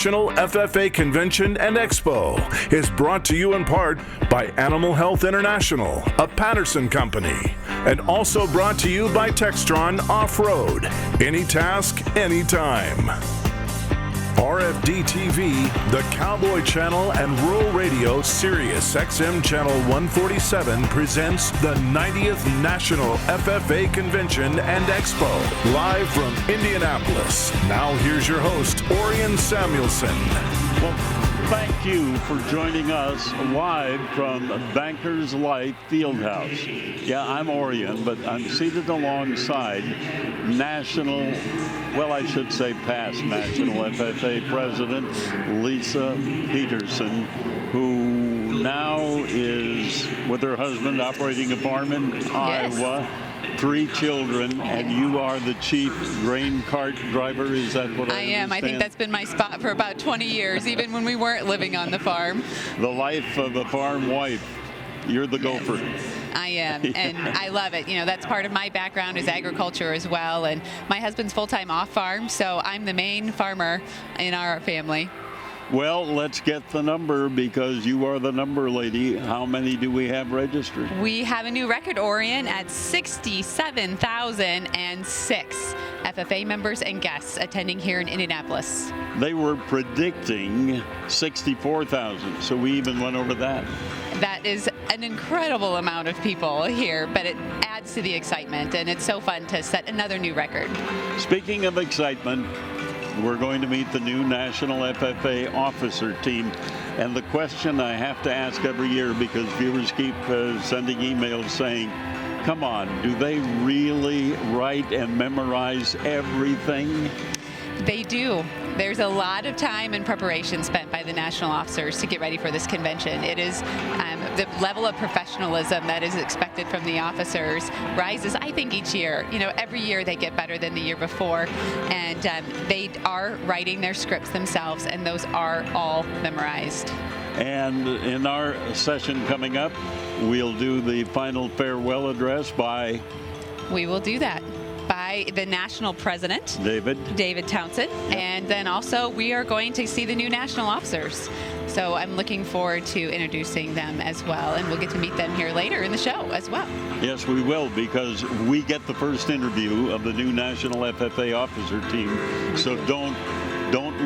National FFA Convention and Expo is brought to you in part by Animal Health International, a Patterson company, and also brought to you by Textron Off-Road. Any task, anytime. RFD TV, the Cowboy Channel, and Rural Radio Sirius XM Channel 147 presents the 90th National FFA Convention and Expo, live from Indianapolis. Now here's your host, Orion Samuelson. Well, thank you for joining us live from Bankers Life Fieldhouse. Yeah, I'm Orion, but I'm seated alongside past National FFA President Lisa Peterson, who now is with her husband operating a farm in Iowa. 3 children, and you are the chief grain cart driver. Is that what I am? I think that's been my spot for about 20 years, even when we weren't living on the farm. The life of a farm wife. You're the gopher. I am, and I love it. You know, that's part of my background is agriculture as well, and my husband's full-time off farm, so I'm the main farmer in our family. Well, let's get the number because you are the number lady. How many do we have registered? We have a new record, Orion, at 67,006 FFA members and guests attending here in Indianapolis. They were predicting 64,000, so we even went over that. That is an incredible amount of people here, but it adds to the excitement, and it's so fun to set another new record. Speaking of excitement, we're going to meet the new National FFA officer team. And the question I have to ask every year, because viewers keep sending emails saying, come on, do they really write and memorize everything? They do. There's a lot of time and preparation spent by the national officers to get ready for this convention. It is the level of professionalism that is expected from the officers rises, I think, each year. You know, every year they get better than the year before, and they are writing their scripts themselves, and those are all memorized. And in our session coming up, we'll do the final farewell address by... We will do that. By the national president, David Townsend, yep. And then also we are going to see the new national officers. So I'm looking forward to introducing them as well, and we'll get to meet them here later in the show as well. Yes, we will, because we get the first interview of the new National FFA officer team. So don't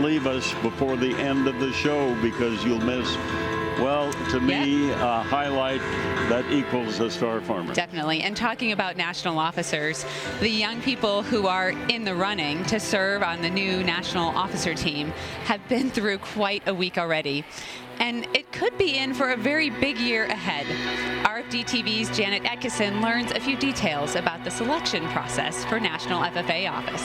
leave us before the end of the show, because you'll miss, well, to me, a highlight that equals a star farmer. Definitely. And talking about national officers, the young people who are in the running to serve on the new national officer team have been through quite a week already. And it could be in for a very big year ahead. RFD TV's Janet Atkinson learns a few details about the selection process for National FFA office.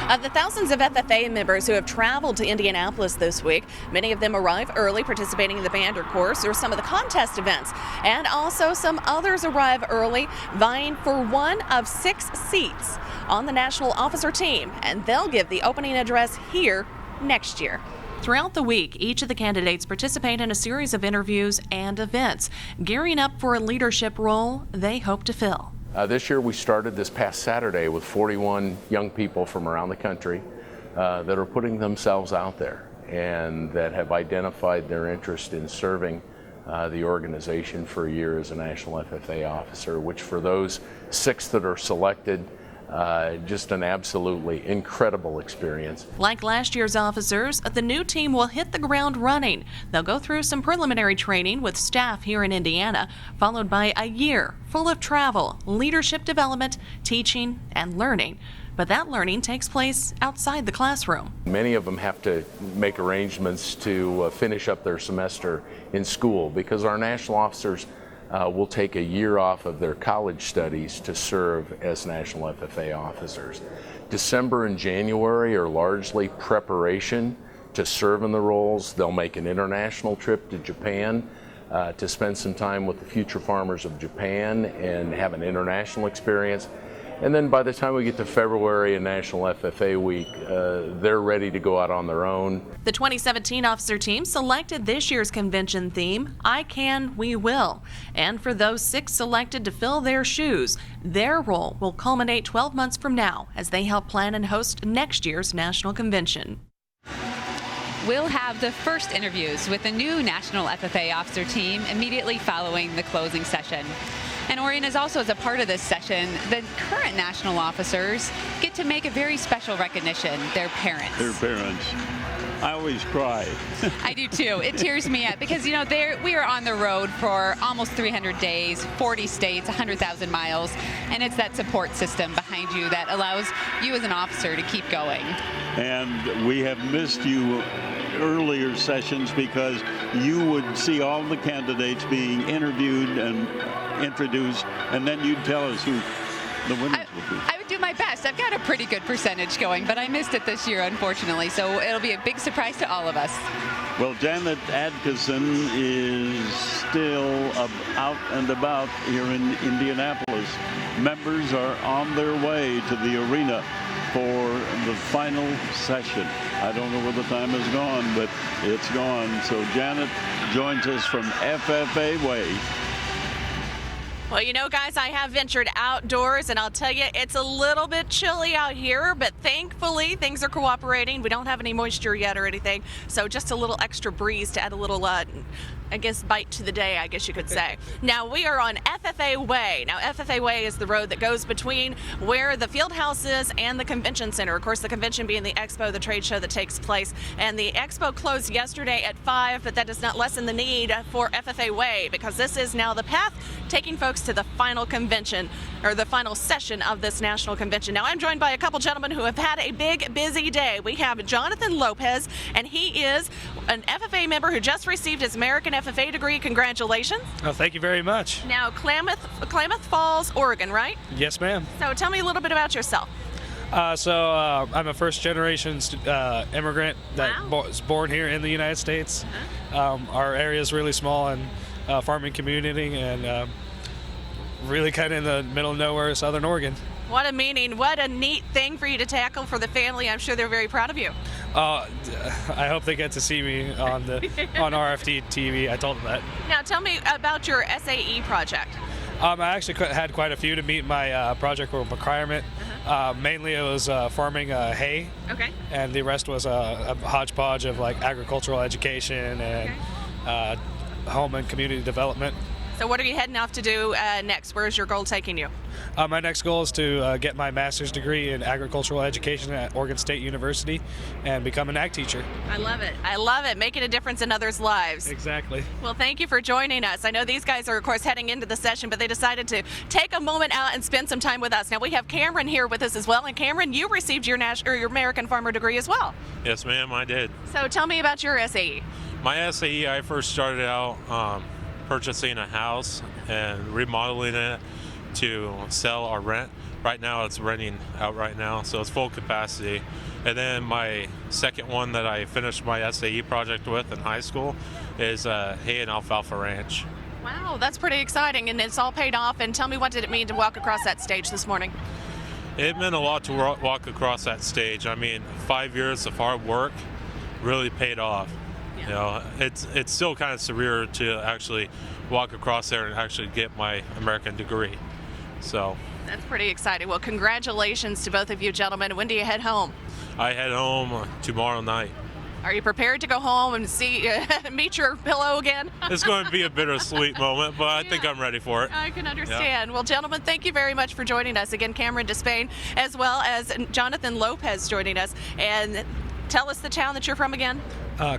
Of the thousands of FFA members who have traveled to Indianapolis this week, many of them arrive early participating in the Bander course or some of the contest events. And also some others arrive early vying for one of 6 seats on the National Officer team. And they'll give the opening address here next year. Throughout the week, each of the candidates participate in a series of interviews and events, gearing up for a leadership role they hope to fill. This year we started this past Saturday with 41 young people from around the country that are putting themselves out there and that have identified their interest in serving the organization for a year as a National FFA officer, which for those 6 that are selected, just an absolutely incredible experience. Like last year's officers, the new team will hit the ground running. They'll go through some preliminary training with staff here in Indiana, followed by a year full of travel, leadership development, teaching, and learning. But that learning takes place outside the classroom. Many of them have to make arrangements to finish up their semester in school, because our national officers will take a year off of their college studies to serve as National FFA officers. December and January are largely preparation to serve in the roles. They'll make an international trip to Japan to spend some time with the future farmers of Japan and have an international experience. And then by the time we get to February and National FFA Week, they're ready to go out on their own. The 2017 officer team selected this year's convention theme, I Can, We Will. And for those 6 selected to fill their shoes, their role will culminate 12 months from now as they help plan and host next year's national convention. we'll have the first interviews with the new National FFA officer team immediately following the closing session. And Orion is also, as a part of this session, the current national officers get to make a very special recognition, their parents. Their parents. I always cry. I do too. It tears me up because, we are on the road for almost 300 days, 40 states, 100,000 miles, and it's that support system behind you that allows you as an officer to keep going. And we have missed you earlier sessions because you would see all the candidates being interviewed and introduced, and then you'd tell us who the winners would be. I would do my best. I've got a pretty good percentage going, but I missed it this year, unfortunately, so it'll be a big surprise to all of us. Well, Janet Adkisson is still out and about here in Indianapolis. Members are on their way to the arena for the final session. I don't know where the time has gone, but it's gone. So Janet joins us from FFA Way. Well, guys, I have ventured outdoors, and I'll tell you, it's a little bit chilly out here, but thankfully things are cooperating. We don't have any moisture yet or anything, so just a little extra breeze to add a little bite to the day, I guess you could say. Now, we are on FFA Way. Now, FFA Way is the road that goes between where the field house is and the convention center. Of course, the convention being the expo, the trade show that takes place. And the expo closed yesterday at 5, but that does not lessen the need for FFA Way, because this is now the path taking folks to the final convention, or the final session of this national convention. Now, I'm joined by a couple gentlemen who have had a big, busy day. We have Jonathan Lopez, and he is an FFA member who just received his American FFA degree. Congratulations. Oh, thank you very much. Now, Klamath Falls, Oregon, right? Yes, ma'am. So tell me a little bit about yourself. I'm a first-generation immigrant that Wow. was born here in the United States. Our area is really small and farming community, and really kind of in the middle of nowhere, Southern Oregon. What a meaning. What a neat thing for you to tackle for the family. I'm sure they're very proud of you. I hope they get to see me on RFD TV. I told them that. Now, tell me about your SAE project. I actually had quite a few to meet my project requirement. Mainly it was farming hay. Okay. And the rest was a hodgepodge of like agricultural education and home and community development. So what are you heading off to do next? Where's your goal taking you? My next goal is to get my master's degree in agricultural education at Oregon State University and become an ag teacher. I love it. I love it. Making a difference in others' lives. Exactly. Well, thank you for joining us. I know these guys are, of course, heading into the session, but they decided to take a moment out and spend some time with us. Now, we have Cameron here with us as well. And Cameron, you received your American Farmer degree as well. Yes, ma'am, I did. So tell me about your SAE. My SAE, I first started out purchasing a house and remodeling it to sell or rent. Right now it's renting out right now, so it's full capacity. And then my second one that I finished my SAE project with in high school is hay and alfalfa ranch. Wow, that's pretty exciting, and it's all paid off. And tell me, what did it mean to walk across that stage this morning? It meant a lot to walk across that stage. I mean, 5 years of hard work really paid off. You know, it's still kind of surreal to actually walk across there and actually get my American degree. So that's pretty exciting. Well, congratulations to both of you gentlemen. When do you head home? I head home tomorrow night. Are you prepared to go home and meet your pillow again? It's going to be a bittersweet moment, but I think I'm ready for it. I can understand. Yeah. Well, gentlemen, thank you very much for joining us. Again, Cameron Despain, as well as Jonathan Lopez joining us. And tell us the town that you're from again.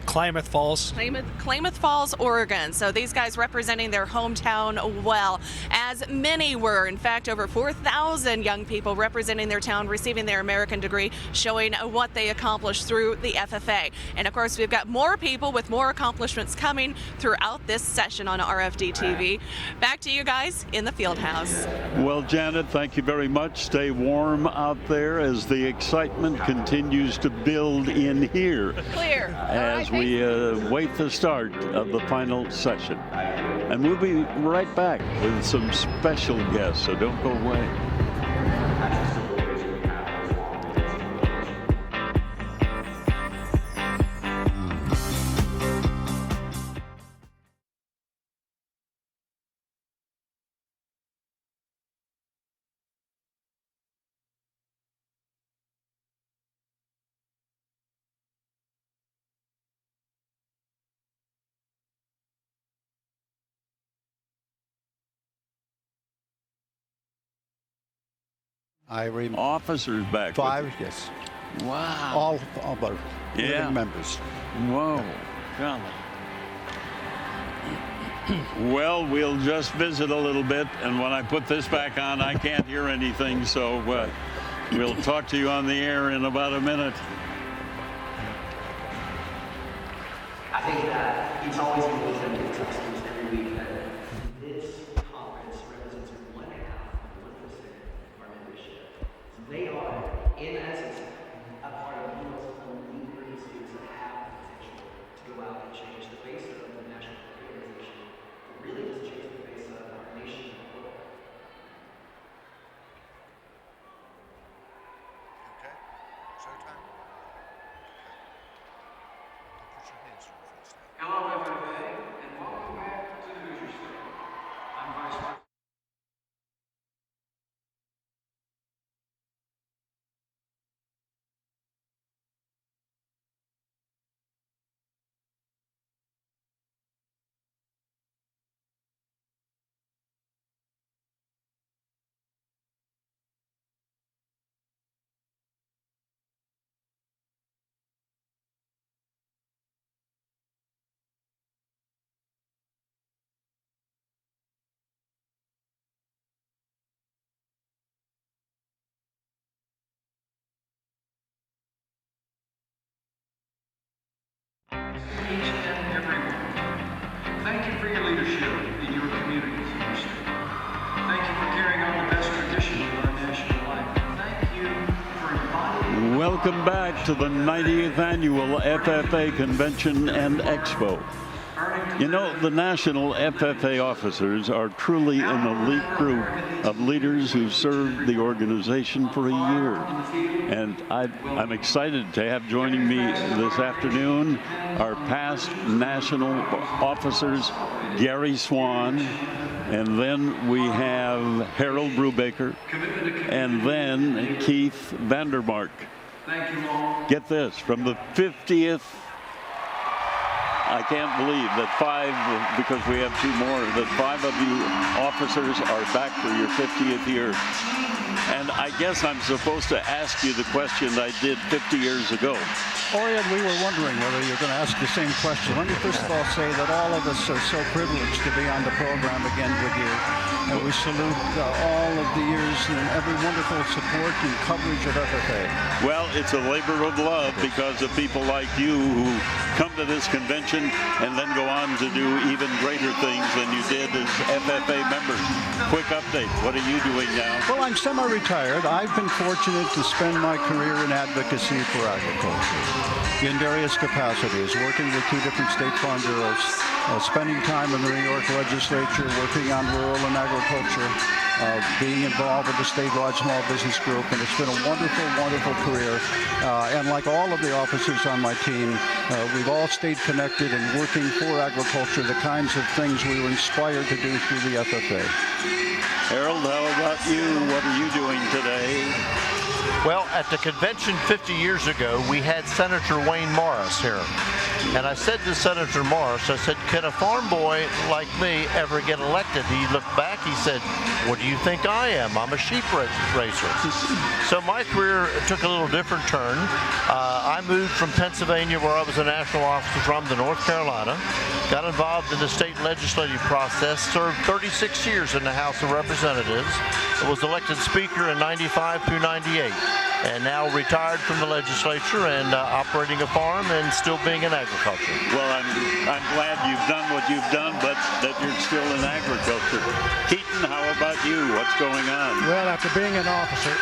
Klamath Falls. Klamath Falls, Oregon. So these guys representing their hometown well, as many were. In fact, over 4,000 young people representing their town, receiving their American degree, showing what they accomplished through the FFA. And of course, we've got more people with more accomplishments coming throughout this session on RFD TV. Back to you guys in the field house. Well, Janet, thank you very much. Stay warm out there as the excitement continues to build in here. Clear. As we wait the start of the final session. And we'll be right back with some special guests, so don't go away. I remember officers back. 5, yes. Wow. All but Yeah. members. Whoa. Golly. Well, we'll just visit a little bit, and when I put this back on, I can't hear anything, so we'll talk to you on the air in about a minute. I think that it's always going to be something that talks to us every week that this conference represents 1/2 of our membership. So they are, in essence, a part of the most elite group of students that have the potential to go out and change the face of the national organization. It really does change the face of our nation and the world. Okay? Showtime? Okay. Put your hands to your face now. Hello, FFA, and welcome back to the Hoosier State. I'm Vice President. Each and every one. Thank you for your leadership in your communities in your state. Thank you for carrying on the best traditions of our national life. Thank you for embodying. Welcome back to the 90th Annual FFA Convention and Expo. You know, the national FFA officers are truly an elite group of leaders who served the organization for a year. And I'm excited to have joining me this afternoon our past national officers, Gary Swan, and then we have Harold Brubaker, and then Keith Vandermark. Get this, from the 50th, I can't believe that 5, because we have 2 more, that 5 of you officers are back for your 50th year. And I guess I'm supposed to ask you the question I did 50 years ago. Orion, we were wondering whether you're going to ask the same question. Let me first of all say that all of us are so privileged to be on the program again with you. And we salute all of the years and every wonderful support and coverage of FFA. Well, it's a labor of love because of people like you who come to this convention and then go on to do even greater things than you did as FFA members. Quick update, what are you doing now? Well, I'm semi-retired. I've been fortunate to spend my career in advocacy for agriculture in various capacities, working with 2 different state farm bureaus, spending time in the New York legislature, working on rural and agriculture, being involved with the statewide small business group, and it's been a wonderful, wonderful career. And like all of the officers on my team, we've all stayed connected and working for agriculture, the kinds of things we were inspired to do through the FFA. Harold, how about you? What are you doing today? Well, at the convention 50 years ago, we had Senator Wayne Morris here. And I said to Senator Morris, I said, can a farm boy like me ever get elected? He looked back, he said, what do you think I am? I'm a sheep racer. So my career took a little different turn. I moved from Pennsylvania, where I was a national officer from, to North Carolina. Got involved in the state legislative process, served 36 years in the House of Representatives. Was elected Speaker in 95 through 98. And now retired from the legislature and operating a farm and still being in agriculture. Well, I'm glad you've done what you've done, but that you're still in agriculture. Keaton, how about you? What's going on? Well, after being an officer,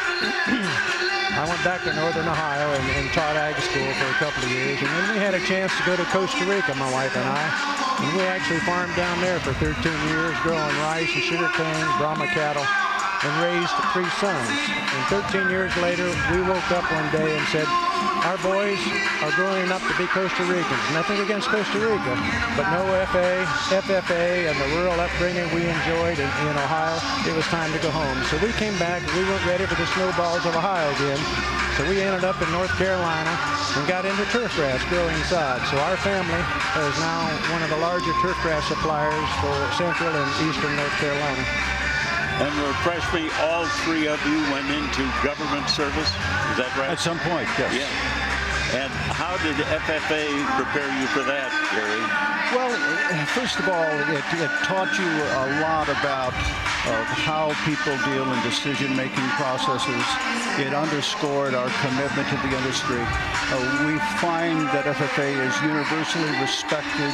I went back to Northern Ohio and taught ag school for a couple of years. And then we had a chance to go to Costa Rica, my wife and I. And we actually farmed down there for 13 years, growing rice and sugar cane, Brahma cattle, and raised 3 sons. And 13 years later, we woke up one day and said, our boys are growing up to be Costa Ricans. Nothing against Costa Rica, but no FFA, and the rural upbringing we enjoyed in Ohio, it was time to go home. So we came back, and we weren't ready for the snowballs of Ohio again. So we ended up in North Carolina and got into turf grass growing sod. So our family is now one of the larger turf grass suppliers for central and eastern North Carolina. And refresh me, all three of you went into government service. Is that right? At some point, yes. Yeah. And how did FFA prepare you for that, Gary? Well, first of all, it taught you a lot about how people deal in decision-making processes. It underscored our commitment to the industry. We find that FFA is universally respected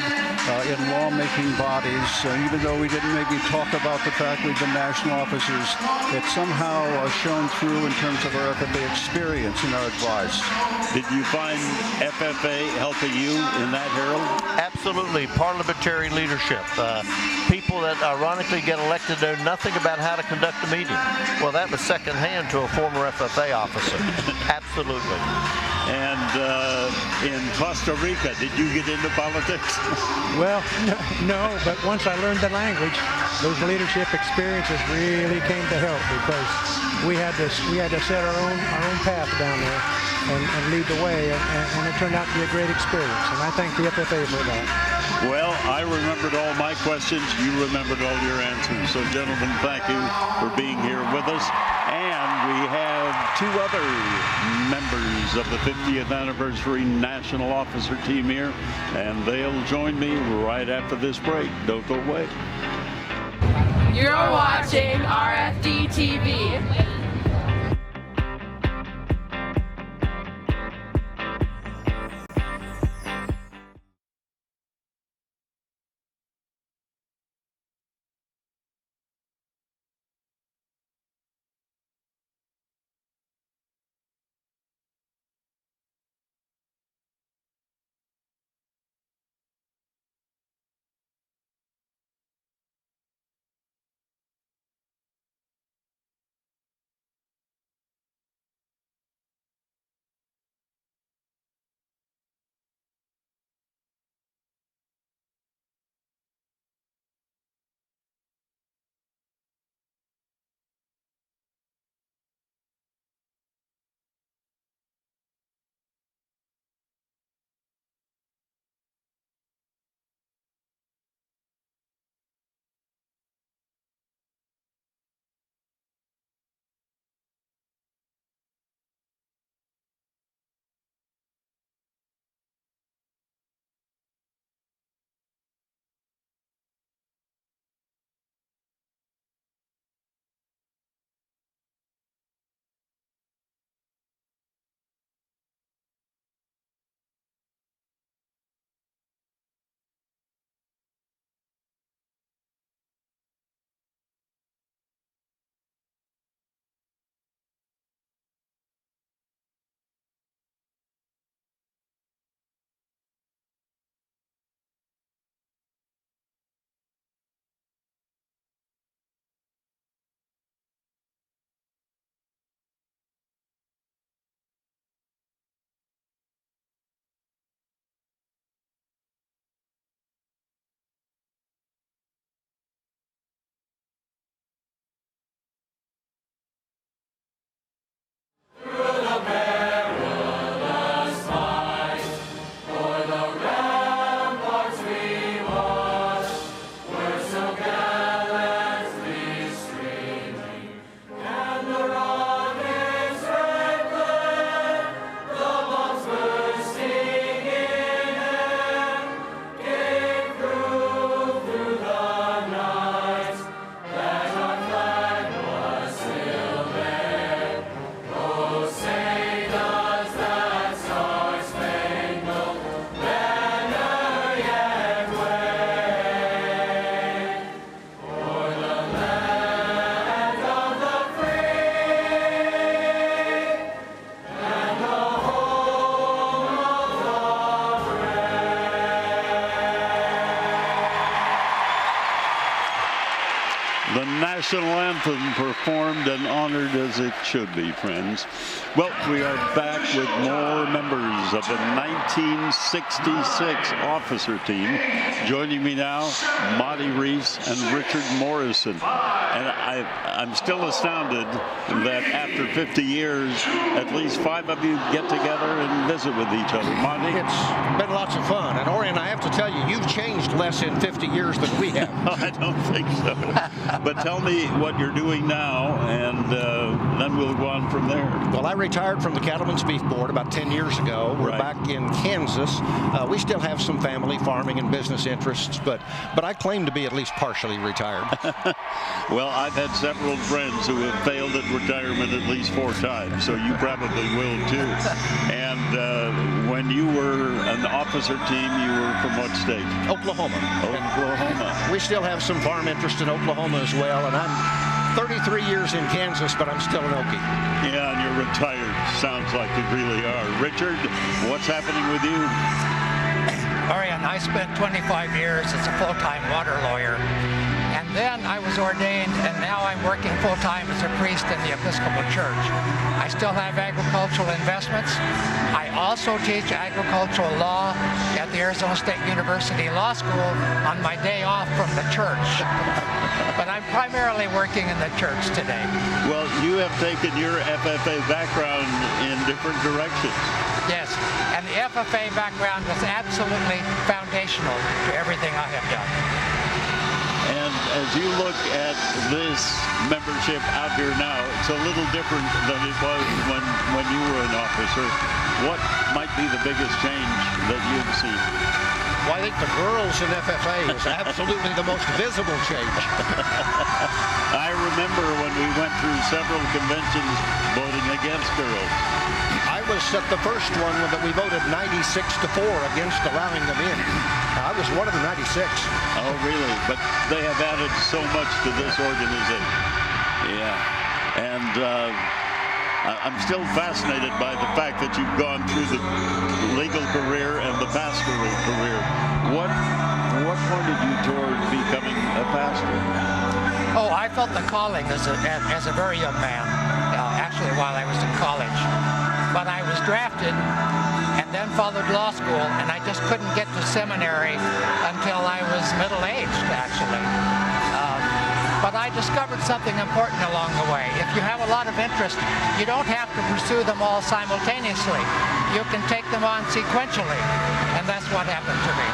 in lawmaking bodies. Even though we didn't maybe talk about the fact we've been national officers, it somehow shone through in terms of our FFA experience and our advice. Did you find FFA helping you in that, Harold? Absolutely. Parliamentary leadership. People that ironically get elected know nothing about how to conduct a meeting. Well, that was secondhand to a former FFA officer. Absolutely. And in Costa Rica, did you get into politics? Well, no, but once I learned the language, those leadership experiences really came to help, because we had to set our own path down there and lead the way, and it turned out to be a great experience, and I thank the FFA for that. Well, I remembered all my questions. You remembered all your answers. So, gentlemen, thank you for being here with us. And we have two other members of the 50th Anniversary National Officer Team here, and they'll join me right after this break. Don't go away. You're watching RFD TV. The national anthem performed and honored as it should be, friends. Well, we are back with more members of the 1966 officer team. Joining me now, Monty Reese and Richard Morrison. And I'm still astounded that after 50 years, at least 5 of you get together and visit with each other. Monty? It's been lots of fun. And Orion, I have to tell you, you've changed accomplished less in 50 years than we have. I don't think so. But tell me what you're doing now, and then we'll go on from there. Well, I retired from the Cattlemen's Beef Board about 10 years ago. We're back in Kansas. We still have some family farming and business interests, but I claim to be at least partially retired. Well, I've had several friends who have failed at retirement at least 4 times, so you probably will too. And when you were an officer team, you were from what state? Oklahoma. Oklahoma. We still have some farm interest in Oklahoma as well, and I'm 33 years in Kansas, but I'm still an Okie. Yeah, and you're retired. Sounds like you really are. Richard, what's happening with you? Orion, I spent 25 years as a full-time water lawyer. And then I was ordained, and now I'm working full-time as a priest in the Episcopal Church. I still have agricultural investments. I also teach agricultural law at the Arizona State University Law School on my day off from the church. But I'm primarily working in the church today. Well, you have taken your FFA background in different directions. Yes, and the FFA background was absolutely foundational to everything I have done. And as you look at this membership out here now, it's a little different than it was when you were an officer. What might be the biggest change that you've seen? Well, I think the girls in FFA is absolutely the most visible change. I remember when we went through several conventions voting against girls. I was at the first one that we voted 96-4 against allowing them in. I was one of the 96. Oh, really? But they have added so much to this organization. Yeah. And I'm still fascinated by the fact that you've gone through the legal career and the pastoral career. What pointed you toward becoming a pastor? Oh, I felt the calling as a very young man, actually while I was in college. But I was drafted and then followed law school, and I just couldn't get to seminary until I was middle-aged, actually. But I discovered something important along the way. If you have a lot of interest, you don't have to pursue them all simultaneously. You can take them on sequentially, and that's what happened to me.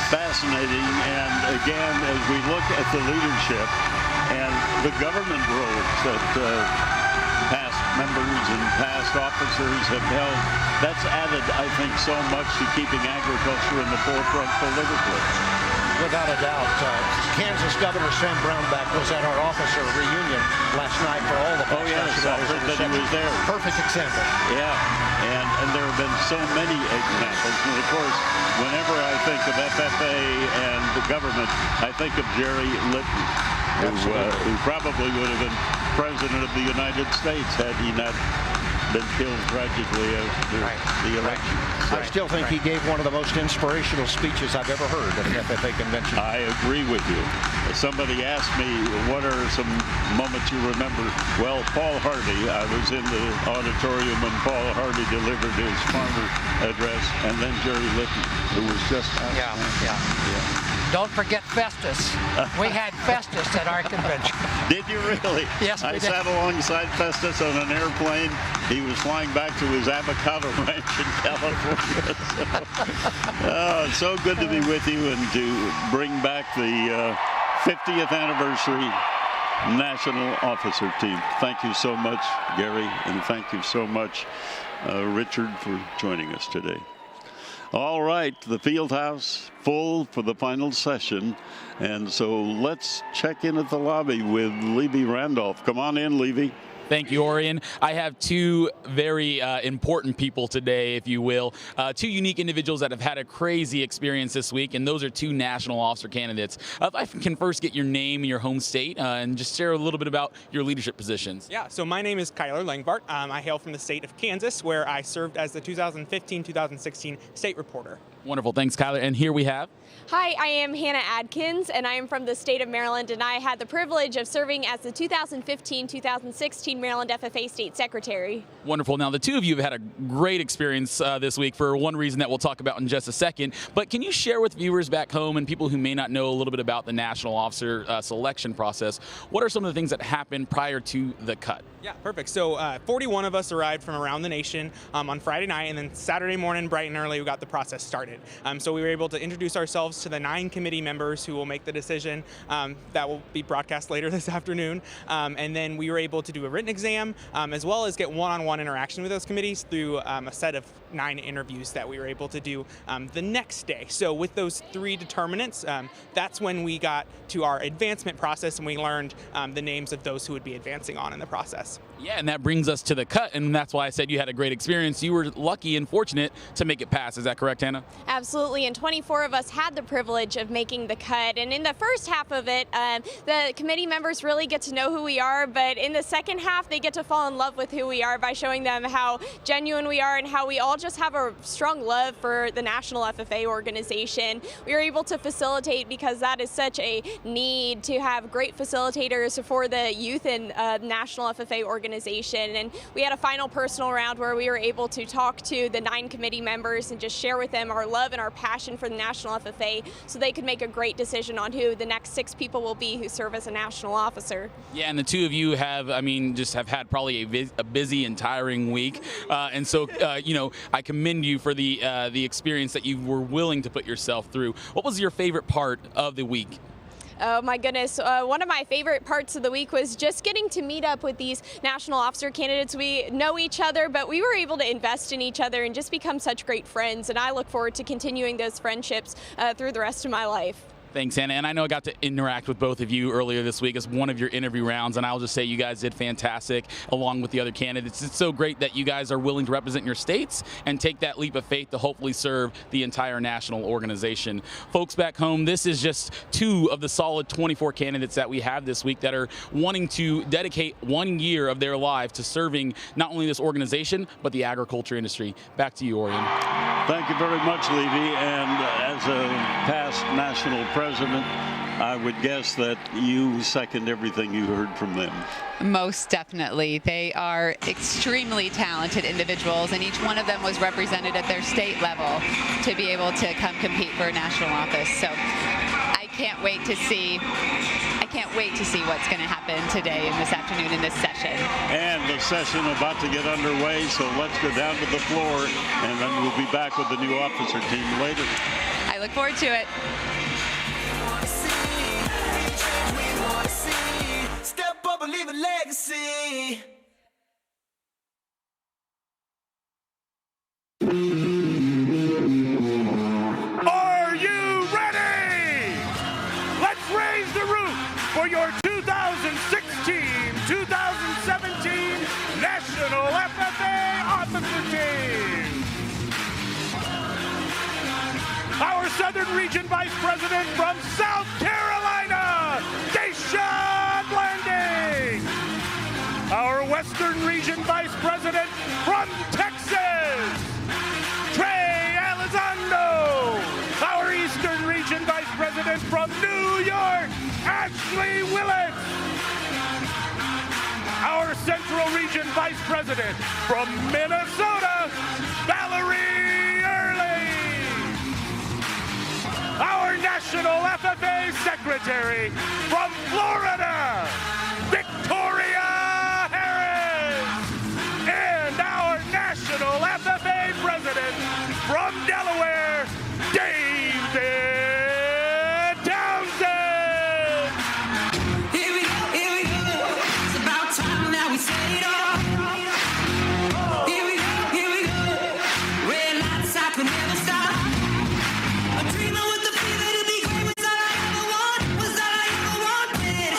Fascinating, and again, as we look at the leadership and the government roles that past members and past officers have held, that's added, I think, so much to keeping agriculture in the forefront politically. Without a doubt. Kansas Governor Sam Brownback was at our officer reunion last night for all the Oh, yes, I heard that he was there. Perfect example. Yeah, and there have been so many examples. And of course, whenever I think of FFA and the government, I think of Jerry Litton, who probably would have been President of the United States had he not been killed tragically after the election. I still think he gave one of the most inspirational speeches I've ever heard at an FFA convention. I agree with you. Somebody asked me, what are some moments you remember? Well, Paul Harvey. I was in the auditorium when Paul Harvey delivered his farmer address, and then Jerry Litton, who was just outstanding. Yeah. Don't forget Festus. We had Festus at our convention. Did you really? Yes, we I did. sat alongside Festus on an airplane. He was flying back to his avocado ranch in California. It's so good to be with you and to bring back the 50th anniversary National Officer Team. Thank you so much, Gary, and thank you so much, Richard, for joining us today. All right, the field house full for the final session, and so let's check in at the lobby with Levy Randolph. Come on in, Levy. Thank you, Orion. I have two very important people today, if you will. Two unique individuals that have had a crazy experience this week, and those are two national officer candidates. If I can first get your name and your home state, and just share a little bit about your leadership positions. Yeah, so my name is Kyler Langbart. I hail from the state of Kansas, where I served as the 2015-2016 state reporter. Wonderful. Thanks, Kyler. And here we have... Hi, I am Hannah Adkins, and I am from the state of Maryland, and I had the privilege of serving as the 2015-2016 Maryland FFA State Secretary. Wonderful. Now, the two of you have had a great experience this week for one reason that we'll talk about in just a second. But can you share with viewers back home and people who may not know a little bit about the National Officer selection process, what are some of the things that happened prior to the cut? Yeah, perfect. So 41 of us arrived from around the nation on Friday night, and then Saturday morning, bright and early, we got the process started. So we were able to introduce ourselves to the 9 committee members who will make the decision that will be broadcast later this afternoon. And then we were able to do a written exam, as well as get one-on-one interaction with those committees through a set of 9 interviews that we were able to do the next day. So with those 3 determinants, that's when we got to our advancement process, and we learned the names of those who would be advancing on in the process. Yeah, and that brings us to the cut, and that's why I said you had a great experience. You were lucky and fortunate to make it pass. Is that correct, Hannah? Absolutely, and 24 of us had the privilege of making the cut. And in the first half of it, the committee members really get to know who we are, but in the second half, they get to fall in love with who we are by showing them how genuine we are and how we all just have a strong love for the National FFA organization. We were able to facilitate because that is such a need to have great facilitators for the youth and National FFA organization. And we had a final personal round where we were able to talk to the 9 committee members and just share with them our love and our passion for the National FFA so they could make a great decision on who the next 6 people will be who serve as a national officer. Yeah, and the two of you have, just have had probably a busy and tiring week. And so, I commend you for the experience that you were willing to put yourself through. What was your favorite part of the week? Oh my goodness, one of my favorite parts of the week was just getting to meet up with these national officer candidates. We know each other, but we were able to invest in each other and just become such great friends, and I look forward to continuing those friendships through the rest of my life. Thanks, Hannah. And I know I got to interact with both of you earlier this week as one of your interview rounds, and I'll just say you guys did fantastic along with the other candidates. It's so great that you guys are willing to represent your states and take that leap of faith to hopefully serve the entire national organization. Folks back home, this is just 2 of the solid 24 candidates that we have this week that are wanting to dedicate 1 year of their life to serving not only this organization, but the agriculture industry. Back to you, Orion. Thank you very much, Levy. And as a past national president, I would guess that you second everything you heard from them. Most definitely. They are extremely talented individuals, and each one of them was represented at their state level to be able to come compete for a national office. So I can't wait to see what's going to happen today and this afternoon in this session. And the session about to get underway, so let's go down to the floor, and then we'll be back with the new officer team later. I look forward to it. Step up and leave a legacy. Are you ready? Let's raise the roof for your 2016-2017 National FFA Officer Team. Our Southern Region Vice President from South Carolina, Deshaun Blanding. Our Western Region Vice President from Texas, Trey Elizondo. Our Eastern Region Vice President from New York, Ashley Willett. Our Central Region Vice President from Minnesota, Valerie Early. Our National FFA Secretary from Florida, Victoria Harris. And our National FFA President from Delaware, David Townsend. Here we go. It's about time now we say it all. Here we go. Red lights, I could never stop. A dreamer with the fever to be great was all I ever wanted.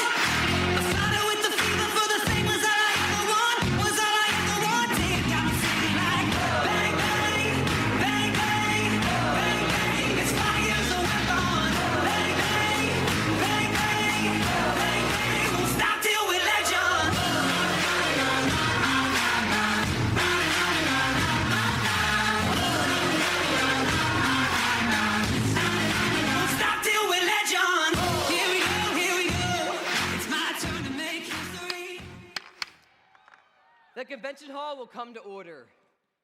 convention hall will come to order.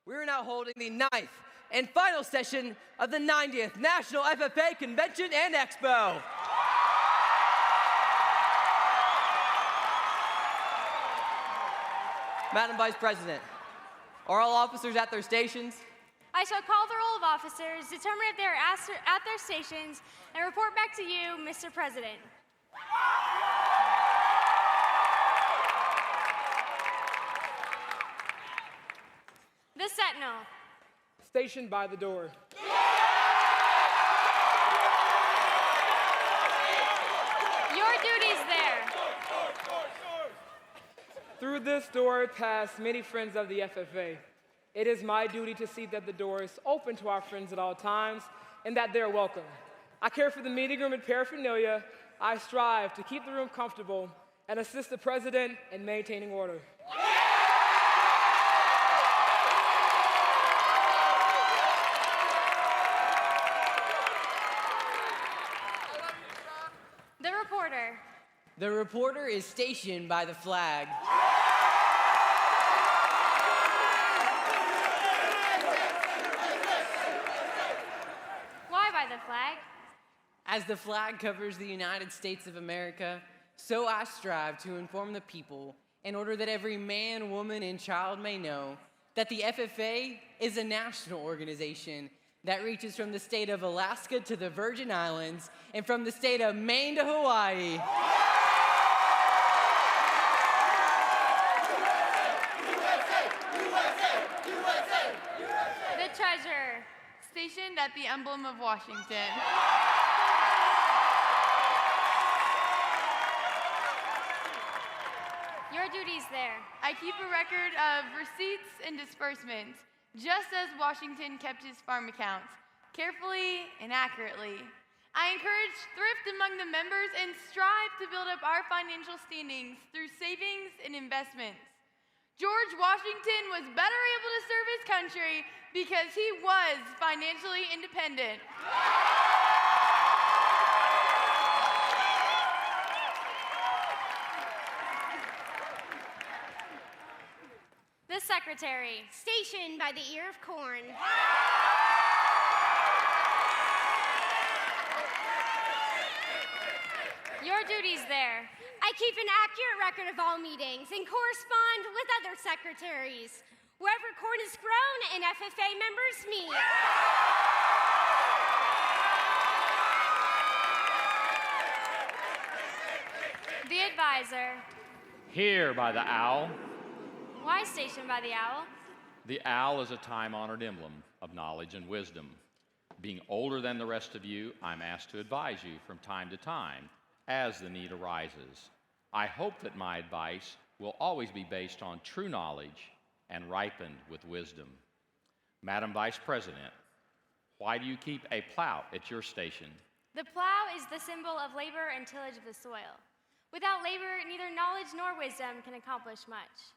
We are now holding the 9th and final session of the 90th National FFA Convention and Expo. Madam Vice President, are all officers at their stations? I shall call the roll of officers, determine if they are at their stations, and report back to you, Mr. President. The Sentinel. Stationed by the door. Your duties there. Through this door pass many friends of the FFA. It is my duty to see that the door is open to our friends at all times and that they're welcome. I care for the meeting room and paraphernalia. I strive to keep the room comfortable and assist the president in maintaining order. The reporter. The reporter is stationed by the flag. Why by the flag? As the flag covers the United States of America, so I strive to inform the people in order that every man, woman, and child may know that the FFA is a national organization that reaches from the state of Alaska to the Virgin Islands and from the state of Maine to Hawaii. The Treasurer, stationed at the emblem of Washington. Your duties there. I keep a record of receipts and disbursements, just as Washington kept his farm accounts, carefully and accurately. I encourage thrift among the members and strive to build up our financial standings through savings and investments. George Washington was better able to serve his country because he was financially independent. The Secretary. Stationed by the ear of corn. Your duties there. I keep an accurate record of all meetings and correspond with other secretaries. Wherever corn is grown and FFA members meet. The Advisor. Here by the owl. Why stationed by the owl? The owl is a time-honored emblem of knowledge and wisdom. Being older than the rest of you, I'm asked to advise you from time to time as the need arises. I hope that my advice will always be based on true knowledge and ripened with wisdom. Madam Vice President, why do you keep a plow at your station? The plow is the symbol of labor and tillage of the soil. Without labor, neither knowledge nor wisdom can accomplish much.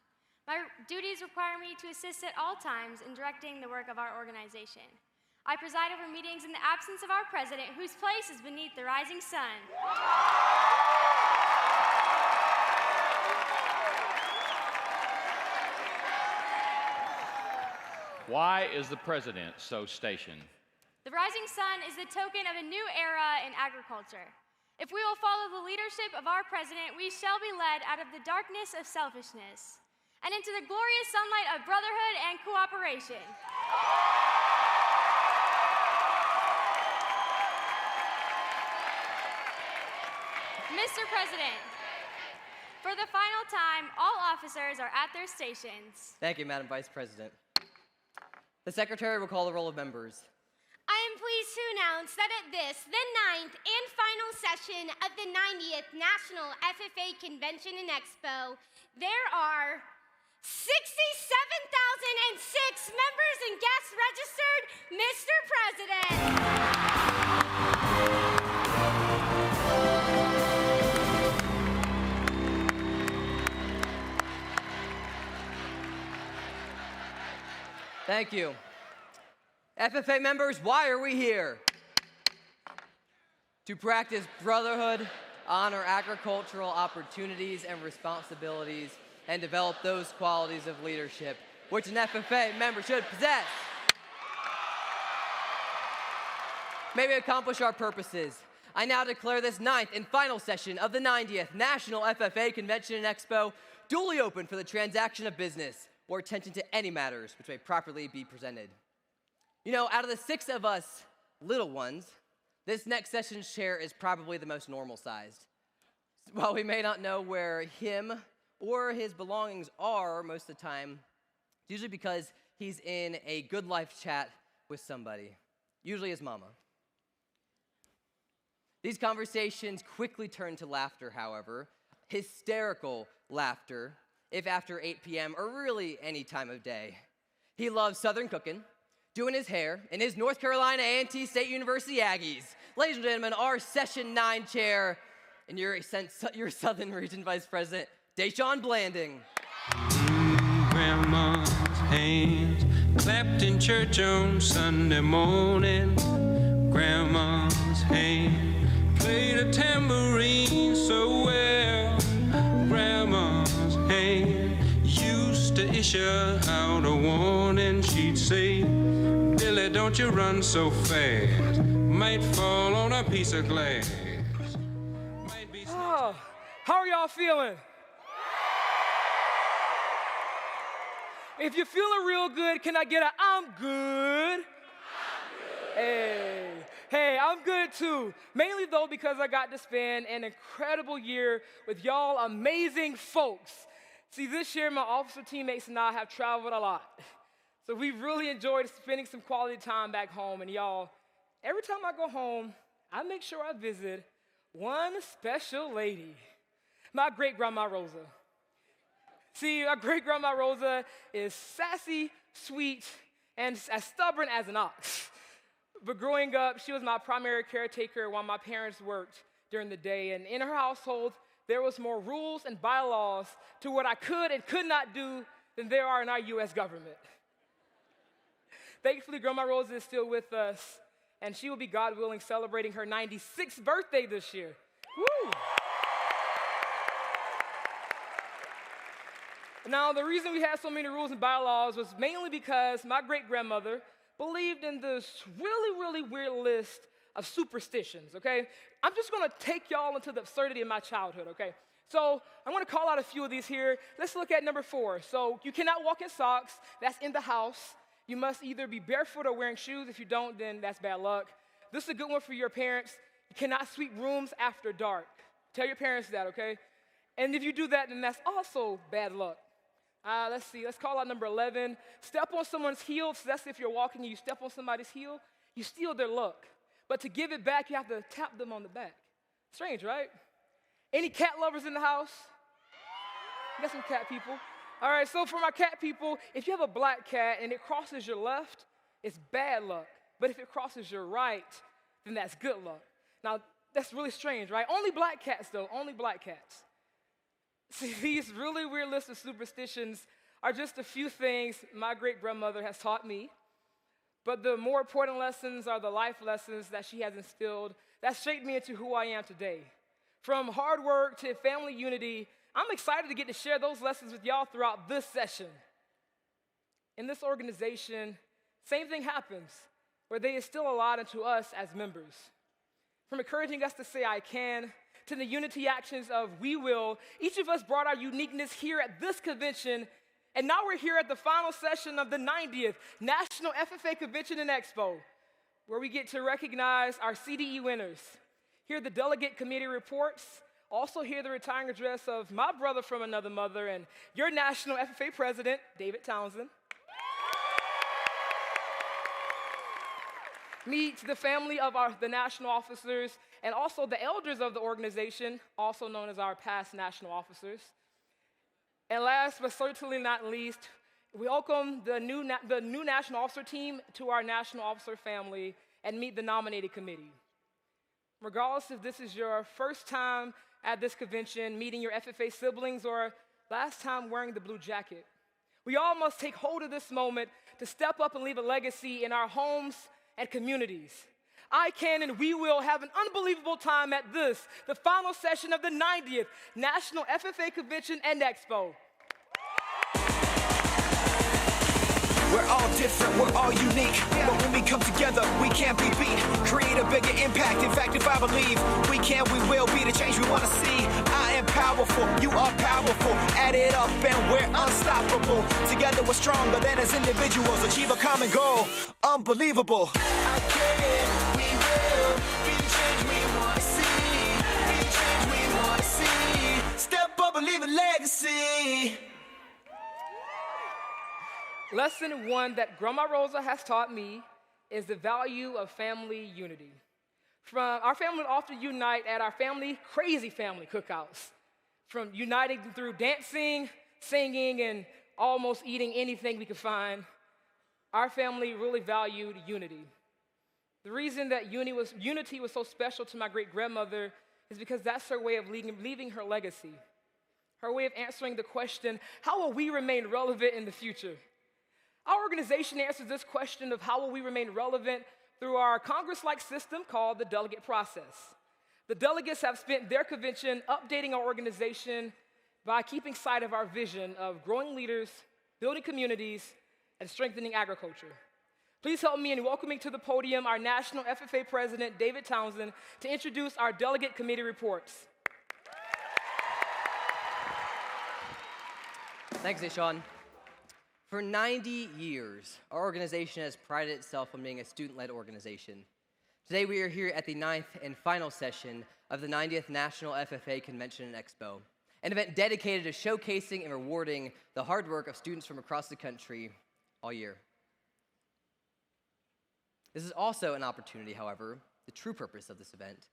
My duties require me to assist at all times in directing the work of our organization. I preside over meetings in the absence of our president, whose place is beneath the rising sun. Why is the president so stationed? The rising sun is the token of a new era in agriculture. If we will follow the leadership of our president, we shall be led out of the darkness of selfishness and into the glorious sunlight of brotherhood and cooperation. Mr. President, for the final time, all officers are at their stations. Thank you, Madam Vice President. The Secretary will call the roll of members. I am pleased to announce that at this, the 9th and final session of the 90th National FFA Convention and Expo, there are 67,006 members and guests registered, Mr. President. Thank you. FFA members, why are we here? To practice brotherhood, honor agricultural opportunities and responsibilities, and develop those qualities of leadership which an FFA member should possess. May we accomplish our purposes. I now declare this 9th and final session of the 90th National FFA Convention and Expo duly open for the transaction of business or attention to any matters which may properly be presented. You know, out of the 6 of us little ones, this next session's chair is probably the most normal sized. While we may not know where him or his belongings are most of the time, it's usually because he's in a good life chat with somebody, usually his mama. These conversations quickly turn to laughter, however, hysterical laughter, if after 8 p.m. or really any time of day. He loves Southern cooking, doing his hair, and his North Carolina A&T State University Aggies. Ladies and gentlemen, our Session 9 chair and your Southern Region Vice President, Deshaun Blanding. Grandma's hands clapped in church on Sunday morning. Grandma's hand played a tambourine so well. Grandma's hand used to issue out a warning. She'd say, Billy, don't you run so fast. Might fall on a piece of glass. Oh, how are y'all feeling? If you're feeling real good, can I get a I'm good? Hey, I'm good too. Mainly though because I got to spend an incredible year with y'all amazing folks. See, this year my officer teammates and I have traveled a lot. So we've really enjoyed spending some quality time back home. And y'all, every time I go home, I make sure I visit one special lady, my great-grandma Rosa. See, my great-grandma Rosa is sassy, sweet, and as stubborn as an ox. But growing up, she was my primary caretaker while my parents worked during the day. And in her household, there was more rules and bylaws to what I could and could not do than there are in our U.S. government. Thankfully, Grandma Rosa is still with us, and she will be, God willing, celebrating her 96th birthday this year. Woo! Now, the reason we had so many rules and bylaws was mainly because my great-grandmother believed in this really, really weird list of superstitions, okay? I'm just gonna take y'all into the absurdity of my childhood, okay? So I'm gonna call out a few of these here. Let's look at number 4. So you cannot walk in socks, that's in the house. You must either be barefoot or wearing shoes. If you don't, then that's bad luck. This is a good one for your parents. You cannot sweep rooms after dark. Tell your parents that, okay? And if you do that, then that's also bad luck. Let's see, let's call out number 11. Step on someone's heel. So that's if you're walking and you step on somebody's heel, you steal their luck. But to give it back, you have to tap them on the back. Strange, right? Any cat lovers in the house? You got some cat people? All right, so for my cat people, if you have a black cat and it crosses your left, it's bad luck. But if it crosses your right, then that's good luck. Now, that's really strange, right? Only black cats, though, only black cats. See, these really weird lists of superstitions are just a few things my great-grandmother has taught me. But the more important lessons are the life lessons that she has instilled that shaped me into who I am today. From hard work to family unity, I'm excited to get to share those lessons with y'all throughout this session. In this organization, same thing happens, where they instill a lot into us as members. From encouraging us to say, I can, to the unity actions of we will, each of us brought our uniqueness here at this convention, and now we're here at the final session of the 90th National FFA Convention and Expo, where we get to recognize our CDE winners, hear the delegate committee reports, also hear the retiring address of my brother from another mother and your National FFA President, David Townsend. Meet the family of the national officers and also the elders of the organization, also known as our past national officers. And last but certainly not least, we welcome the new national officer team to our national officer family and meet the nominating committee. Regardless if this is your first time at this convention, meeting your FFA siblings, or last time wearing the blue jacket, we all must take hold of this moment to step up and leave a legacy in our homes and communities. I can and we will have an unbelievable time at this, the final session of the 90th National FFA Convention and Expo. We're all different, we're all unique, but when we come together, we can't be beat. Create a bigger impact. In fact, if I believe we can, we will be the change we want to see. I am powerful, you are powerful. Add it up and we're unstoppable. Together we're stronger than as individuals. Achieve a common goal, unbelievable. I can, we will be the change we want to see. Be the change we want to see. Step up and leave a legacy. Lesson one that Grandma Rosa has taught me is the value of family unity. Our family would often unite at our crazy family cookouts. From uniting through dancing, singing, and almost eating anything we could find, our family really valued unity. The reason that unity was so special to my great-grandmother is because that's her way of leaving her legacy. Her way of answering the question, how will we remain relevant in the future? Our organization answers this question of how will we remain relevant through our Congress-like system called the delegate process. The delegates have spent their convention updating our organization by keeping sight of our vision of growing leaders, building communities, and strengthening agriculture. Please help me in welcoming to the podium our National FFA President, David Townsend, to introduce our delegate committee reports. Thanks, Deshaun. For 90 years, our organization has prided itself on being a student-led organization. Today, we are here at the 9th and final session of the 90th National FFA Convention and Expo, an event dedicated to showcasing and rewarding the hard work of students from across the country all year. This is also an opportunity, however, the true purpose of this event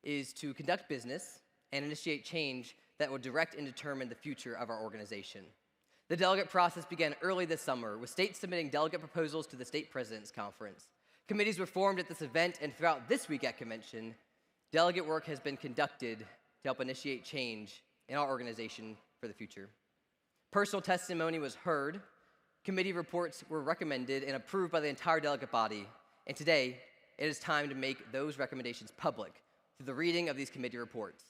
is to conduct business and initiate change that will direct and determine the future of our organization. The delegate process began early this summer, with states submitting delegate proposals to the State President's Conference. Committees were formed at this event, and throughout this week at convention, delegate work has been conducted to help initiate change in our organization for the future. Personal testimony was heard, committee reports were recommended and approved by the entire delegate body, and today, it is time to make those recommendations public through the reading of these committee reports.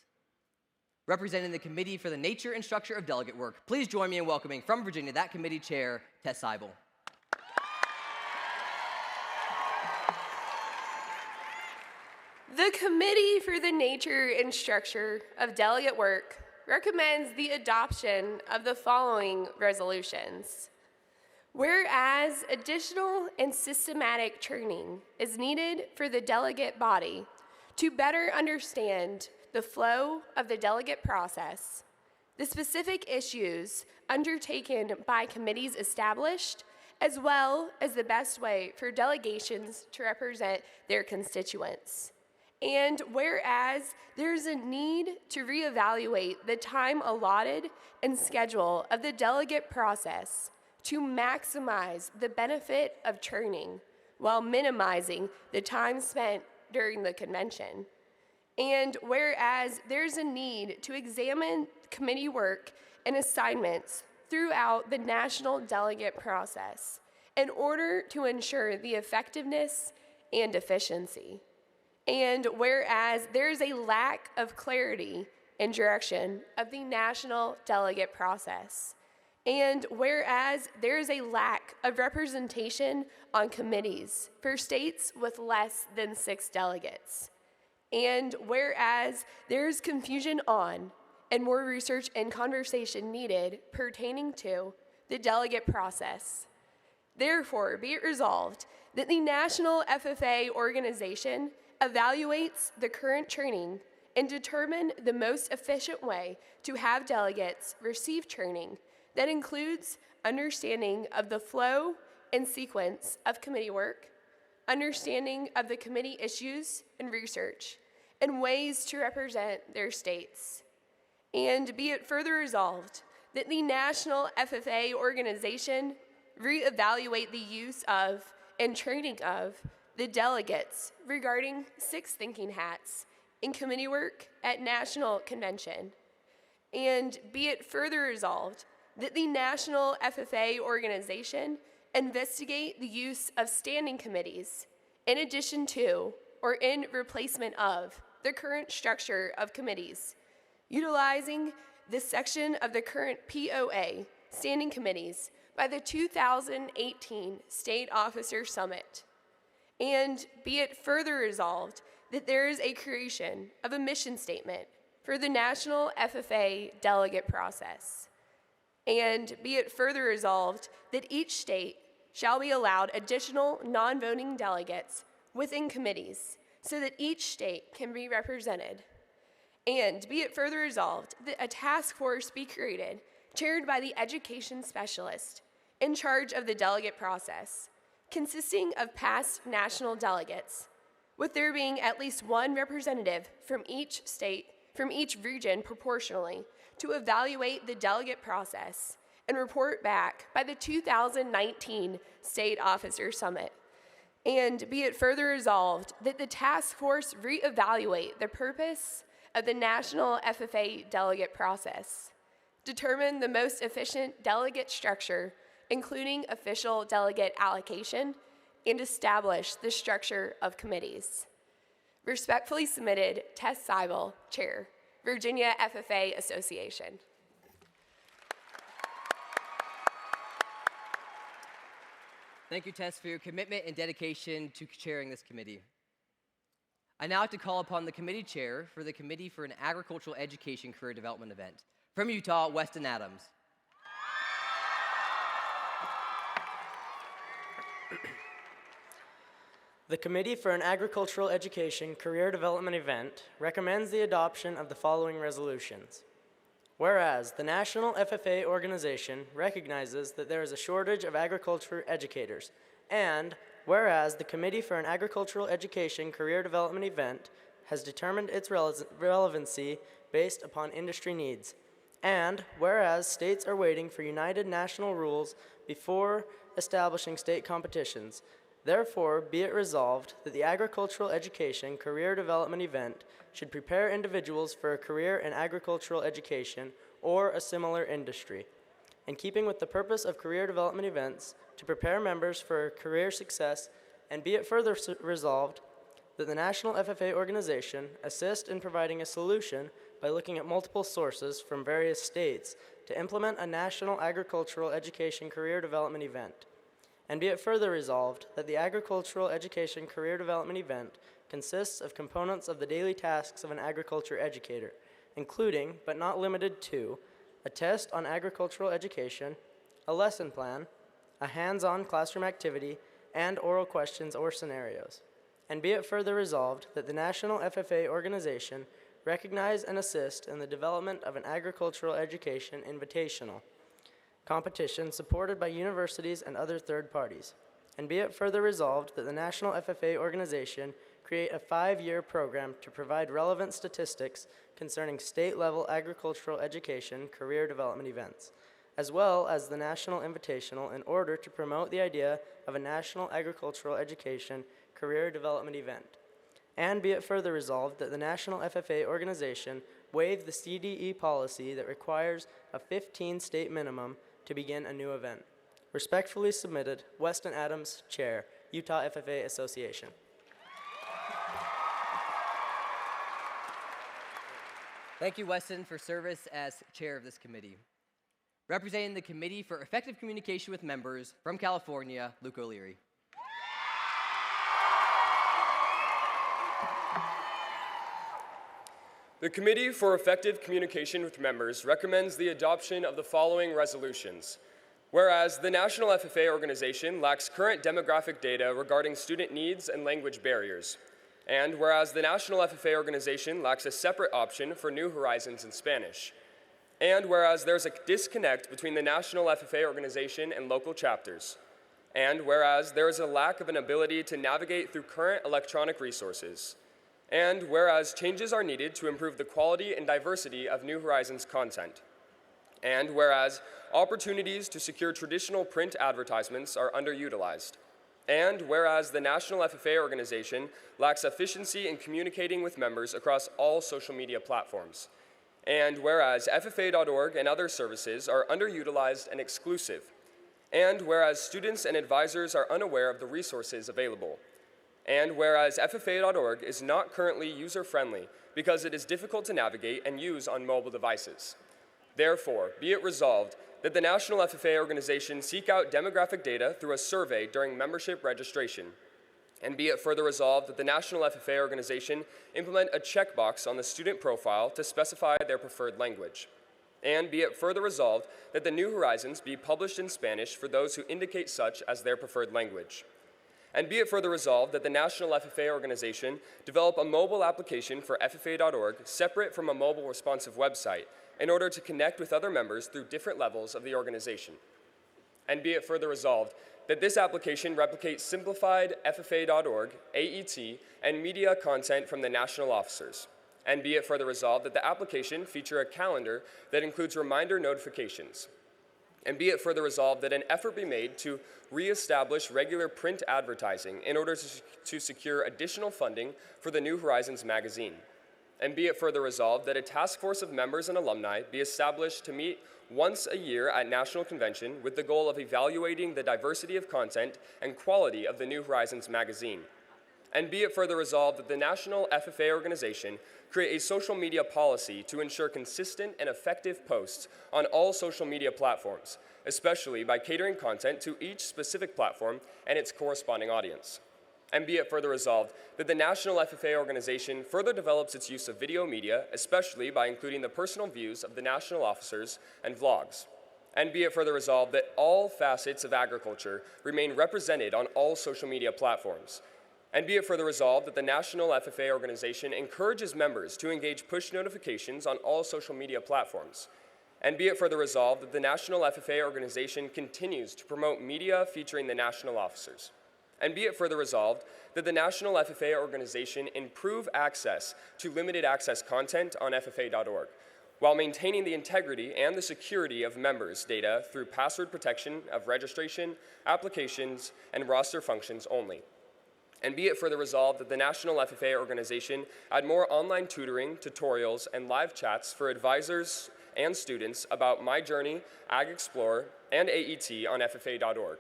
Representing the Committee for the Nature and Structure of Delegate Work, please join me in welcoming from Virginia that committee chair, Tess Seibel. The Committee for the Nature and Structure of Delegate Work recommends the adoption of the following resolutions. Whereas additional and systematic training is needed for the delegate body to better understand the flow of the delegate process, the specific issues undertaken by committees established, as well as the best way for delegations to represent their constituents. And whereas there's a need to reevaluate the time allotted and schedule of the delegate process to maximize the benefit of training while minimizing the time spent during the convention. And whereas there's a need to examine committee work and assignments throughout the national delegate process in order to ensure the effectiveness and efficiency. And whereas there's a lack of clarity and direction of the national delegate process. And whereas there is a lack of representation on committees for states with less than 6 delegates. And whereas there's confusion on and more research and conversation needed pertaining to the delegate process. Therefore, be it resolved that the National FFA organization evaluates the current training and determine the most efficient way to have delegates receive training that includes understanding of the flow and sequence of committee work, understanding of the committee issues and research, and ways to represent their states. And be it further resolved that the National FFA organization reevaluate the use of and training of the delegates regarding 6 thinking hats in committee work at National Convention. And be it further resolved that the National FFA organization investigate the use of standing committees in addition to or in replacement of the current structure of committees, utilizing this section of the current POA, standing committees, by the 2018 State Officer Summit. And be it further resolved that there is a creation of a mission statement for the National FFA delegate process. And be it further resolved that each state shall be allowed additional non-voting delegates within committees so that each state can be represented. And be it further resolved that a task force be created chaired by the education specialist in charge of the delegate process, consisting of past national delegates, with there being at least one representative from each state, from each region proportionally, to evaluate the delegate process and report back by the 2019 State Officer Summit. And be it further resolved that the task force reevaluate the purpose of the National FFA delegate process, determine the most efficient delegate structure, including official delegate allocation, and establish the structure of committees. Respectfully submitted, Tess Seibel, Chair, Virginia FFA Association. Thank you, Tess, for your commitment and dedication to chairing this committee. I now have to call upon the committee chair for the Committee for an Agricultural Education Career Development event. From Utah, Weston Adams. The Committee for an Agricultural Education Career Development event recommends the adoption of the following resolutions. Whereas the National FFA organization recognizes that there is a shortage of agriculture educators, and whereas the Committee for an Agricultural Education Career Development event has determined its relevancy based upon industry needs, and whereas states are waiting for united national rules before establishing state competitions, therefore be it resolved that the Agricultural Education Career Development event should prepare individuals for a career in agricultural education or a similar industry. In keeping with the purpose of career development events, to prepare members for career success, and be it further resolved that the National FFA organization assist in providing a solution by looking at multiple sources from various states to implement a national agricultural education career development event. And be it further resolved that the Agricultural Education Career Development event consists of components of the daily tasks of an agriculture educator, including, but not limited to, a test on agricultural education, a lesson plan, a hands-on classroom activity, and oral questions or scenarios. And be it further resolved that the National FFA organization recognize and assist in the development of an agricultural education invitational competition supported by universities and other third parties. And be it further resolved that the National FFA organization create a 5-year program to provide relevant statistics concerning state-level agricultural education career development events, as well as the National Invitational in order to promote the idea of a national agricultural education career development event. And be it further resolved that the National FFA organization waive the CDE policy that requires a 15-state minimum to begin a new event. Respectfully submitted, Weston Adams, Chair, Utah FFA Association. Thank you, Weston, for service as chair of this committee. Representing the Committee for Effective Communication with Members from California, Luke O'Leary. The Committee for Effective Communication with Members recommends the adoption of the following resolutions. Whereas the National FFA organization lacks current demographic data regarding student needs and language barriers, and whereas the National FFA organization lacks a separate option for New Horizons in Spanish, and whereas there's a disconnect between the National FFA organization and local chapters, and whereas there is a lack of an ability to navigate through current electronic resources, and whereas changes are needed to improve the quality and diversity of New Horizons content, and whereas opportunities to secure traditional print advertisements are underutilized, and whereas the National FFA organization lacks efficiency in communicating with members across all social media platforms, and whereas FFA.org and other services are underutilized and exclusive, and whereas students and advisors are unaware of the resources available, and whereas FFA.org is not currently user-friendly because it is difficult to navigate and use on mobile devices. Therefore, be it resolved that the National FFA organization seek out demographic data through a survey during membership registration. And be it further resolved that the National FFA organization implement a checkbox on the student profile to specify their preferred language. And be it further resolved that the New Horizons be published in Spanish for those who indicate such as their preferred language. And be it further resolved that the National FFA organization develop a mobile application for FFA.org separate from a mobile responsive website in order to connect with other members through different levels of the organization. And be it further resolved that this application replicates simplified FFA.org, AET, and media content from the national officers. And be it further resolved that the application feature a calendar that includes reminder notifications. And be it further resolved that an effort be made to reestablish regular print advertising in order to secure additional funding for the New Horizons magazine. And be it further resolved that a task force of members and alumni be established to meet once a year at National Convention with the goal of evaluating the diversity of content and quality of the New Horizons magazine. And be it further resolved that the National FFA organization create a social media policy to ensure consistent and effective posts on all social media platforms, especially by catering content to each specific platform and its corresponding audience. And be it further resolved that the National FFA organization further develops its use of video media, especially by including the personal views of the national officers and vlogs. And be it further resolved that all facets of agriculture remain represented on all social media platforms. And be it further resolved that the National FFA organization encourages members to engage push notifications on all social media platforms. And be it further resolved that the National FFA organization continues to promote media featuring the national officers. And be it further resolved that the National FFA organization improve access to limited access content on FFA.org, while maintaining the integrity and the security of members' data through password protection of registration, applications, and roster functions only. And be it further resolved that the National FFA organization add more online tutoring, tutorials, and live chats for advisors and students about My Journey, Ag Explorer, and AET on FFA.org.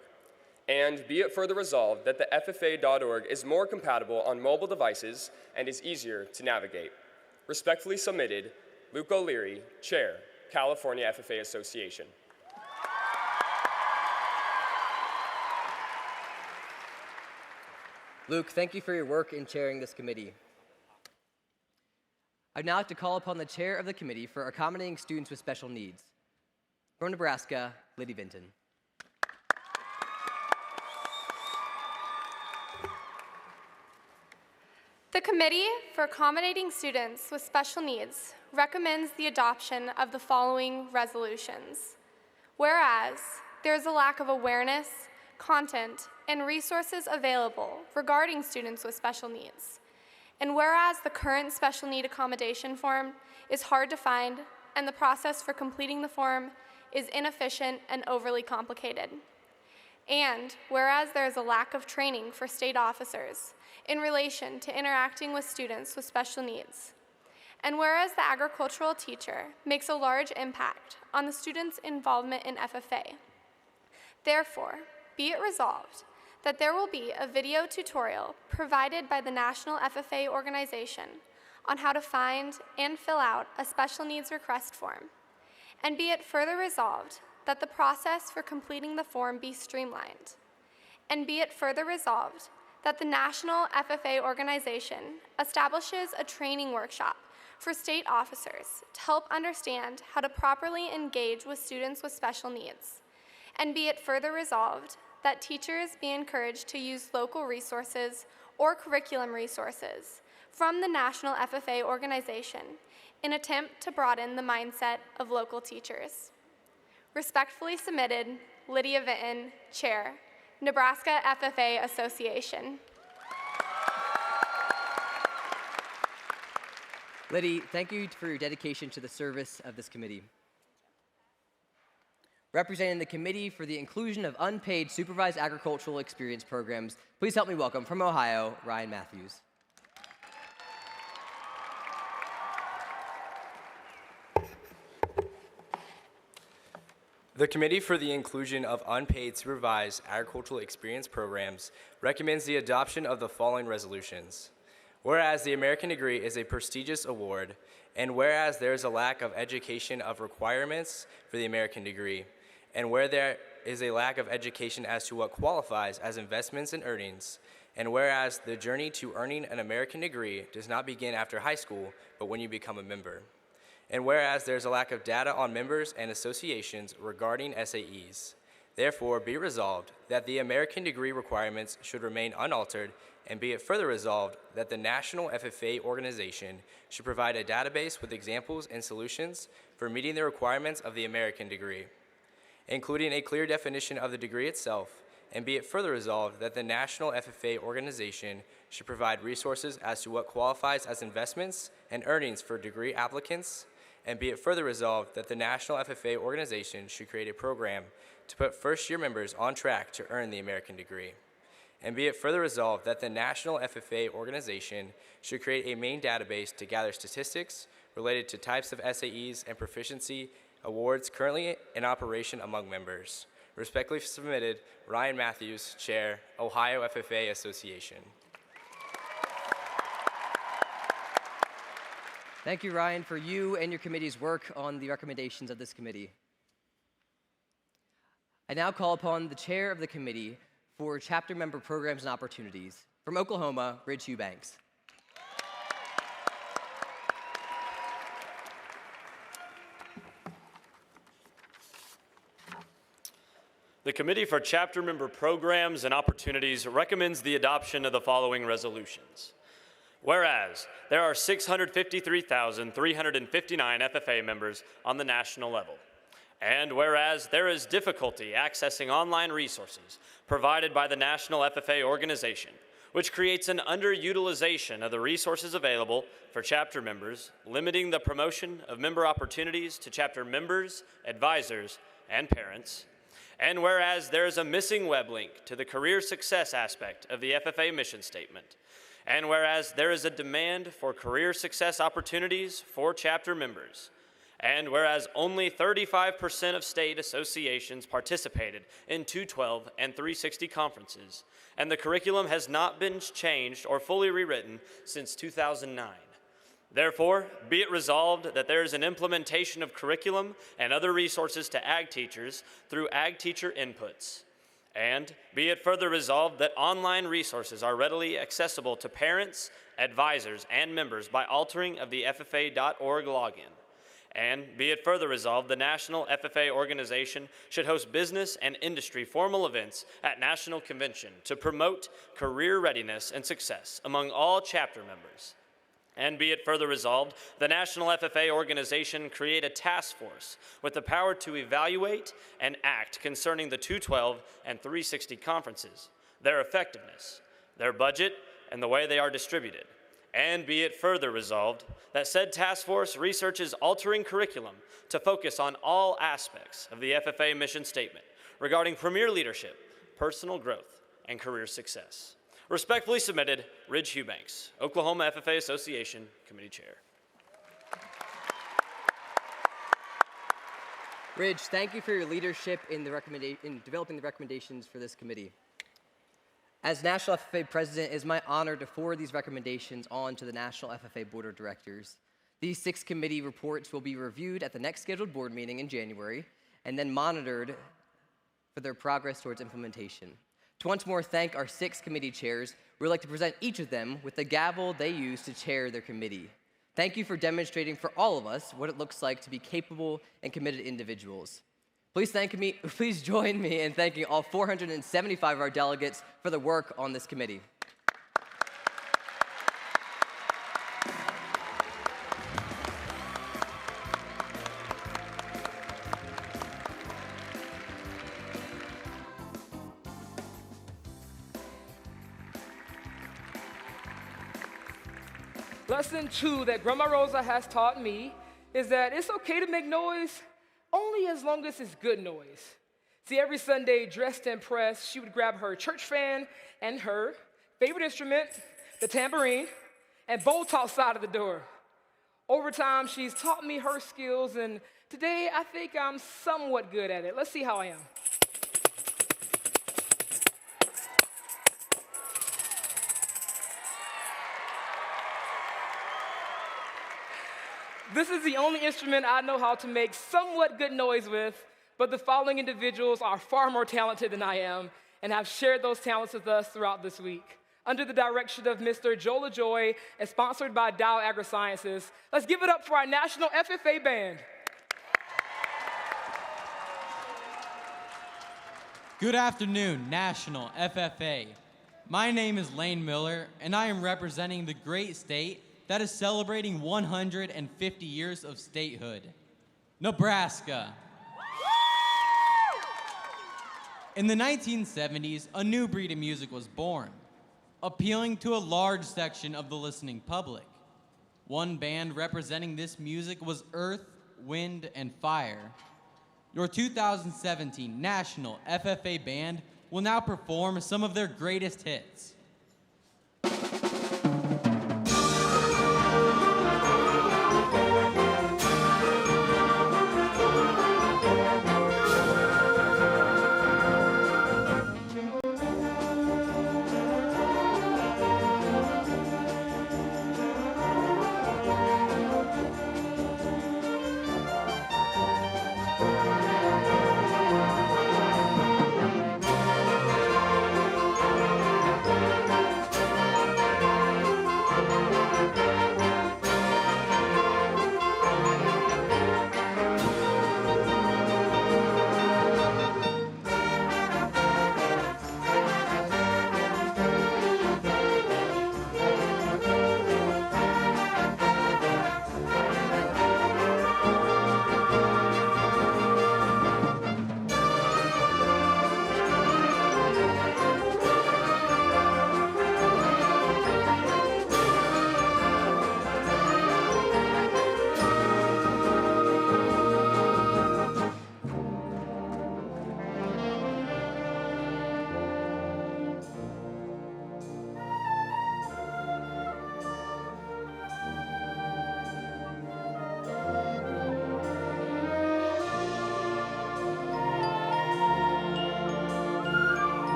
And be it further resolved that the FFA.org is more compatible on mobile devices and is easier to navigate. Respectfully submitted, Luke O'Leary, Chair, California FFA Association. Luke, thank you for your work in chairing this committee. I'd now like to call upon the chair of the committee for accommodating students with special needs. From Nebraska, Liddy Vinton. The Committee for Accommodating Students with Special Needs recommends the adoption of the following resolutions. Whereas there is a lack of awareness, content, and resources available regarding students with special needs, and whereas the current special need accommodation form is hard to find and the process for completing the form is inefficient and overly complicated, and whereas there is a lack of training for state officers in relation to interacting with students with special needs, and whereas the agricultural teacher makes a large impact on the students' involvement in FFA, therefore, be it resolved that there will be a video tutorial provided by the National FFA organization on how to find and fill out a special needs request form, and be it further resolved that the process for completing the form be streamlined, and be it further resolved that the National FFA organization establishes a training workshop for state officers to help understand how to properly engage with students with special needs, and be it further resolved that teachers be encouraged to use local resources or curriculum resources from the National FFA organization in an attempt to broaden the mindset of local teachers. Respectfully submitted, Lydia Vinton, Chair, Nebraska FFA Association. Liddy, thank you for your dedication to the service of this committee. Representing the Committee for the Inclusion of Unpaid Supervised Agricultural Experience Programs, please help me welcome from Ohio, Ryan Matthews. The Committee for the Inclusion of Unpaid Supervised Agricultural Experience Programs recommends the adoption of the following resolutions. Whereas the American Degree is a prestigious award, and whereas there is a lack of education of requirements for the American Degree, and where there is a lack of education as to what qualifies as investments and earnings, and whereas the journey to earning an American degree does not begin after high school, but when you become a member. And whereas there's a lack of data on members and associations regarding SAEs, therefore be resolved that the American degree requirements should remain unaltered, and be it further resolved that the National FFA organization should provide a database with examples and solutions for meeting the requirements of the American degree, including a clear definition of the degree itself, and be it further resolved that the National FFA organization should provide resources as to what qualifies as investments and earnings for degree applicants, and be it further resolved that the National FFA organization should create a program to put first-year members on track to earn the American degree. And be it further resolved that the National FFA organization should create a main database to gather statistics related to types of SAEs and proficiency awards currently in operation among members. Respectfully submitted, Ryan Matthews, Chair, Ohio FFA Association. Thank you, Ryan, for you and your committee's work on the recommendations of this committee. I now call upon the chair of the committee for chapter member programs and opportunities. From Oklahoma, Ridge Eubanks. The Committee for Chapter Member Programs and Opportunities recommends the adoption of the following resolutions. Whereas there are 653,359 FFA members on the national level, and whereas there is difficulty accessing online resources provided by the National FFA organization, which creates an underutilization of the resources available for chapter members, limiting the promotion of member opportunities to chapter members, advisors, and parents. And whereas there is a missing web link to the career success aspect of the FFA mission statement, and whereas there is a demand for career success opportunities for chapter members, and whereas only 35% of state associations participated in 212 and 360 conferences, and the curriculum has not been changed or fully rewritten since 2009. Therefore, be it resolved that there is an implementation of curriculum and other resources to ag teachers through ag teacher inputs. And be it further resolved that online resources are readily accessible to parents, advisors, and members by altering of the FFA.org login. And be it further resolved, the National FFA organization should host business and industry formal events at National Convention to promote career readiness and success among all chapter members. And be it further resolved, the National FFA organization create a task force with the power to evaluate and act concerning the 212 and 360 conferences, their effectiveness, their budget, and the way they are distributed. And be it further resolved that said task force researches altering curriculum to focus on all aspects of the FFA mission statement regarding premier leadership, personal growth, and career success. Respectfully submitted, Ridge Eubanks, Oklahoma FFA Association Committee Chair. Ridge, thank you for your leadership in developing the recommendations for this committee. As National FFA President, it is my honor to forward these recommendations on to the National FFA Board of Directors. These 6 committee reports will be reviewed at the next scheduled board meeting in January and then monitored for their progress towards implementation. To once more thank our 6 committee chairs, we'd like to present each of them with the gavel they use to chair their committee. Thank you for demonstrating for all of us what it looks like to be capable and committed individuals. Please join me in thanking all 475 of our delegates for the work on this committee. Lesson 2 that Grandma Rosa has taught me is that it's okay to make noise only as long as it's good noise. See, every Sunday, dressed and pressed, she would grab her church fan and her favorite instrument, the tambourine, and bolt outside of the door. Over time, she's taught me her skills, and today I think I'm somewhat good at it. Let's see how I am. This is the only instrument I know how to make somewhat good noise with, But the following individuals are far more talented than I am and have shared those talents with us throughout this week. Under the direction of Mr. Joel LaJoy and sponsored by Dow AgriSciences, let's give it up for our National FFA Band. Good afternoon, National FFA. My name is Lane Miller, and I am representing the great state that is celebrating 150 years of statehood, Nebraska. In the 1970s, a new breed of music was born, appealing to a large section of the listening public. One band representing this music was Earth, Wind, and Fire. Your 2017 National FFA Band will now perform some of their greatest hits.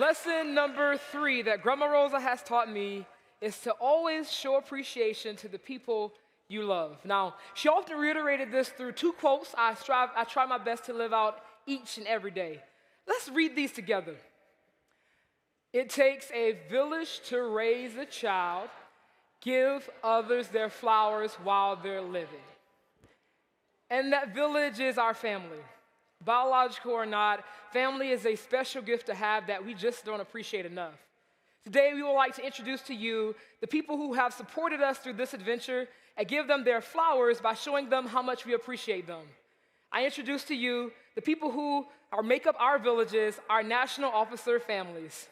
Lesson number 3 that Grandma Rosa has taught me is to always show appreciation to the people you love. Now, she often reiterated this through 2 quotes I try my best to live out each and every day. Let's read these together. It takes a village to raise a child. Give others their flowers while they're living. And that village is our family. Biological or not, family is a special gift to have that we just don't appreciate enough. Today, we would like to introduce to you the people who have supported us through this adventure and give them their flowers by showing them how much we appreciate them. I introduce to you the people who make up our villages, our national officer families.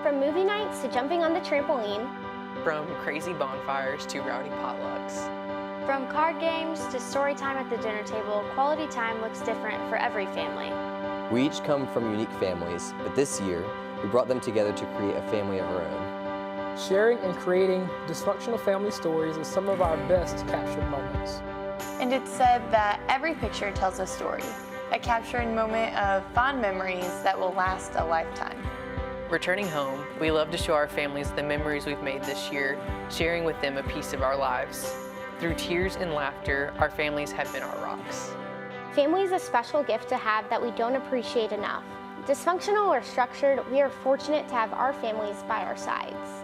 From movie nights to jumping on the trampoline. From crazy bonfires to rowdy potlucks. From card games to story time at the dinner table, quality time looks different for every family. We each come from unique families, but this year, we brought them together to create a family of our own. Sharing and creating dysfunctional family stories is some of our best captured moments. And it's said that every picture tells a story, a captured moment of fond memories that will last a lifetime. Returning home, we love to show our families the memories we've made this year, sharing with them a piece of our lives. Through tears and laughter, our families have been our rocks. Family is a special gift to have that we don't appreciate enough. Dysfunctional or structured, we are fortunate to have our families by our sides.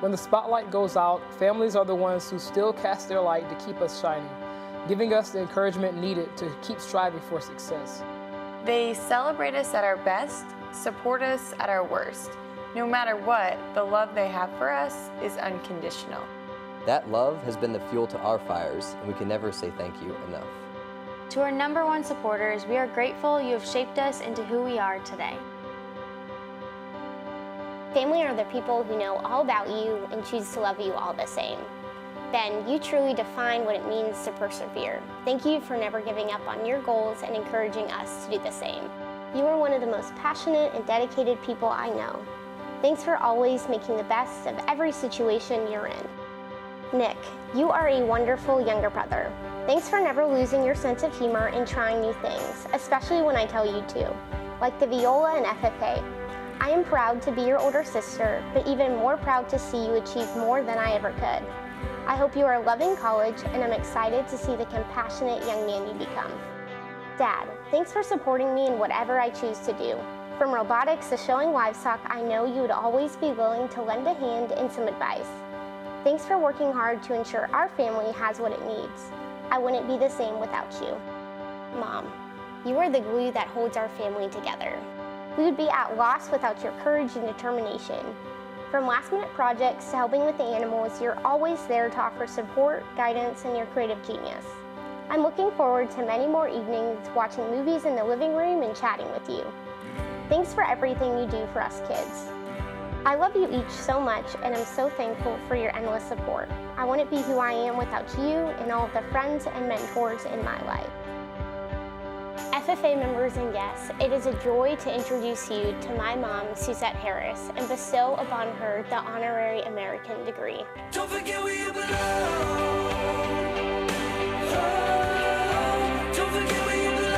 When the spotlight goes out, families are the ones who still cast their light to keep us shining, giving us the encouragement needed to keep striving for success. They celebrate us at our best, support us at our worst. No matter what, the love they have for us is unconditional. That love has been the fuel to our fires, and we can never say thank you enough. To our #1 supporters, we are grateful you have shaped us into who we are today. Family are the people who know all about you and choose to love you all the same. Ben, you truly define what it means to persevere. Thank you for never giving up on your goals and encouraging us to do the same. You are one of the most passionate and dedicated people I know. Thanks for always making the best of every situation you're in. Nick, you are a wonderful younger brother. Thanks for never losing your sense of humor and trying new things, especially when I tell you to, like the viola and FFA. I am proud to be your older sister, but even more proud to see you achieve more than I ever could. I hope you are loving college, and I'm excited to see the compassionate young man you become. Dad, thanks for supporting me in whatever I choose to do. From robotics to showing livestock, I know you would always be willing to lend a hand and some advice. Thanks for working hard to ensure our family has what it needs. I wouldn't be the same without you. Mom, you are the glue that holds our family together. We would be at loss without your courage and determination. From last-minute projects to helping with the animals, you're always there to offer support, guidance, and your creative genius. I'm looking forward to many more evenings watching movies in the living room and chatting with you. Thanks for everything you do for us kids. I love you each so much, and I'm so thankful for your endless support. I wouldn't be who I am without you and all of the friends and mentors in my life. FFA members and guests, it is a joy to introduce you to my mom, Suzette Harris, and bestow upon her the honorary American degree. Don't forget where you belong. Don't forget where you belong.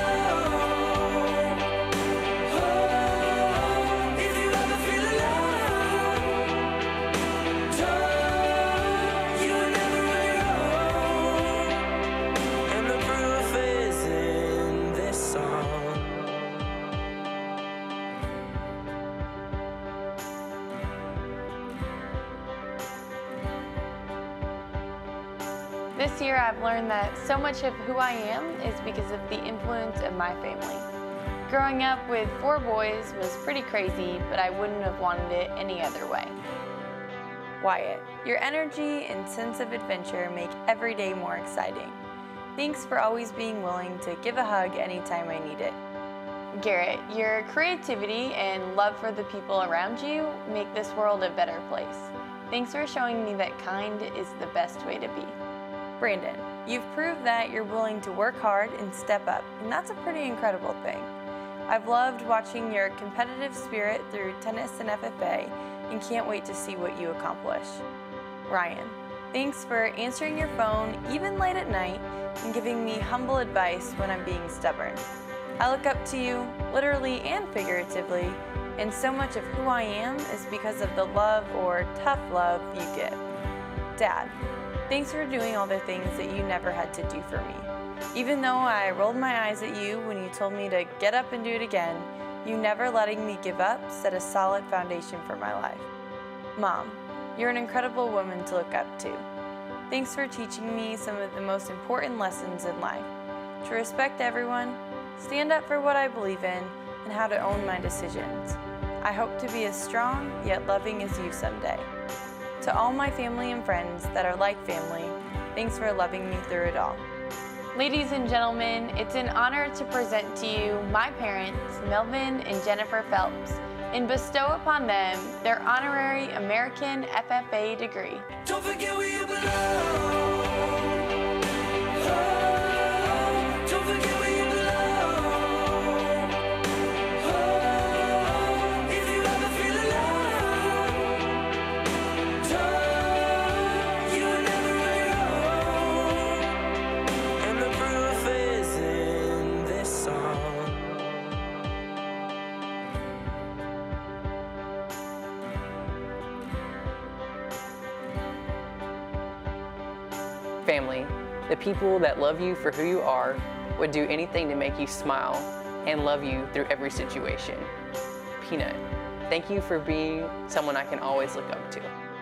If you ever feel alone, you are never on your own. And the proof is in this song. This year I've learned that so much of who I am is because of the influence of my family. Growing up with 4 boys was pretty crazy, but I wouldn't have wanted it any other way. Wyatt, your energy and sense of adventure make every day more exciting. Thanks for always being willing to give a hug anytime I need it. Garrett, your creativity and love for the people around you make this world a better place. Thanks for showing me that kind is the best way to be. Brandon, you've proved that you're willing to work hard and step up, and that's a pretty incredible thing. I've loved watching your competitive spirit through tennis and FFA, and can't wait to see what you accomplish. Ryan, Thanks for answering your phone, even late at night, and giving me humble advice when I'm being stubborn. I look up to you, literally and figuratively, and so much of who I am is because of the love or tough love you give. Dad, thanks for doing all the things that you never had to do for me. Even though I rolled my eyes at you when you told me to get up and do it again, you never letting me give up set a solid foundation for my life. Mom, you're an incredible woman to look up to. Thanks for teaching me some of the most important lessons in life. To respect everyone, stand up for what I believe in, and how to own my decisions. I hope to be as strong yet loving as you someday. To all my family and friends that are like family, thanks for loving me through it all. Ladies and gentlemen, it's an honor to present to you my parents, Melvin and Jennifer Phelps, and bestow upon them their honorary American FFA degree. Don't forget where you belong. Oh, don't forget where you belong. Oh, if you ever feel alone, you were never alone. And the proof is in this song. Family, the people that love you for who you are, would do anything to make you smile and love you through every situation. Peanut, thank you for being someone I can always look up to.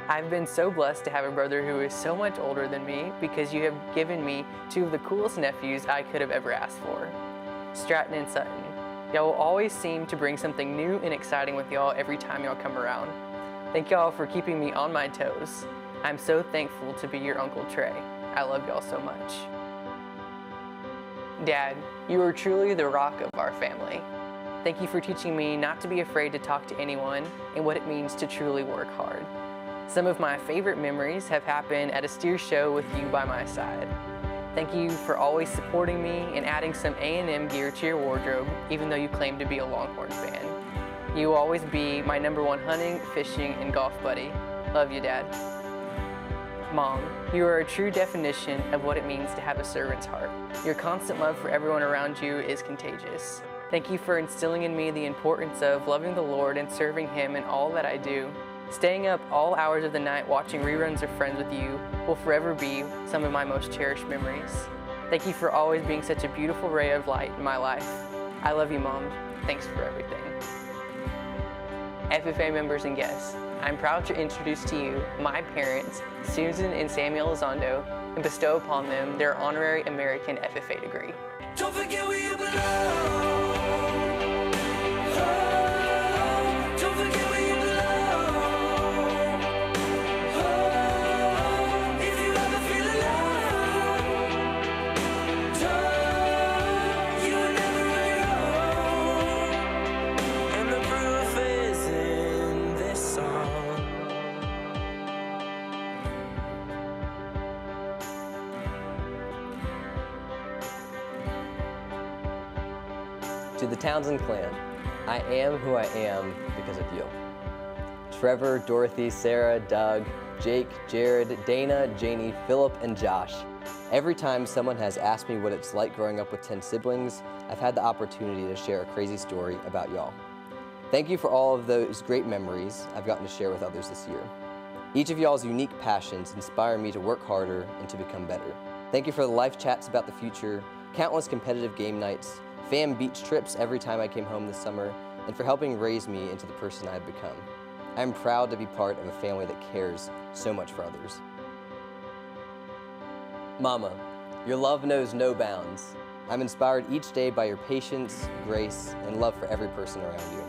I've been so blessed to have a brother who is so much older than me because you have given me two of the coolest nephews I could have ever asked for. Stratton and Sutton, y'all will always seem to bring something new and exciting with y'all every time y'all come around. Thank y'all for keeping me on my toes. I'm so thankful to be your Uncle Trey. I love y'all so much. Dad, you are truly the rock of our family. Thank you for teaching me not to be afraid to talk to anyone and what it means to truly work hard. Some of my favorite memories have happened at a steer show with you by my side. Thank you for always supporting me and adding some A&M gear to your wardrobe, even though you claim to be a Longhorn fan. You will always be my #1 hunting, fishing, and golf buddy. Love you, Dad. Mom, you are a true definition of what it means to have a servant's heart. Your constant love for everyone around you is contagious. Thank you for instilling in me the importance of loving the Lord and serving Him in all that I do. Staying up all hours of the night watching reruns of Friends with you will forever be some of my most cherished memories. Thank you for always being such a beautiful ray of light in my life. I love you, Mom. Thanks for everything. FFA members and guests, I'm proud to introduce to you my parents, Susan and Samuel Elizondo, and bestow upon them their honorary American FFA degree. Don't forget where you belong. Oh, don't forget where you belong. Oh, if you ever feel alone, you were never alone. And the proof is in this song. To the Townsend clan, I am who I am because of you. Trevor, Dorothy, Sarah, Doug, Jake, Jared, Dana, Janie, Philip, and Josh. Every time someone has asked me what it's like growing up with 10 siblings, I've had the opportunity to share a crazy story about y'all. Thank you for all of those great memories I've gotten to share with others this year. Each of y'all's unique passions inspire me to work harder and to become better. Thank you for the life chats about the future, countless competitive game nights, fam beach trips every time I came home this summer, and for helping raise me into the person I've become. I'm proud to be part of a family that cares so much for others. Mama, your love knows no bounds. I'm inspired each day by your patience, grace, and love for every person around you.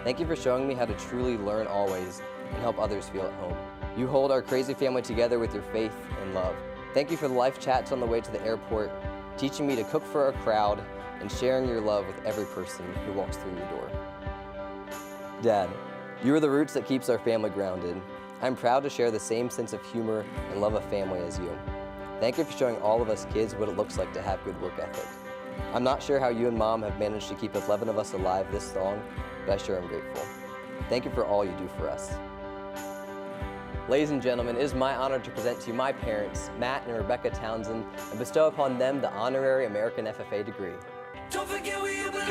Thank you for showing me how to truly learn always and help others feel at home. You hold our crazy family together with your faith and love. Thank you for the life chats on the way to the airport, teaching me to cook for our crowd, and sharing your love with every person who walks through your door. Dad, you are the roots that keeps our family grounded. I'm proud to share the same sense of humor and love of family as you. Thank you for showing all of us kids what it looks like to have good work ethic. I'm not sure how you and Mom have managed to keep 11 of us alive this long, but I sure am grateful. Thank you for all you do for us. Ladies and gentlemen, it is my honor to present to you my parents, Matt and Rebecca Townsend, and bestow upon them the honorary American FFA degree. Don't forget where you belong.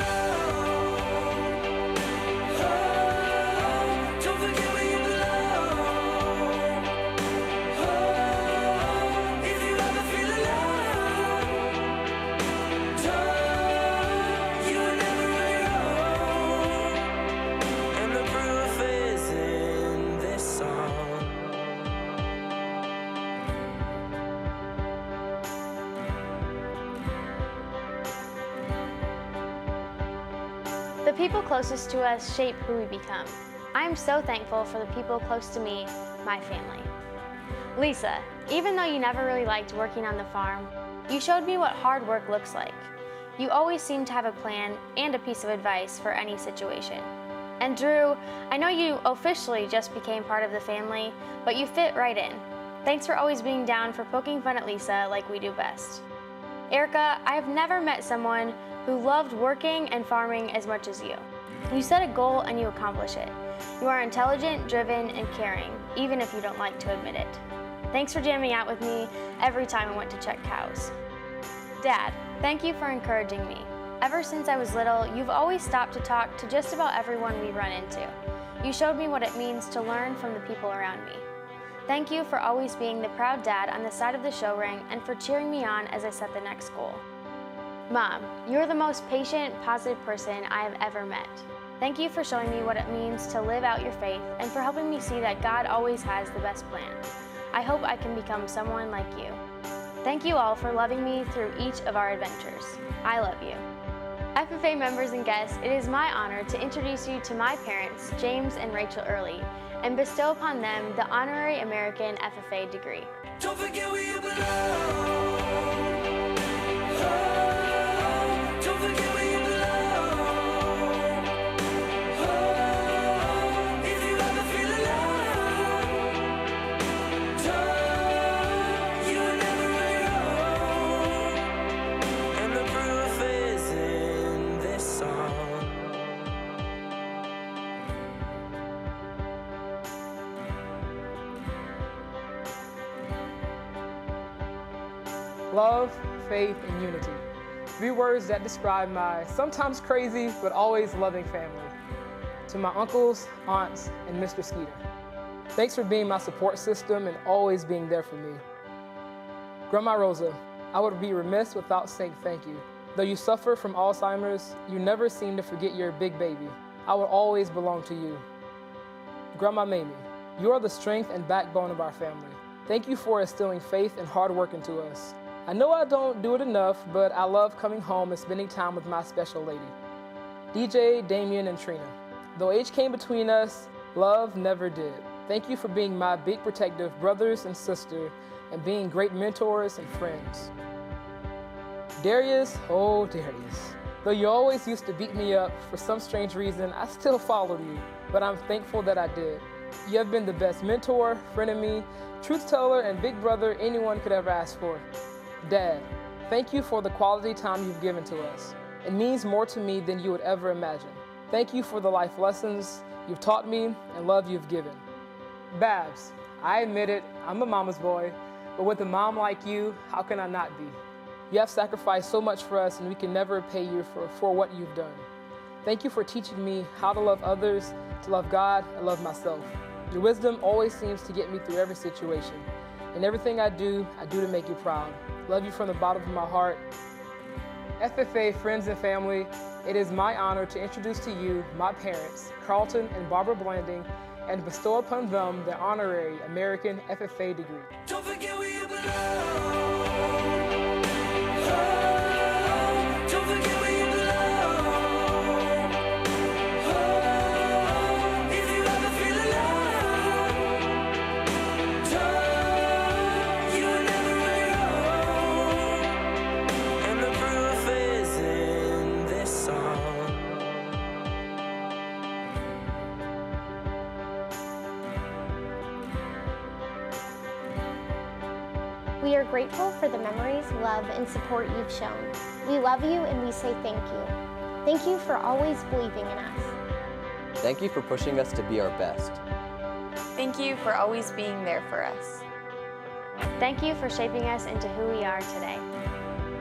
Don't forget where you belong. If you ever feel alone, you were never on your own. And the proof is in this song. The people closest to us shape who we become. I am so thankful for the people close to me, my family. Lisa, even though you never really liked working on the farm, you showed me what hard work looks like. You always seem to have a plan and a piece of advice for any situation. And Drew, I know you officially just became part of the family, but you fit right in. Thanks for always being down for poking fun at Lisa like we do best. Erica, I have never met someone who loved working and farming as much as you. You set a goal and you accomplish it. You are intelligent, driven, and caring, even if you don't like to admit it. Thanks for jamming out with me every time I went to check cows. Dad, thank you for encouraging me. Ever since I was little, you've always stopped to talk to just about everyone we run into. You showed me what it means to learn from the people around me. Thank you for always being the proud dad on the side of the show ring and for cheering me on as I set the next goal. Mom, you're the most patient, positive person I have ever met. Thank you for showing me what it means to live out your faith and for helping me see that God always has the best plan. I hope I can become someone like you. Thank you all for loving me through each of our adventures. I love you. FFA members and guests, it is my honor to introduce you to my parents, James and Rachel Early, and bestow upon them the honorary American FFA degree. Don't forget where you belong. Don't forget where you belong. If you ever feel alone, you were never on your own. And the proof is in this song. Love, faith, and unity. 3 words that describe my sometimes crazy but always loving family. To my uncles, aunts, and Mr. Skeeter. Thanks for being my support system and always being there for me. Grandma Rosa, I would be remiss without saying thank you. Though you suffer from Alzheimer's, you never seem to forget you're a big baby. I will always belong to you. Grandma Mamie, you are the strength and backbone of our family. Thank you for instilling faith and hard work into us. I know I don't do it enough, but I love coming home and spending time with my special lady. DJ, Damien, and Trina. Though age came between us, love never did. Thank you for being my big protective brothers and sister and being great mentors and friends. Darius, oh Darius. Though you always used to beat me up, for some strange reason, I still followed you, but I'm thankful that I did. You have been the best mentor, frenemy, truth teller, and big brother anyone could ever ask for. Dad, thank you for the quality time you've given to us. It means more to me than you would ever imagine. Thank you for the life lessons you've taught me and love you've given. Babs, I admit it, I'm a mama's boy, but with a mom like you, how can I not be? You have sacrificed so much for us and we can never repay you for what you've done. Thank you for teaching me how to love others, to love God, and love myself. Your wisdom always seems to get me through every situation. And everything I do to make you proud. Love you from the bottom of my heart. FFA friends and family, it is my honor to introduce to you my parents, Carlton and Barbara Blanding, and bestow upon them the honorary American FFA degree. Don't forget where you belong. Don't forget where you belong. If you ever feel alone, you were never on your own. And the proof is in this song. We are grateful for the memories, love, and support you've shown. We love you and we say thank you. Thank you for always believing in us. Thank you for pushing us to be our best. Thank you for always being there for us. Thank you for shaping us into who we are today.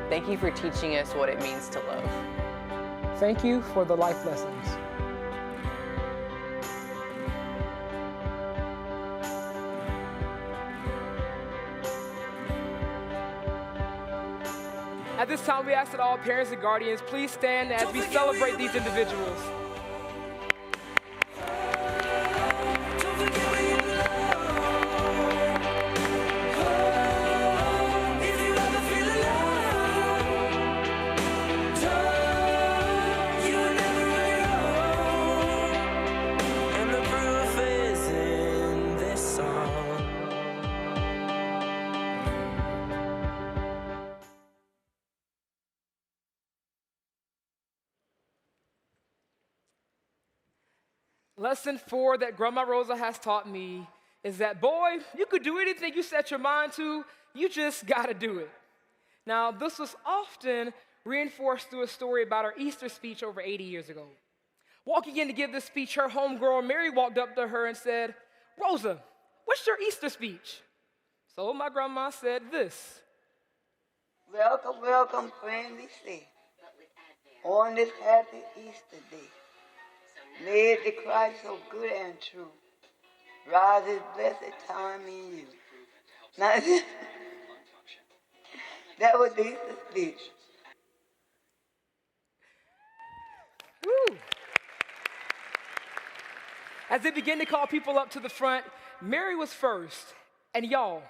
Thank you for teaching us what it means to love. Thank you for the life lessons. At this time, we ask that all parents and guardians please stand as we celebrate these individuals. Lesson 4 that Grandma Rosa has taught me is that, boy, you could do anything you set your mind to, you just gotta do it. Now, this was often reinforced through a story about her Easter speech over 80 years ago. Walking in to give this speech, her homegirl Mary walked up to her and said, "Rosa, what's your Easter speech?" So my grandma said this: "Welcome, welcome, friendly say, on this happy Easter day. May the Christ so good and true, rise his blessed time in you." Now, that was the Easter speech. Woo. As they began to call people up to the front, Mary was first. And y'all,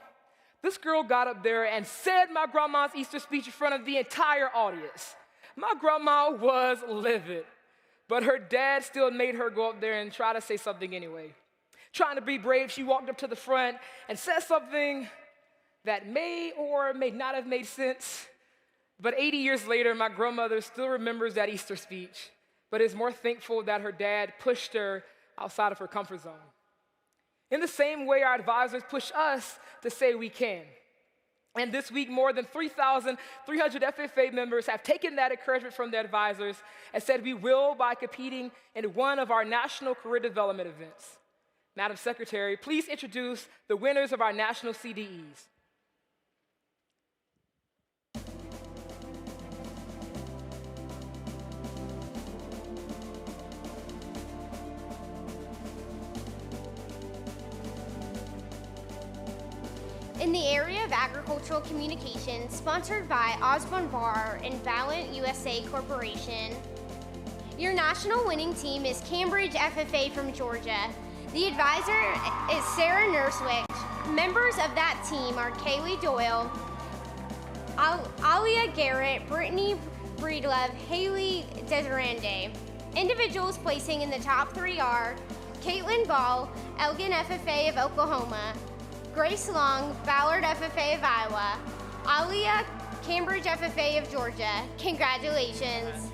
this girl got up there and said my grandma's Easter speech in front of the entire audience. My grandma was livid. But her dad still made her go up there and try to say something anyway. Trying to be brave, she walked up to the front and said something that may or may not have made sense. But 80 years later, my grandmother still remembers that Easter speech, but is more thankful that her dad pushed her outside of her comfort zone. In the same way, our advisors push us to say we can. And this week, more than 3,300 FFA members have taken that encouragement from their advisors and said we will by competing in one of our national career development events. Madam Secretary, please introduce the winners of our national CDEs. In the area of agricultural communication, sponsored by Osborne Bar and Valiant USA Corporation, your national winning team is Cambridge FFA from Georgia. The advisor is Sarah Nurswick. Members of that team are Kaylee Doyle, Alia Garrett, Brittany Breedlove, Haley Desirande. Individuals placing in the top 3 are Caitlin Ball, Elgin FFA of Oklahoma, Grace Long, Ballard FFA of Iowa, Alia, Cambridge FFA of Georgia. Congratulations.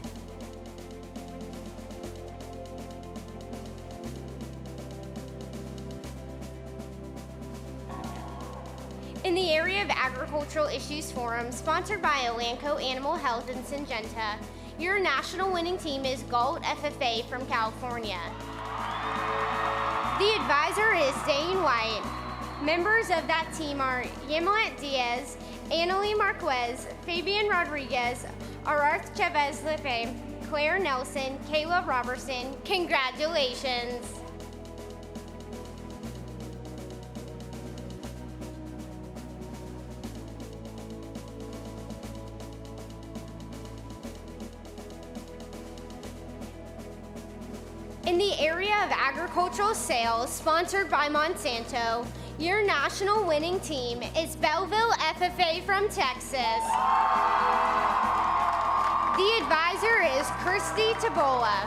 In the area of Agricultural Issues Forum, sponsored by Elanco Animal Health and Syngenta, your national winning team is Galt FFA from California. The advisor is Dane White. Members of that team are Yamilet Diaz, Annalie Marquez, Fabian Rodriguez, Arath Chavez Lippe, Claire Nelson, Kayla Robertson. Congratulations. In the area of agricultural sales, sponsored by Monsanto, your national winning team is Belleville FFA from Texas. The advisor is Christy Tabola.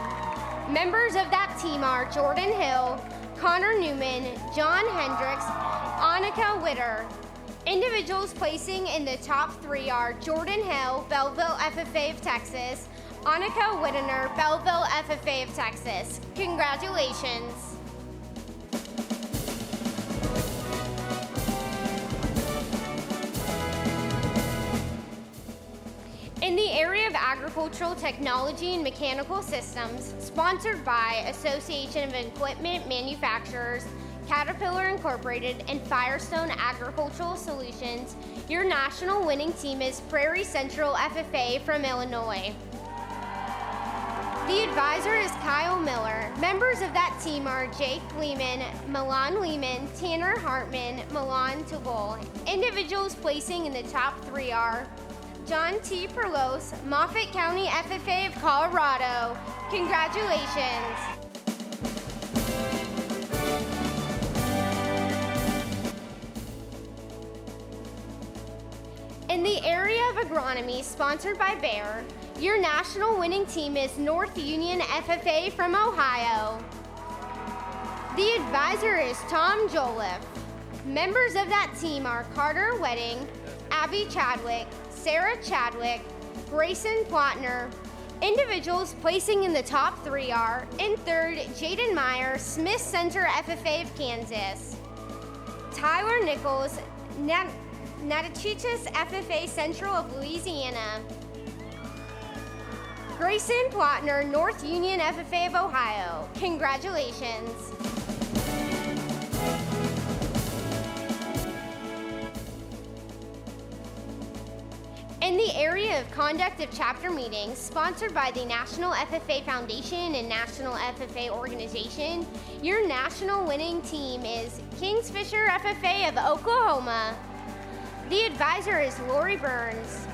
Members of that team are Jordan Hill, Connor Newman, John Hendricks, Annika Witter. Individuals placing in the top 3 are Jordan Hill, Belleville FFA of Texas, Annika Wittner, Belleville FFA of Texas. Congratulations. In the area of agricultural technology and mechanical systems, sponsored by Association of Equipment Manufacturers, Caterpillar Incorporated, and Firestone Agricultural Solutions. Your national winning team is Prairie Central FFA from Illinois. The advisor is Kyle Miller. Members of that team are Jake Lehman, Milan Lehman, Tanner Hartman, Milan Tugol. Individuals placing in the top 3 are John T. Perlos, Moffat County FFA of Colorado. Congratulations. In the area of agronomy, sponsored by Bayer, your national winning team is North Union FFA from Ohio. The advisor is Tom Joliffe. Members of that team are Carter Wedding, Abby Chadwick, Sarah Chadwick, Grayson Plotner. Individuals placing in the top 3 are, in third, Jaden Meyer, Smith Center FFA of Kansas. Tyler Nichols, Natchitoches FFA Central of Louisiana. Grayson Plotner, North Union FFA of Ohio. Congratulations. In the area of conduct of chapter meetings, sponsored by the National FFA Foundation and National FFA Organization, your national winning team is Kingsfisher FFA of Oklahoma. The advisor is Lori Burns.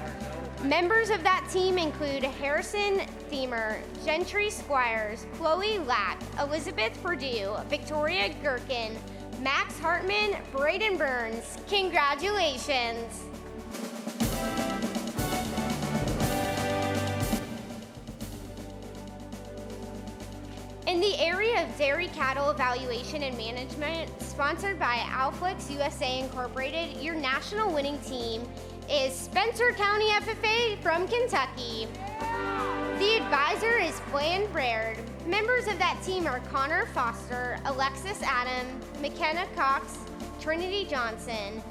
Members of that team include Harrison Thiemer, Gentry Squires, Chloe Lack, Elizabeth Purdue, Victoria Gherkin, Max Hartman, Braden Burns. Congratulations. In the area of dairy cattle evaluation and management, sponsored by Alflex USA Incorporated, your national winning team is Spencer County FFA from Kentucky. The advisor is Bland Baird. Members of that team are Connor Foster, Alexis Adam, McKenna Cox, Trinity Johnson.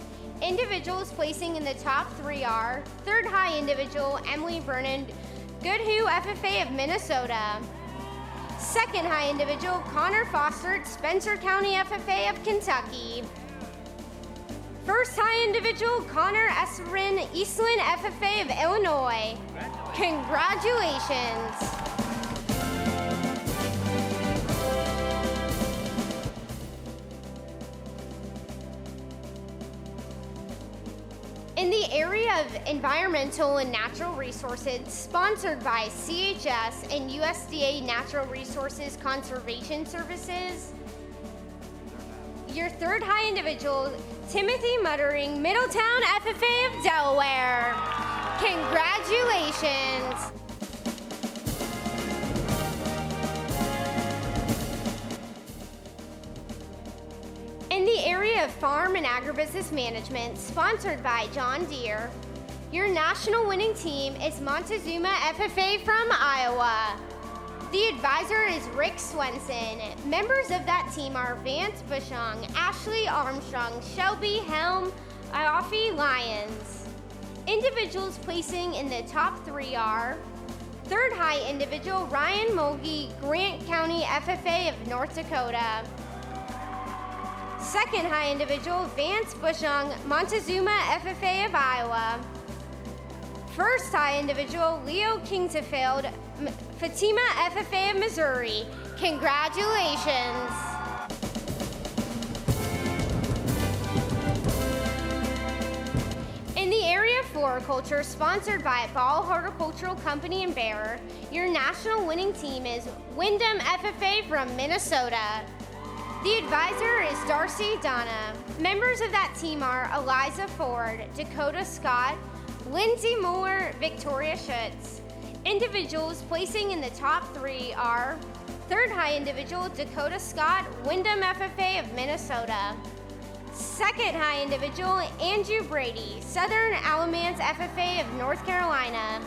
Individuals placing in the top 3 are third high individual Emily Vernon, Goodhue FFA of Minnesota. Second high individual Connor Foster, Spencer County FFA of Kentucky. First high individual Connor Esserin, Eastland FFA of Illinois. Congratulations. In the area of environmental and natural resources, sponsored by CHS and USDA Natural Resources Conservation Services, your third high individual, Timothy Muttering, Middletown FFA of Delaware. Congratulations. In the area of farm and agribusiness management, sponsored by John Deere, your national winning team is Montezuma FFA from Iowa. The advisor is Rick Swenson. Members of that team are Vance Bushong, Ashley Armstrong, Shelby Helm, Iofi Lyons. Individuals placing in the top 3 are third high individual Ryan Mulkey, Grant County FFA of North Dakota. Second high individual Vance Bushong, Montezuma FFA of Iowa. First high individual Leo Kingtefeld, Fatima FFA of Missouri. Congratulations. In the area of floriculture, sponsored by Ball Horticultural Company in Bear, your national winning team is Wyndham FFA from Minnesota. The advisor is Darcy Donna. Members of that team are Eliza Ford, Dakota Scott, Lindsay Moore, Victoria Schutz. Individuals placing in the top 3 are third high individual Dakota Scott, Wyndham FFA of Minnesota. Second high individual Andrew Brady, Southern Alamance FFA of North Carolina.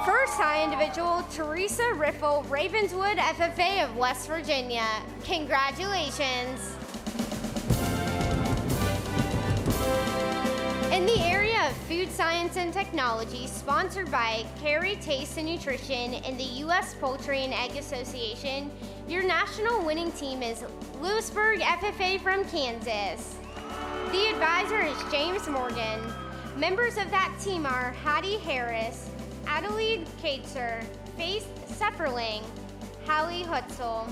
First high individual Teresa Riffle, Ravenswood FFA of West Virginia. Congratulations. In the area of Food Science and Technology, sponsored by Carrie Taste and Nutrition and the U.S. Poultry and Egg Association, your national winning team is Lewisburg FFA from Kansas. The advisor is James Morgan. Members of that team are Hattie Harris, Adelaide Kaitzer, Faith Sepperling, Hallie Hutzel.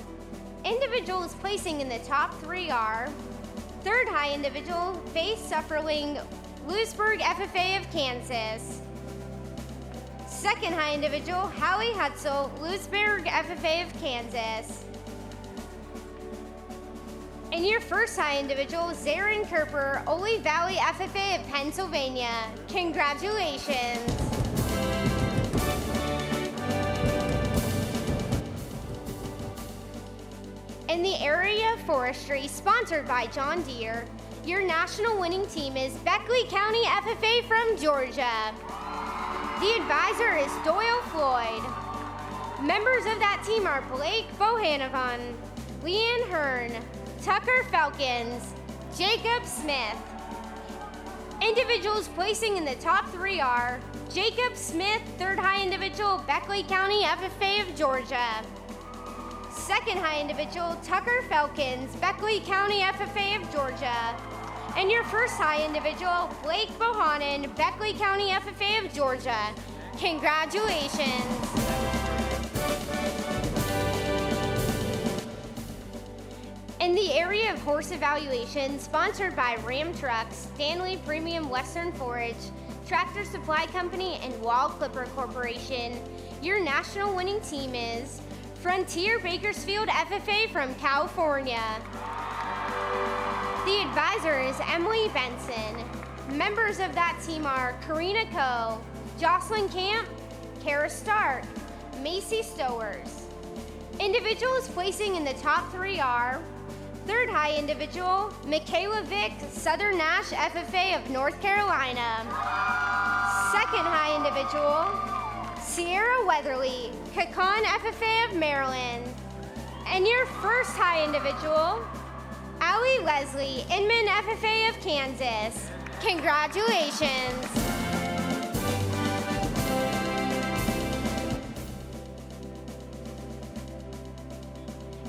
Individuals placing in the top 3 are third high individual, Faith Sepperling, Lewisburg FFA of Kansas. Second high individual, Hallie Hutzel, Lewisburg FFA of Kansas. And your first high individual, Zarin Kerper, Ole Valley FFA of Pennsylvania. Congratulations. In the area of forestry, sponsored by John Deere, your national winning team is Beckley County FFA from Georgia. The advisor is Doyle Floyd. Members of that team are Blake Bohanavan, Leanne Hearn, Tucker Falcons, Jacob Smith. Individuals placing in the top 3 are Jacob Smith, third high individual, Beckley County FFA of Georgia. Second high individual, Tucker Falcons, Beckley County FFA of Georgia. And your first high individual, Blake Bohannon, Beckley County FFA of Georgia. Congratulations. In the area of horse evaluation, sponsored by Ram Trucks, Stanley Premium Western Forage, Tractor Supply Company, and Wall Clipper Corporation, your national winning team is Frontier Bakersfield FFA from California. The advisor is Emily Benson. Members of that team are Karina Coe, Jocelyn Camp, Kara Stark, Macy Stowers. Individuals placing in the top 3 are third high individual, Michaela Vick, Southern Nash FFA of North Carolina. Second high individual, Sierra Weatherly, Cacon FFA of Maryland. And your first high individual, Allie Leslie, Inman FFA of Kansas. Congratulations.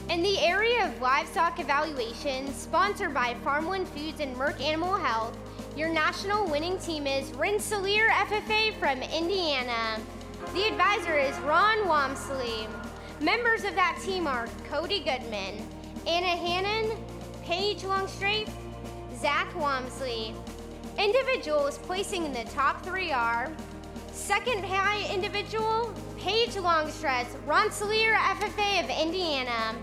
In the area of livestock evaluation, sponsored by Farmland Foods and Merck Animal Health, your national winning team is Rensselaer FFA from Indiana. The advisor is Ron Wamsley. Members of that team are Cody Goodman, Anna Hannon, Paige Longstrafe, Zach Wamsley. Individuals placing in the top 3 are second high individual, Paige Longstress, Rensselaer FFA of Indiana.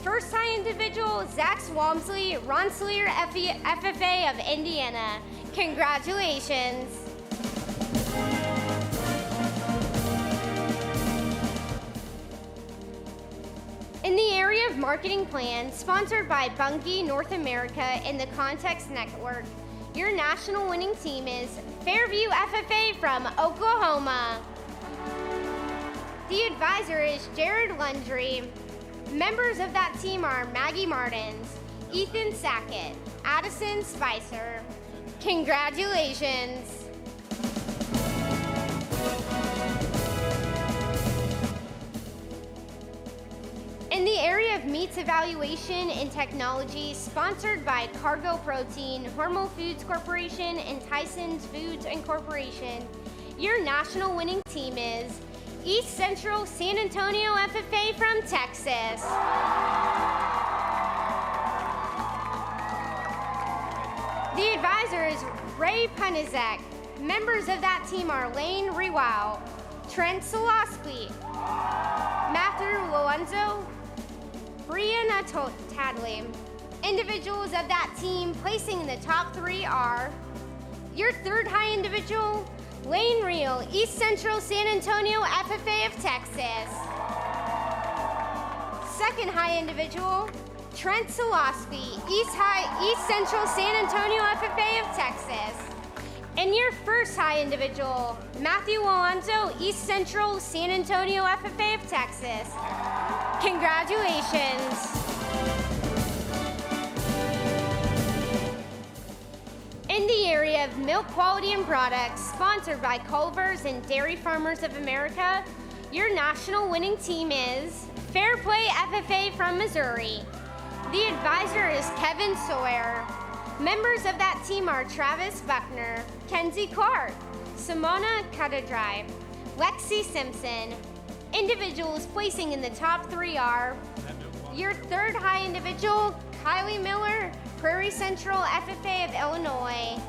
First high individual, Zach Walmsley, Rensselaer FFA of Indiana. Congratulations. In the area of marketing plans, sponsored by Bunge North America and the Context Network, your national winning team is Fairview FFA from Oklahoma. The advisor is Jared Lundry. Members of that team are Maggie Martins, Ethan Sackett, Addison Spicer. Congratulations. In the area of meats evaluation and technology, sponsored by Cargo Protein, Hormel Foods Corporation, and Tyson's Foods Incorporation, your national winning team is East Central San Antonio FFA from Texas. The advisor is Ray Punizek. Members of that team are Lane Rewau, Trent Solosky, Matthew Lorenzo, Brianna Tadley. Individuals of that team placing in the top 3 are your third high individual, Lane Reel, East Central San Antonio FFA of Texas. Second high individual, Trent Solosky, East Central San Antonio FFA of Texas. And your first high individual, Matthew Alonso, East Central San Antonio FFA of Texas. Congratulations. In the area of milk quality and products, sponsored by Culver's and Dairy Farmers of America, your national winning team is Fair Play FFA from Missouri. The advisor is Kevin Sawyer. Members of that team are Travis Buckner, Kenzie Clark, Simona Kadadrive, Lexi Simpson. Individuals placing in the top 3 are your third high individual, Kylie Miller, Prairie Central FFA of Illinois.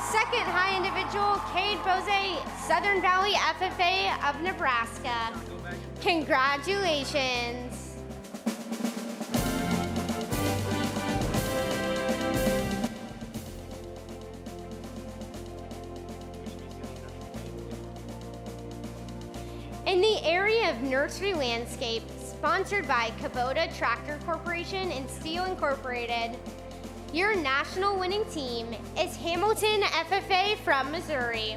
Second high individual, Cade Bose, Southern Valley FFA of Nebraska. Congratulations. In the area of nursery landscape, sponsored by Kubota Tractor Corporation and Steel Incorporated, your national winning team is Hamilton FFA from Missouri.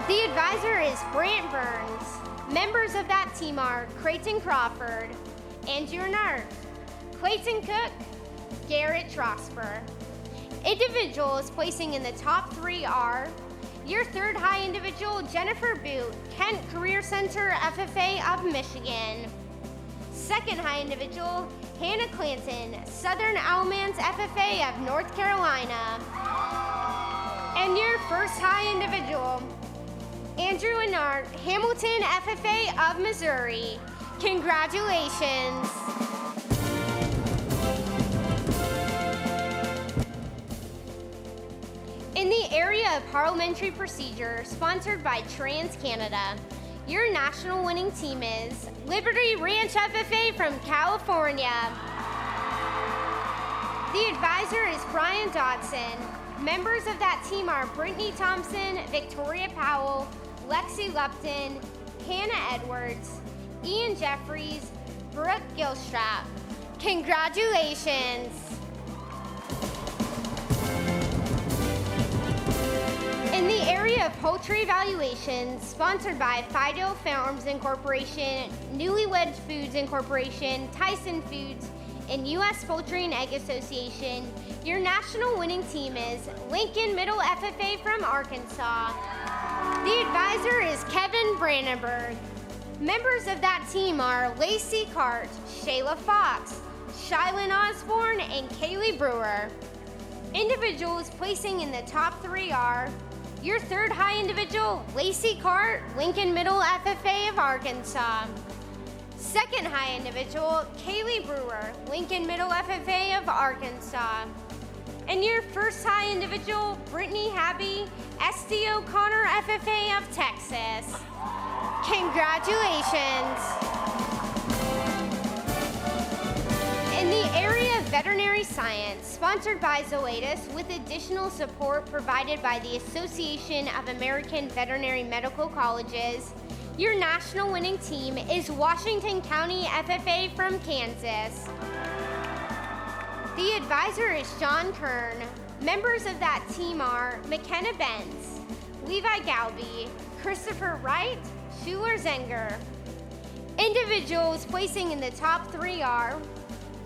The advisor is Brant Burns. Members of that team are Creighton Crawford, Andrew Nart, Clayton Cook, Garrett Trosper. Individuals placing in the top 3 are your third high individual, Jennifer Boot, Kent Career Center FFA of Michigan. Second high individual, Hannah Clanton, Southern Alamance FFA of North Carolina. And your first high individual, Andrew Annard, Hamilton FFA of Missouri. Congratulations. In the area of parliamentary procedure, sponsored by TransCanada, your national winning team is Liberty Ranch FFA from California. The advisor is Brian Dodson. Members of that team are Brittany Thompson, Victoria Powell, Lexi Lupton, Hannah Edwards, Ian Jeffries, Brooke Gilstrap. Congratulations. In the area of poultry evaluations, sponsored by Fidel Farms Incorporation, Newlywed Foods Incorporation, Tyson Foods, and U.S. Poultry and Egg Association, your national winning team is Lincoln Middle FFA from Arkansas. The advisor is Kevin Brandenburg. Members of that team are Lacey Cart, Shayla Fox, Shylin Osborne, and Kaylee Brewer. Individuals placing in the top 3 are your third high individual, Lacey Cart, Lincoln Middle FFA of Arkansas. Second high individual, Kaylee Brewer, Lincoln Middle FFA of Arkansas. And your first high individual, Brittany Habby, SD O'Connor FFA of Texas. Congratulations. In the area of veterinary science, sponsored by Zoetis, with additional support provided by the Association of American Veterinary Medical Colleges, your national winning team is Washington County FFA from Kansas. The advisor is John Kern. Members of that team are McKenna Benz, Levi Galby, Christopher Wright, Schuler Zenger. Individuals placing in the top 3 are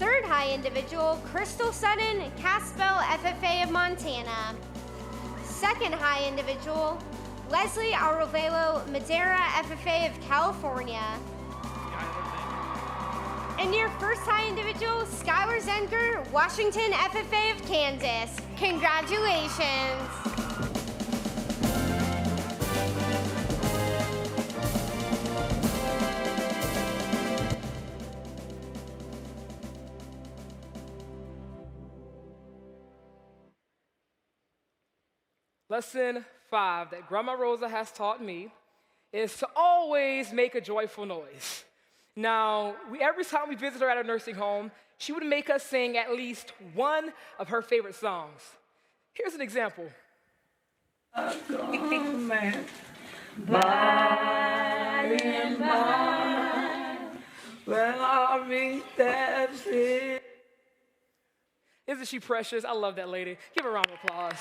third high individual, Crystal Sutton, Caspel FFA of Montana. Second high individual, Leslie Arevalo, Madera FFA of California. And your first high individual, Skylar Zenger, Washington FFA of Kansas. Congratulations. Lesson 5 that Grandma Rosa has taught me is to always make a joyful noise. Now, every time we visit her at a nursing home, she would make us sing at least one of her favorite songs. Here's an example. By and by, when I reach that city. Isn't she precious? I love that lady. Give her a round of applause.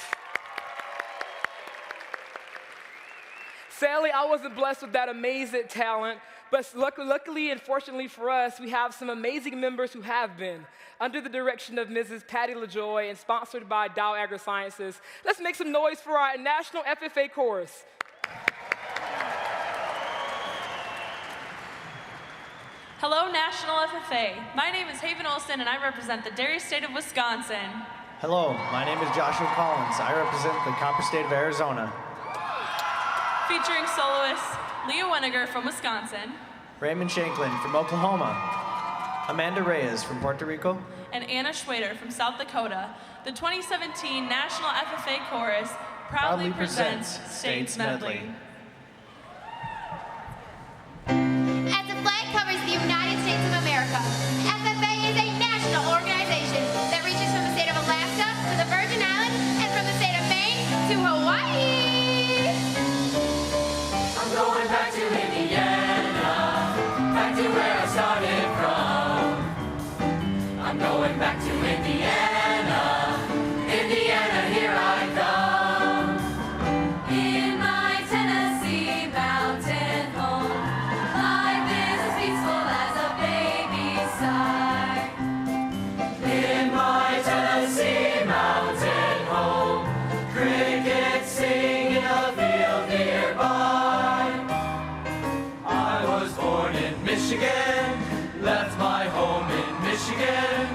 Sadly, I wasn't blessed with that amazing talent, but luckily and fortunately for us, we have some amazing members who have been. Under the direction of Mrs. Patty LaJoy and sponsored by Dow AgriSciences, let's make some noise for our National FFA Chorus. Hello, National FFA. My name is Haven Olson, and I represent the dairy state of Wisconsin. Hello, my name is Joshua Collins. I represent the Copper State of Arizona. Featuring soloists Leah Weniger from Wisconsin, Raymond Shanklin from Oklahoma, Amanda Reyes from Puerto Rico, and Anna Schwader from South Dakota, the 2017 National FFA Chorus proudly presents States Medley. As the flag covers the United States of America, FFA is a national organization that reaches from the state of Alaska to the Virgin Islands and from the state of Maine to Hawaii. I'm going back to Indiana, back to where I started from. I'm going back to Indiana, Indiana, here I come. In my Tennessee mountain home, life is as peaceful as a baby's sigh. In my Tennessee mountain home, crickets sing in a field nearby. I was born in Michigan, left my home in Michigan.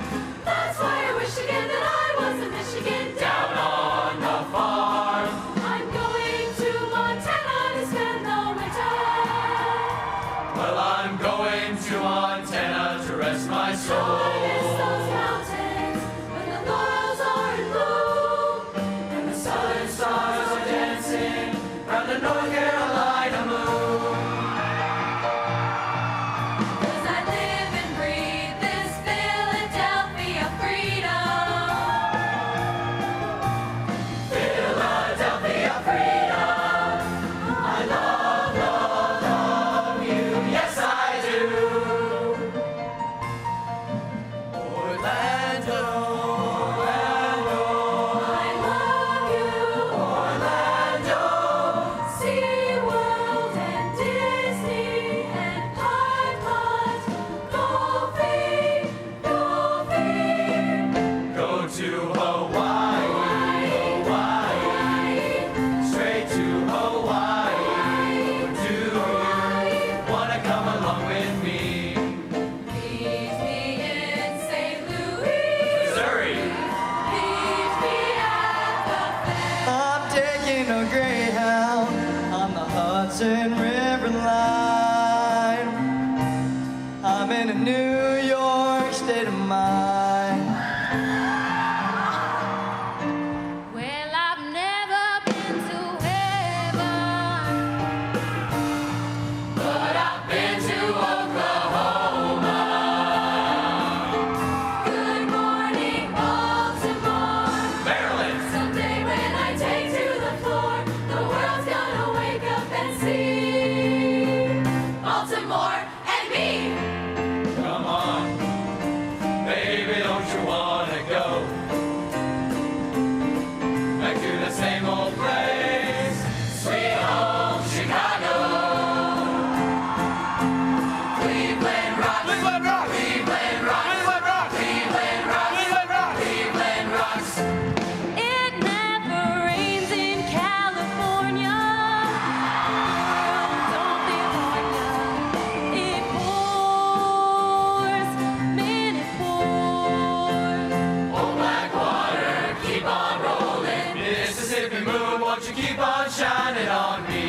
That's why I wish again that I was in Michigan, down on the farm. I'm going to Montana to spend the winter. Well, I'm going to Montana to rest my soul. I miss those mountains when the laurels are in bloom and the southern stars are dancing round the North Carolina moon. 'Cause I live and breathe this Philadelphia freedom. Philadelphia freedom. I love, love, love you. Yes, I do. Orlando, Orlando. I love you, Orlando. SeaWorld and Disney and Pipeline. Golfing, golfing. Go to Hawaii, Hawaii. Straight to Hawaii. Do you wanna come along with me? Meet me in St. Louis, Missouri. Meet me at the fair. I'm taking a Greyhound on the Hudson River line. I'm in a New York state of mind. Well, I've never been to heaven, but I've been to Oklahoma. Good morning, Baltimore, Maryland. Someday when I take to the floor, the world's gonna wake up and see Baltimore and me. Come on, baby, don't you wanna go back to the same old place? Sweet home, Chicago. Cleveland rocks. Cleveland rocks. Cleveland rocks. Cleveland rocks. Cleveland rocks. Cleveland rocks. Cleveland rocks. It never rains in California. Don't be hard. It pours, man, it pours. Oh, black water, keep on rolling. Mississippi moon, won't you keep on shining on me?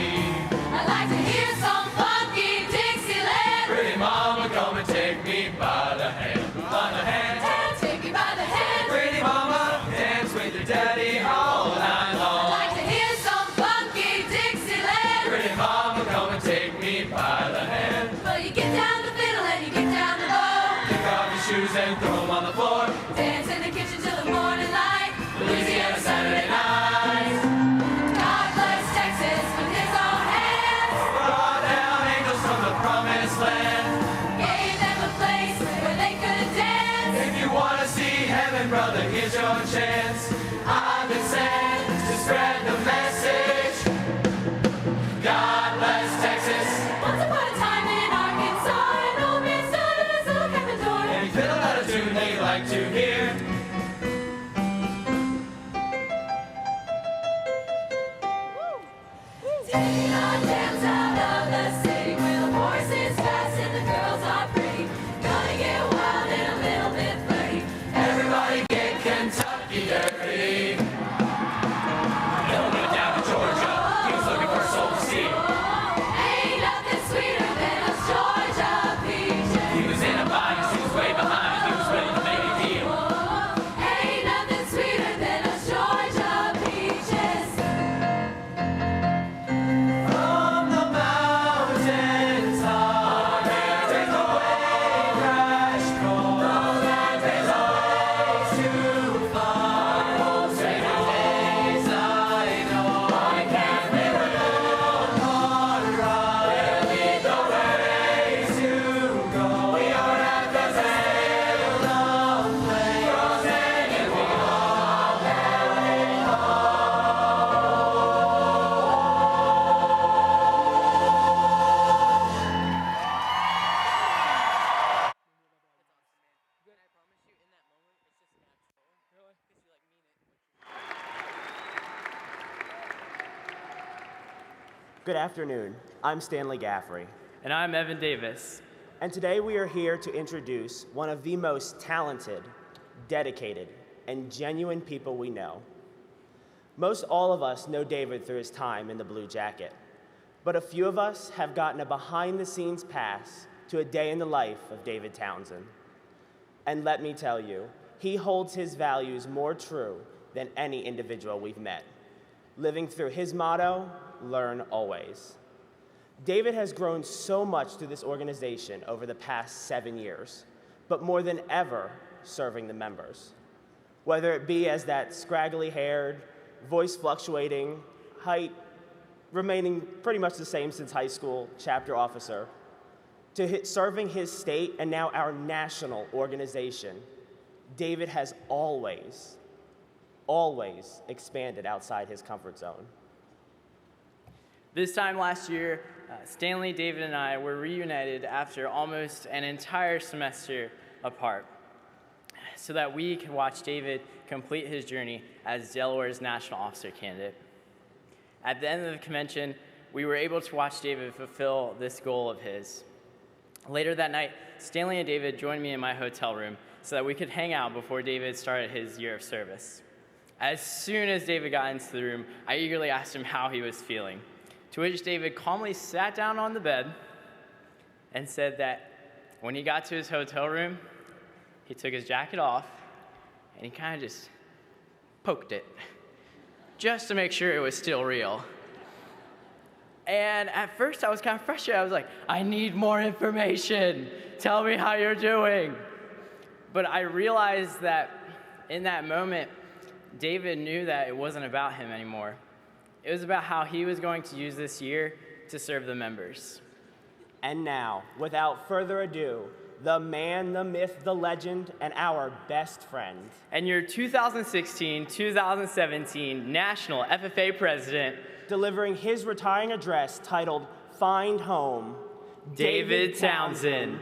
I'd like to hear some funky Dixieland. Pretty mama, come and take me by the hand. By the hand. Take me by the hand. Pretty mama, dance with your daddy all night I'd long. like to hear some funky Dixieland. Pretty mama, come and take me by the hand. Well, you get down the fiddle and you get down the bow. Kick off your shoes and throw them on the floor. Dance in the kitchen till the morning light. Louisiana Saturday night. God bless Texas with his own hands. Brought down angels from the promised land. Gave them a place where they could dance. If you wanna see heaven, brother, here's your chance. I've been sent to spread the message. God like to hear. Taking our dance out of the city where the horse is fast and the girls are pretty. Gonna get wild and a little bit flirty. Everybody get Kentucky dirty. Bill went down to Georgia. He was looking for a soul to see. Ain't nothing sweeter than those Georgia peaches. He was in a bind, he was way behind. He was ready to make a deal. Ain't nothing sweeter than those Georgia peaches. From the mountain top, take away crash course. Know that there's always too far. Straight days I know I can't live alone. Hard ride, we'll lead the way to go. We are at the sail of flame, frozen and we all heading home. Good afternoon. I'm Stanley Gaffrey. And I'm Evan Davis. And today we are here to introduce one of the most talented, dedicated, and genuine people we know. Most all of us know David through his time in the Blue Jacket, but a few of us have gotten a behind-the-scenes pass to a day in the life of David Townsend. And let me tell you, he holds his values more true than any individual we've met, living through his motto, learn always. David has grown so much through this organization over the past 7 years, but more than ever, serving the members. Whether it be as that scraggly-haired, voice fluctuating, height remaining pretty much the same since high school, chapter officer, to serving his state and now our national organization, David has always expanded outside his comfort zone. This time last year, Stanley, David, and I were reunited after almost an entire semester apart so that we could watch David complete his journey as Delaware's national officer candidate. At the end of the convention, we were able to watch David fulfill this goal of his. Later that night, Stanley and David joined me in my hotel room so that we could hang out before David started his year of service. As soon as David got into the room, I eagerly asked him how he was feeling, to which David calmly sat down on the bed and said that when he got to his hotel room, he took his jacket off and he kind of just poked it, just to make sure it was still real. And at first I was kind of frustrated. I was like, I need more information. Tell me how you're doing. But I realized that in that moment, David knew that it wasn't about him anymore. It was about how he was going to use this year to serve the members. And now, without further ado, the man, the myth, the legend, and our best friend. And your 2016-2017 National FFA President, delivering his retiring address titled Find Home, David Townsend.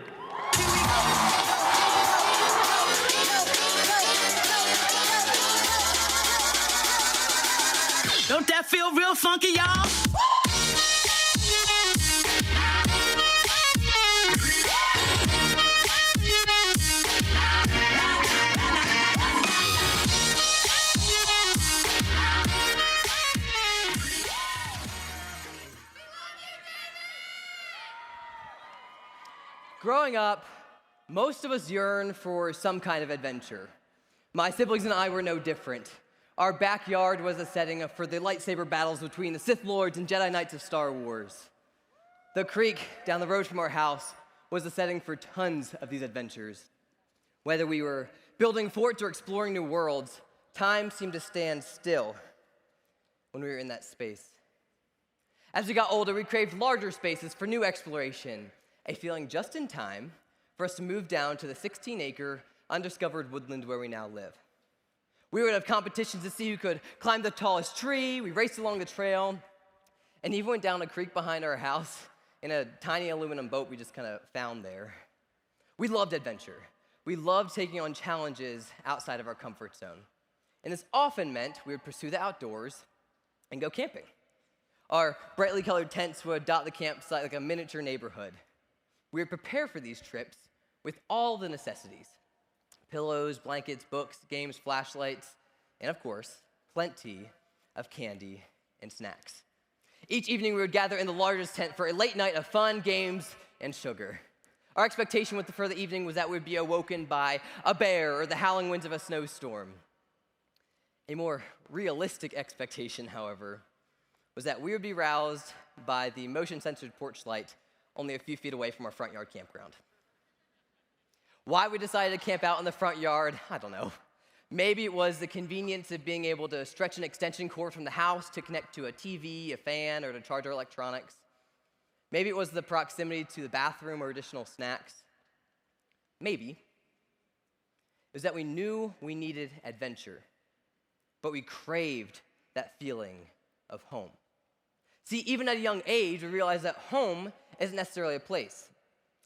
Don't that feel real funky, y'all? Growing up, most of us yearn for some kind of adventure. My siblings and I were no different. Our backyard was a setting for the lightsaber battles between the Sith Lords and Jedi Knights of Star Wars. The creek down the road from our house was the setting for tons of these adventures. Whether we were building forts or exploring new worlds, time seemed to stand still when we were in that space. As we got older, we craved larger spaces for new exploration, a feeling just in time for us to move down to the 16-acre undiscovered woodland where we now live. We would have competitions to see who could climb the tallest tree. We raced along the trail, and even went down a creek behind our house in a tiny aluminum boat we just kind of found there. We loved adventure, we loved taking on challenges outside of our comfort zone. And this often meant we would pursue the outdoors and go camping. Our brightly colored tents would dot the campsite like a miniature neighborhood. We would prepare for these trips with all the necessities: pillows, blankets, books, games, flashlights, and of course, plenty of candy and snacks. Each evening, we would gather in the largest tent for a late night of fun, games, and sugar. Our expectation for the evening was that we would be awoken by a bear or the howling winds of a snowstorm. A more realistic expectation, however, was that we would be roused by the motion-censored porch light only a few feet away from our front yard campground. Why we decided to camp out in the front yard, I don't know. Maybe it was the convenience of being able to stretch an extension cord from the house to connect to a TV, a fan, or to charge our electronics. Maybe it was the proximity to the bathroom or additional snacks. Maybe it was that we knew we needed adventure, but we craved that feeling of home. See, even at a young age, we realized that home isn't necessarily a place.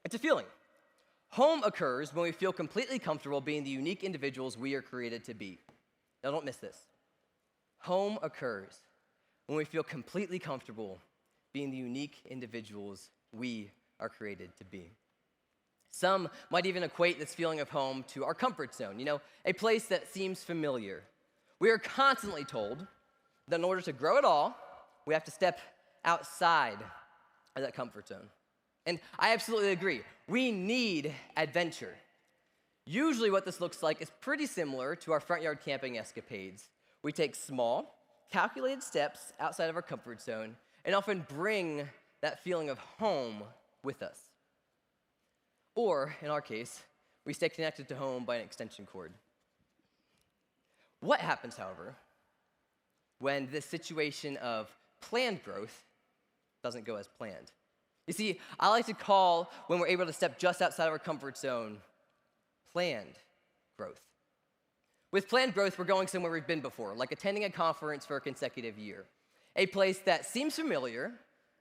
It's a feeling. Home occurs when we feel completely comfortable being the unique individuals we are created to be. Now, don't miss this. Home occurs when we feel completely comfortable being the unique individuals we are created to be. Some might even equate this feeling of home to our comfort zone, a place that seems familiar. We are constantly told that in order to grow at all, we have to step outside of that comfort zone. And I absolutely agree. We need adventure. Usually what this looks like is pretty similar to our front yard camping escapades. We take small, calculated steps outside of our comfort zone and often bring that feeling of home with us. Or, in our case, we stay connected to home by an extension cord. What happens, however, when this situation of planned growth doesn't go as planned? You see, I like to call when we're able to step just outside of our comfort zone planned growth. With planned growth, we're going somewhere we've been before, like attending a conference for a consecutive year. A place that seems familiar,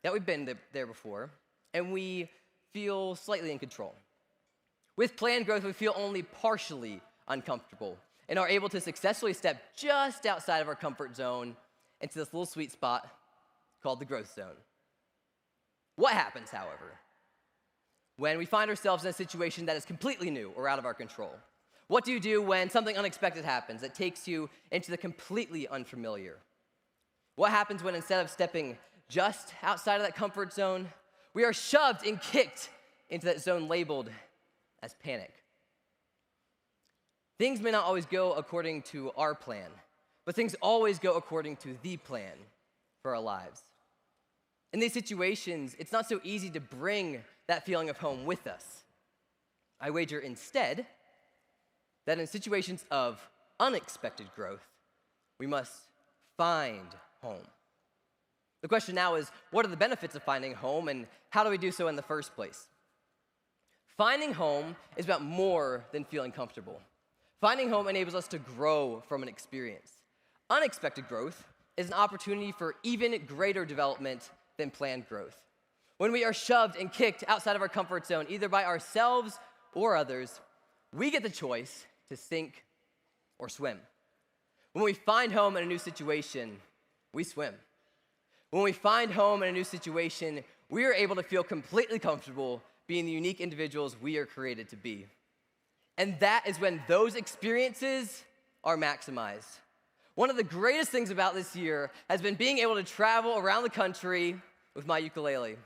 that we've been there before, and we feel slightly in control. With planned growth, we feel only partially uncomfortable and are able to successfully step just outside of our comfort zone into this little sweet spot called the growth zone. What happens, however, when we find ourselves in a situation that is completely new or out of our control? What do you do when something unexpected happens that takes you into the completely unfamiliar? What happens when instead of stepping just outside of that comfort zone, we are shoved and kicked into that zone labeled as panic? Things may not always go according to our plan, but things always go according to the plan for our lives. In these situations, it's not so easy to bring that feeling of home with us. I wager instead that in situations of unexpected growth, we must find home. The question now is, what are the benefits of finding home, and how do we do so in the first place? Finding home is about more than feeling comfortable. Finding home enables us to grow from an experience. Unexpected growth is an opportunity for even greater development than planned growth. When we are shoved and kicked outside of our comfort zone, either by ourselves or others, we get the choice to sink or swim. When we find home in a new situation, we swim. When we find home in a new situation, we are able to feel completely comfortable being the unique individuals we are created to be. And that is when those experiences are maximized. One of the greatest things about this year has been being able to travel around the country with my ukulele.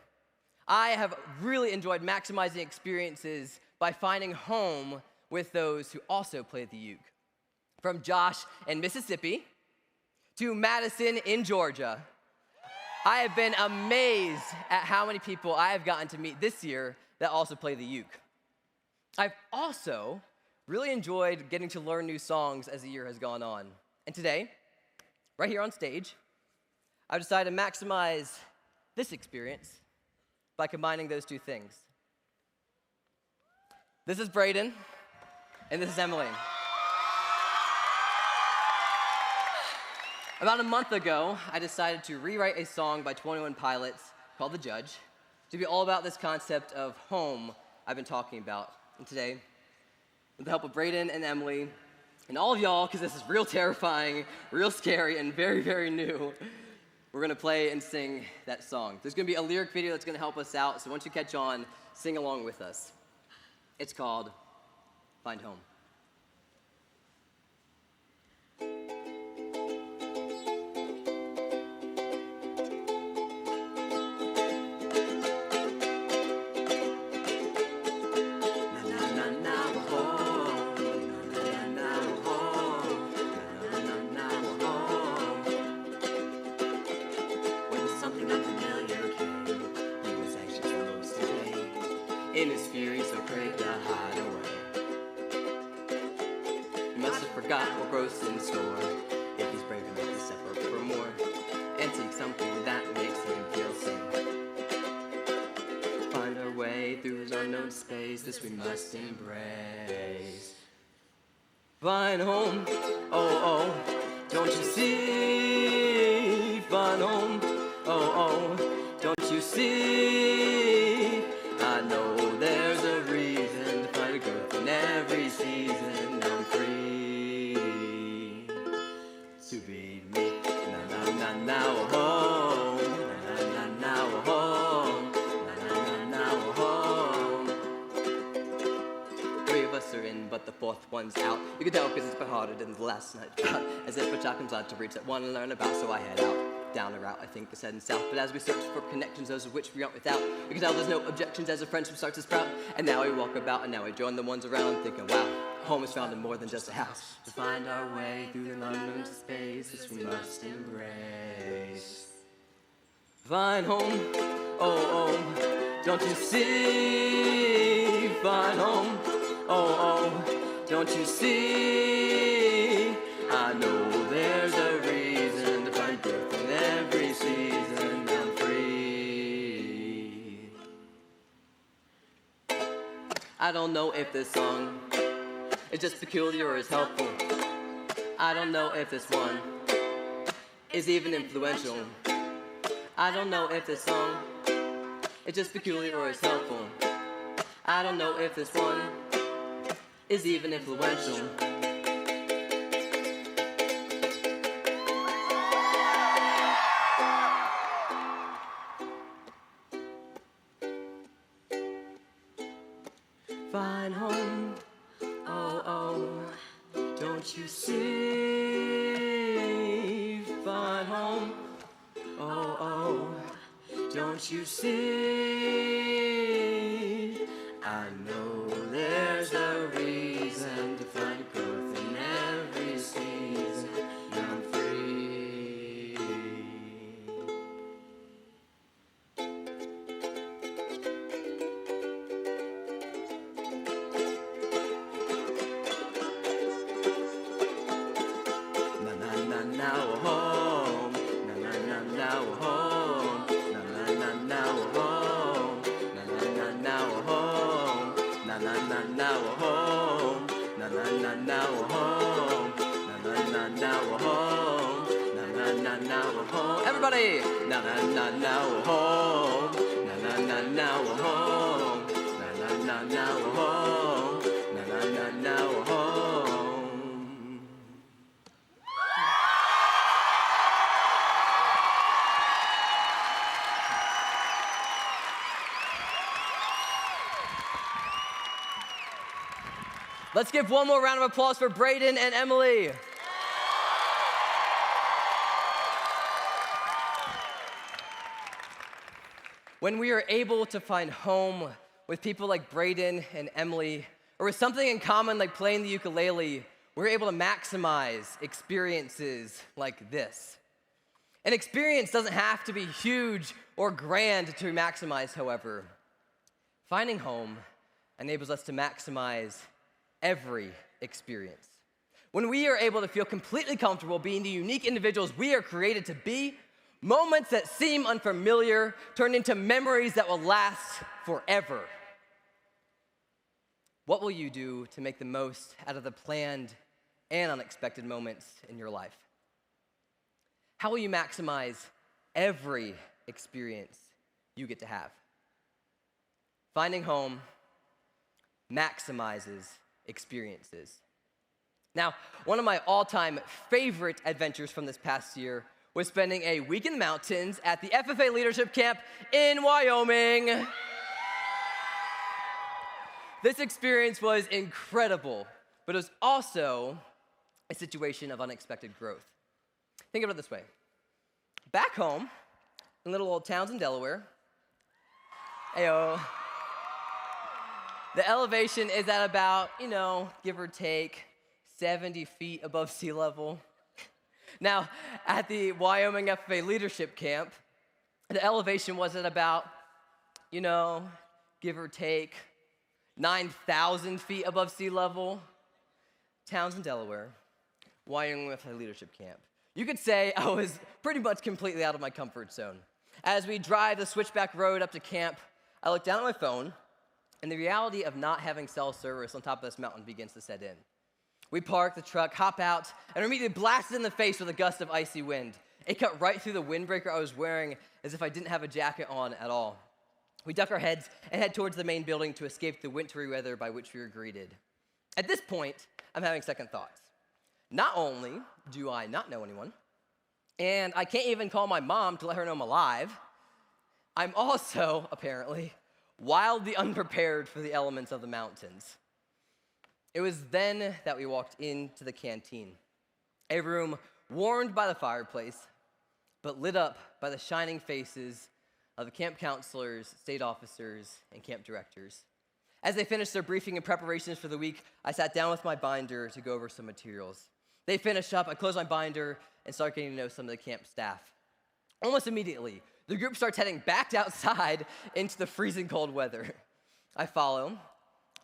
I have really enjoyed maximizing experiences by finding home with those who also play the uke. From Josh in Mississippi to Madison in Georgia, I have been amazed at how many people I have gotten to meet this year that also play the uke. I've also really enjoyed getting to learn new songs as the year has gone on. And today, right here on stage, I've decided to maximize this experience by combining those two things. This is Braden, and this is Emily. About a month ago, I decided to rewrite a song by 21 Pilots called The Judge to be all about this concept of home I've been talking about. And today, with the help of Braden and Emily, and all of y'all, because this is real terrifying, real scary, and very, very new, we're gonna play and sing that song. There's gonna be a lyric video that's gonna help us out, so once you catch on, sing along with us. It's called Find Home. In his fury, so afraid to hide away. He must have forgot what grows in store. If he's brave enough to step up for more and seek something that makes him feel safe. Find our way through his unknown space. This we must embrace. Find home, oh oh, don't you see? Find home, oh oh, don't you see? I know there's a reason to find a growth in every season. I'm free to be me. Na na na na home. Na na na na home. Na na na na home. 3 of us are in, but the 4th one's out. You can tell because it's been harder than the last night. As if a child comes out to reach that one to learn about, so I head out. Down a route, I think it's heading south. But as we search for connections, those of which we aren't without, you can tell there's no objections as a friendship starts to sprout. And now we walk about, and now we join the ones around, thinking, wow, home is found in more than just a house. To find our way through the unknown space, this we must embrace. Find home, oh oh, don't you see? Find home, oh oh, don't you see? I know there's a reason to find growth in every season. I'm free. I don't know if this song is just peculiar or is helpful. I don't know if this one is even influential. I don't know if this song is just peculiar or is helpful. I don't know if this one is even influential. Find home, oh oh, don't you see? Find home, oh oh, don't you see? I know there's a reason to find growth in every season. I'm free. Now home, na na na now home, na na na now home, na na na now home, na na na now home, na na na now home, na na na now home, na na na now home. Everybody, na na na now home, na na na now home, na na na now home, na na na now home. Let's give one more round of applause for Braden and Emily. When we are able to find home with people like Braden and Emily, or with something in common like playing the ukulele, we're able to maximize experiences like this. An experience doesn't have to be huge or grand to be maximized, however. Finding home enables us to maximize every experience. When we are able to feel completely comfortable being the unique individuals we are created to be, moments that seem unfamiliar turn into memories that will last forever. What will you do to make the most out of the planned and unexpected moments in your life? How will you maximize every experience you get to have? Finding home maximizes experiences. Now, one of my all-time favorite adventures from this past year was spending a week in the mountains at the FFA Leadership Camp in Wyoming. This experience was incredible, but it was also a situation of unexpected growth. Think of it this way. Back home, in little old Townsend, Delaware, ayo, the elevation is at about, give or take, 70 feet above sea level. Now, at the Wyoming FFA Leadership Camp, the elevation was at about, give or take, 9,000 feet above sea level. Townsend, Delaware, Wyoming FFA Leadership Camp. You could say I was pretty much completely out of my comfort zone. As we drive the switchback road up to camp, I look down at my phone, and the reality of not having cell service on top of this mountain begins to set in. We park the truck, hop out, and are immediately blasted in the face with a gust of icy wind. It cut right through the windbreaker I was wearing as if I didn't have a jacket on at all. We duck our heads and head towards the main building to escape the wintry weather by which we were greeted. At this point, I'm having second thoughts. Not only do I not know anyone, and I can't even call my mom to let her know I'm alive, I'm also, apparently, wildly unprepared for the elements of the mountains. It was then that we walked into the canteen, a room warmed by the fireplace, but lit up by the shining faces of the camp counselors, state officers, and camp directors. As they finished their briefing and preparations for the week, I sat down with my binder to go over some materials. They finished up, I closed my binder, and started getting to know some of the camp staff. Almost immediately, the group starts heading back outside into the freezing cold weather. I follow,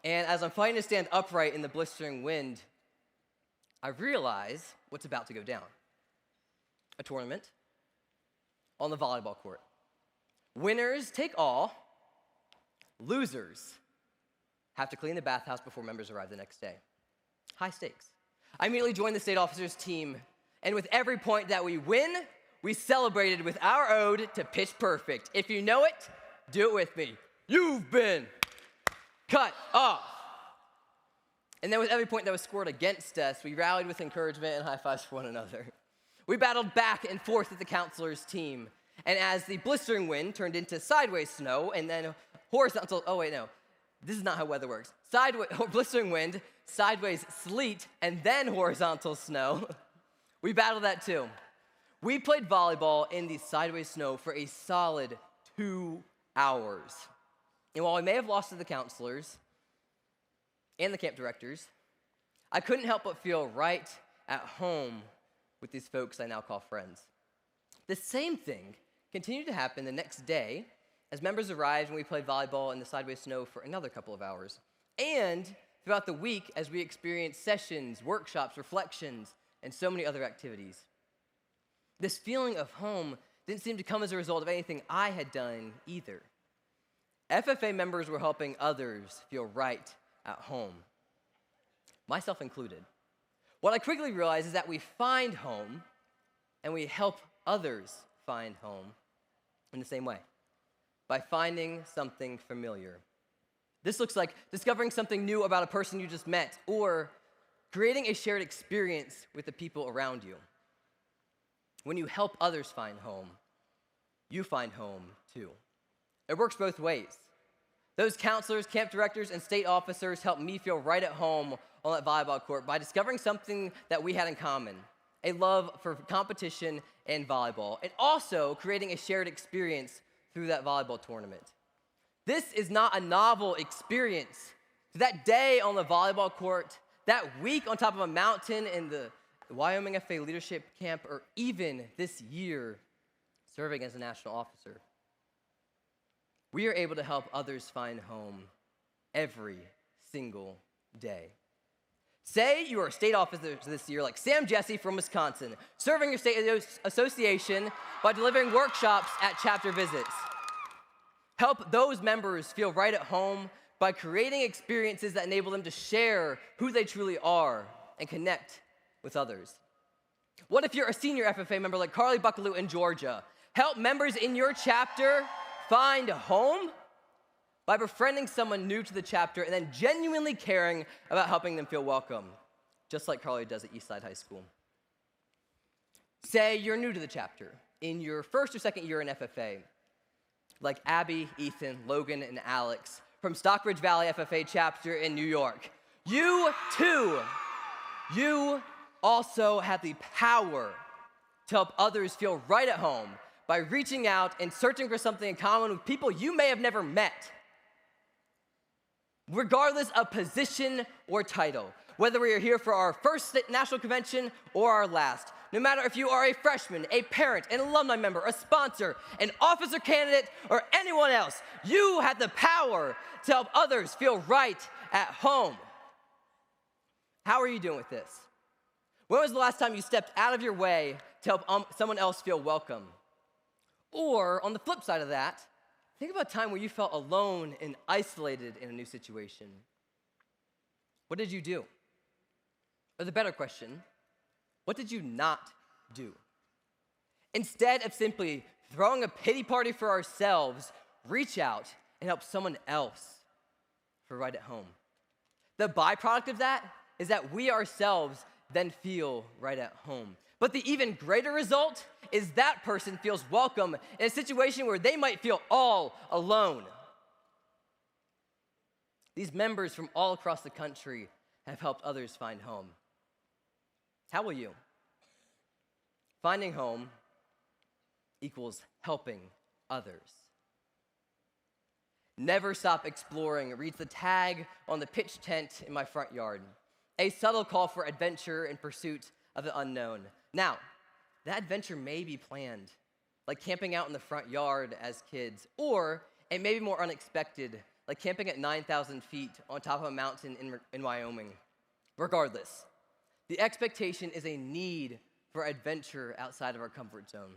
and as I'm fighting to stand upright in the blistering wind, I realize what's about to go down. A tournament on the volleyball court. Winners take all, losers have to clean the bathhouse before members arrive the next day. High stakes. I immediately joined the state officers team, and with every point that we win, we celebrated with our ode to Pitch Perfect. If you know it, do it with me. You've been cut off. And then with every point that was scored against us, we rallied with encouragement and high fives for one another. We battled back and forth with the counselors' team. And as the blistering wind turned into sideways snow and then horizontal, this is not how weather works. Blistering wind, sideways sleet, and then horizontal snow. We battled that too. We played volleyball in the sideways snow for a solid 2 hours. And while we may have lost to the counselors and the camp directors, I couldn't help but feel right at home with these folks I now call friends. The same thing continued to happen the next day as members arrived and we played volleyball in the sideways snow for another couple of hours. And throughout the week as we experienced sessions, workshops, reflections, and so many other activities. This feeling of home didn't seem to come as a result of anything I had done either. FFA members were helping others feel right at home, myself included. What I quickly realized is that we find home and we help others find home in the same way, by finding something familiar. This looks like discovering something new about a person you just met, or creating a shared experience with the people around you. When you help others find home, you find home too. It works both ways. Those counselors, camp directors, and state officers helped me feel right at home on that volleyball court by discovering something that we had in common, a love for competition and volleyball, and also creating a shared experience through that volleyball tournament. This is not a novel experience. That day on the volleyball court, that week on top of a mountain in the Wyoming FFA Leadership Camp, or even this year serving as a national officer, we are able to help others find home every single day. Say you are a state officer this year, like Sam Jesse from Wisconsin, serving your state association by delivering workshops at chapter visits. Help those members feel right at home by creating experiences that enable them to share who they truly are and connect with others. What if you're a senior FFA member like Carly Buckaloo in Georgia? Help members in your chapter find home by befriending someone new to the chapter and then genuinely caring about helping them feel welcome, just like Carly does at Eastside High School. Say you're new to the chapter in your first or second year in FFA, like Abby, Ethan, Logan, and Alex from Stockbridge Valley FFA chapter in New York. You too, you also have the power to help others feel right at home by reaching out and searching for something in common with people you may have never met. Regardless of position or title, whether we are here for our first national convention or our last, no matter if you are a freshman, a parent, an alumni member, a sponsor, an officer candidate, or anyone else, you have the power to help others feel right at home. How are you doing with this? When was the last time you stepped out of your way to help someone else feel welcome? Or, on the flip side of that, think about a time where you felt alone and isolated in a new situation. What did you do? Or the better question, what did you not do? Instead of simply throwing a pity party for ourselves, reach out and help someone else feel right at home. The byproduct of that is that we ourselves then feel right at home. But the even greater result is that person feels welcome in a situation where they might feel all alone. These members from all across the country have helped others find home. How will you? Finding home equals helping others. Never stop exploring reads the tag on the pitch tent in my front yard. A subtle call for adventure in pursuit of the unknown. Now, that adventure may be planned, like camping out in the front yard as kids, or it may be more unexpected, like camping at 9,000 feet on top of a mountain in Wyoming. Regardless, the expectation is a need for adventure outside of our comfort zone.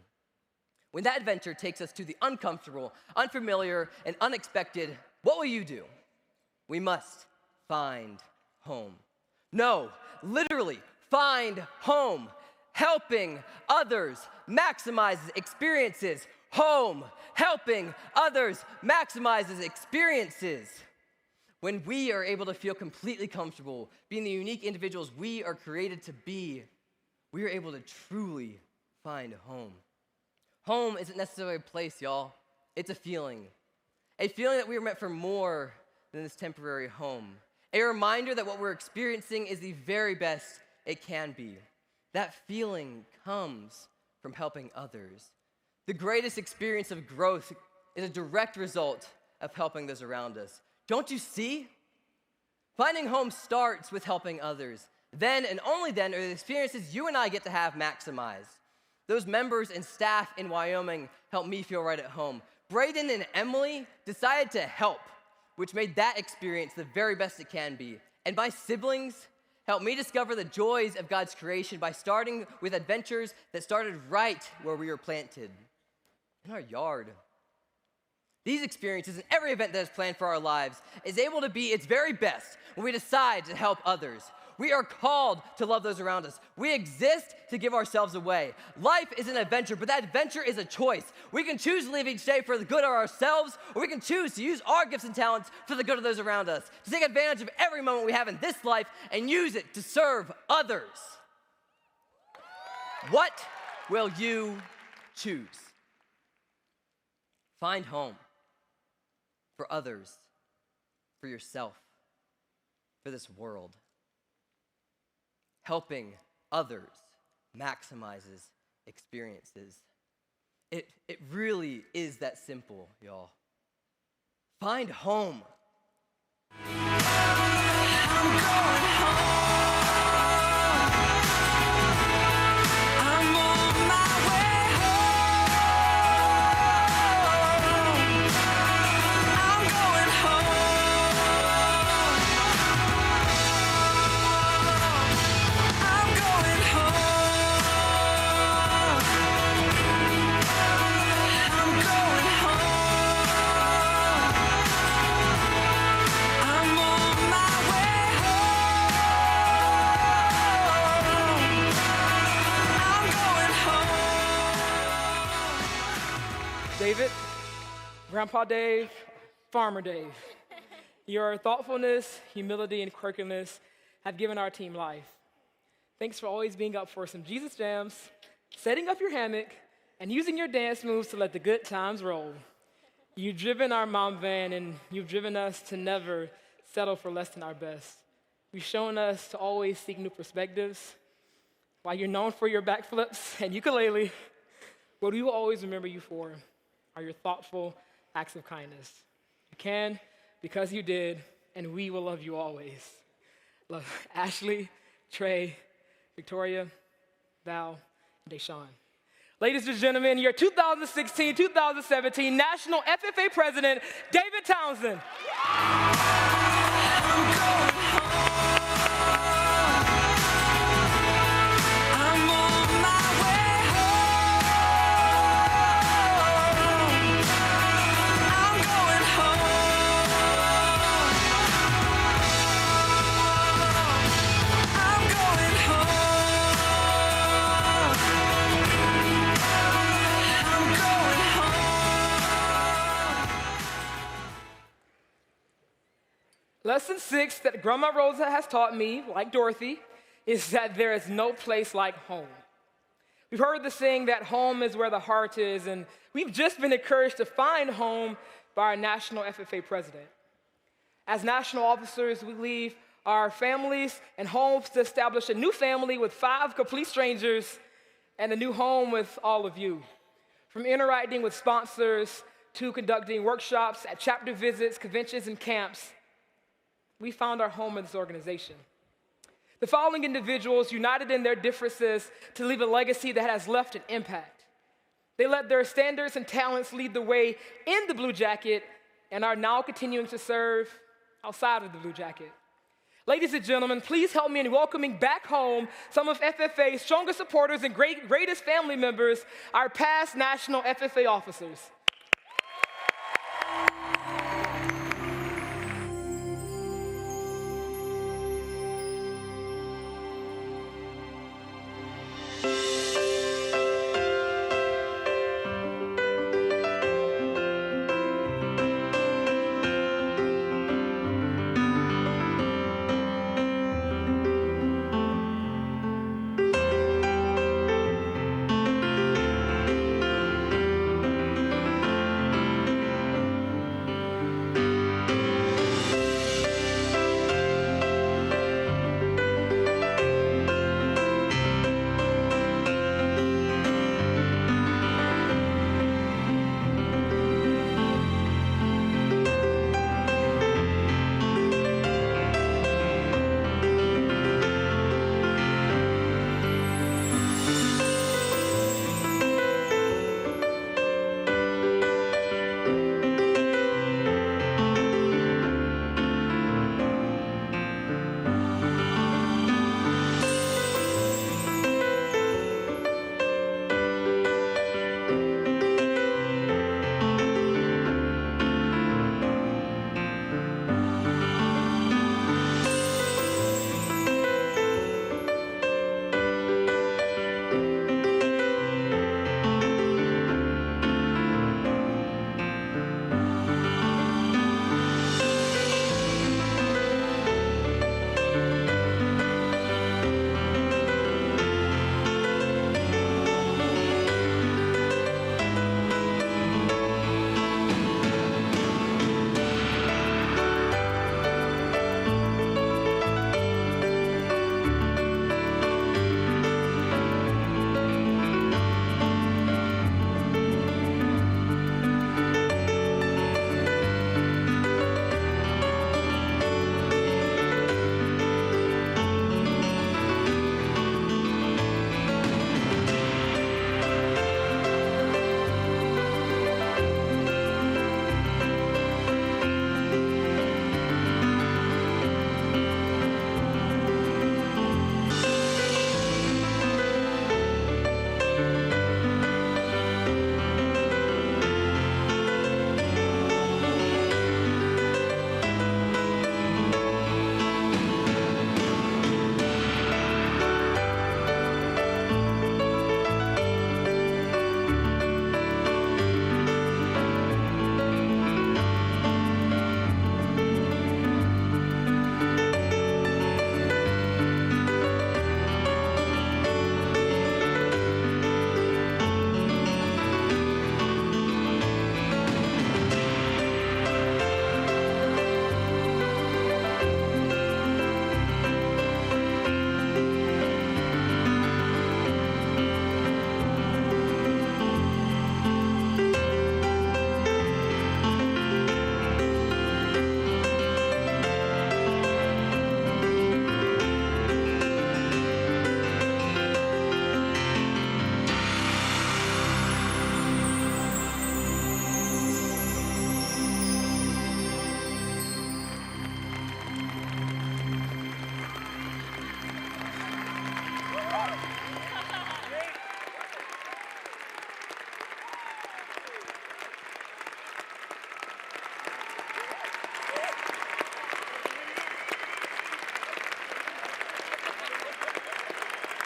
When that adventure takes us to the uncomfortable, unfamiliar, and unexpected, what will you do? We must find home. No, literally, find home. Helping others maximizes experiences. Home. Helping others maximizes experiences. When we are able to feel completely comfortable being the unique individuals we are created to be, we are able to truly find home. Home isn't necessarily a place, y'all. It's a feeling. A feeling that we are meant for more than this temporary home. A reminder that what we're experiencing is the very best it can be. That feeling comes from helping others. The greatest experience of growth is a direct result of helping those around us. Don't you see? Finding home starts with helping others. Then and only then are the experiences you and I get to have maximized. Those members and staff in Wyoming helped me feel right at home. Braden and Emily decided to help, which made that experience the very best it can be. And my siblings helped me discover the joys of God's creation by starting with adventures that started right where we were planted, in our yard. These experiences and every event that is planned for our lives is able to be its very best when we decide to help others. We are called to love those around us. We exist to give ourselves away. Life is an adventure, but that adventure is a choice. We can choose to live each day for the good of ourselves, or we can choose to use our gifts and talents for the good of those around us, to take advantage of every moment we have in this life and use it to serve others. What will you choose? Find home for others, for yourself, for this world. Helping others maximizes experiences. It really is that simple, y'all. Find home. I'm going home. I'm on my way home. I'm going David, Grandpa Dave, Farmer Dave. Your thoughtfulness, humility, and quirkiness have given our team life. Thanks for always being up for some Jesus jams, setting up your hammock, and using your dance moves to let the good times roll. You've driven our mom van, and you've driven us to never settle for less than our best. You've shown us to always seek new perspectives. While you're known for your backflips and ukulele, what we will always remember you for are your thoughtful acts of kindness. You can because you did, and we will love you always. Love Ashley, Trey, Victoria, Val, and Deshaun. Ladies and gentlemen, your 2016-2017 National FFA President, David Townsend. Lesson 6 that Grandma Rosa has taught me, like Dorothy, is that there is no place like home. We've heard the saying that home is where the heart is, and we've just been encouraged to find home by our National FFA President. As national officers, we leave our families and homes to establish a new family with 5 complete strangers and a new home with all of you. From interacting with sponsors to conducting workshops at chapter visits, conventions, and camps, we found our home in this organization. The following individuals united in their differences to leave a legacy that has left an impact. They let their standards and talents lead the way in the Blue Jacket and are now continuing to serve outside of the Blue Jacket. Ladies and gentlemen, please help me in welcoming back home some of FFA's strongest supporters and greatest family members, our past national FFA officers.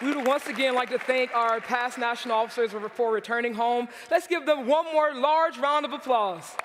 We would once again like to thank our past national officers for returning home. Let's give them one more large round of applause.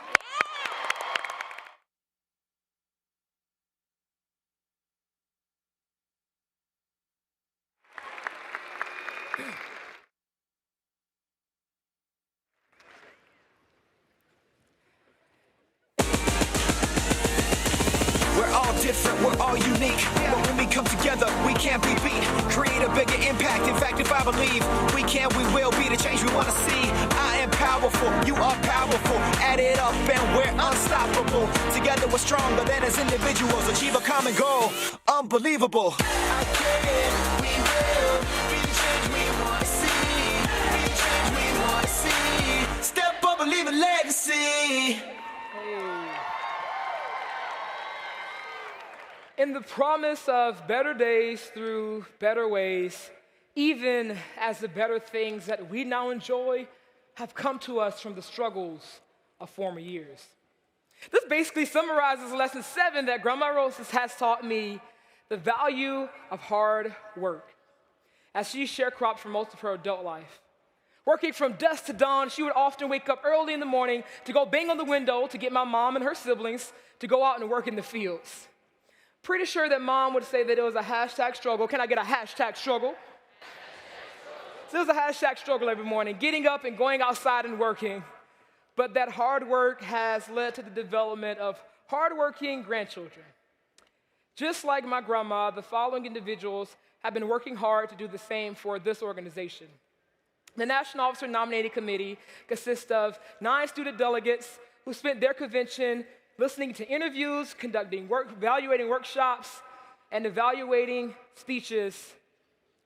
Different, we're all unique, but when we come together, we can't be beat. Create a bigger impact. In fact, if I believe we can, we will be the change we want to see. I am powerful, you are powerful. Add it up and we're unstoppable. Together we're stronger than as individuals. Achieve a common goal, unbelievable. I can, we will be the change we want to see. Be the change we want to see. Step up and leave a legacy. In the promise of better days through better ways, even as the better things that we now enjoy have come to us from the struggles of former years. This basically summarizes lesson 7 that Grandma Rosa has taught me, the value of hard work, as she sharecropped for most of her adult life. Working from dusk to dawn, she would often wake up early in the morning to go bang on the window to get my mom and her siblings to go out and work in the fields. Pretty sure that mom would say that it was a hashtag struggle. Can I get a hashtag struggle? So it was a hashtag struggle every morning, getting up and going outside and working. But that hard work has led to the development of hardworking grandchildren. Just like my grandma, the following individuals have been working hard to do the same for this organization. The National Officer Nominating Committee consists of 9 student delegates who spent their convention listening to interviews, conducting evaluating workshops, and evaluating speeches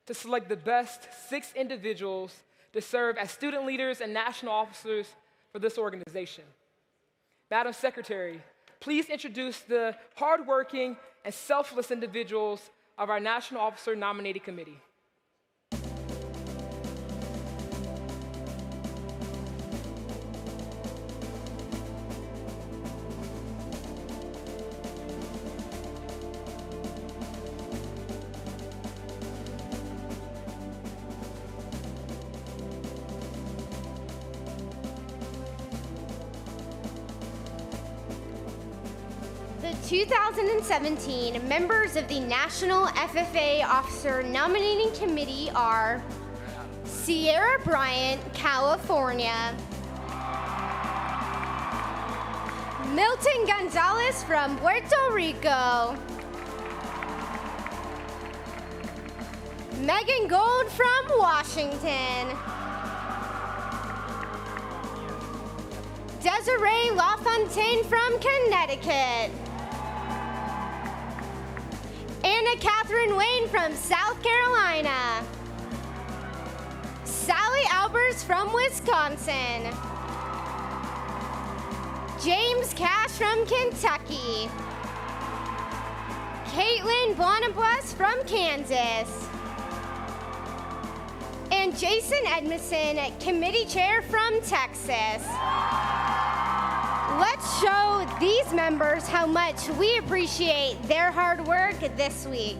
to select the best 6 individuals to serve as student leaders and national officers for this organization. Madam Secretary, please introduce the hardworking and selfless individuals of our National Officer Nominating Committee. The 2017 members of the National FFA Officer Nominating Committee are Sierra Bryant, California; Milton Gonzalez from Puerto Rico; Megan Gold from Washington; Desiree LaFontaine from Connecticut; Anna Catherine Wayne from South Carolina; Sally Albers from Wisconsin; James Cash from Kentucky; Caitlin Bonabus from Kansas; and Jason Edmondson, Committee Chair from Texas. Let's show these members how much we appreciate their hard work this week.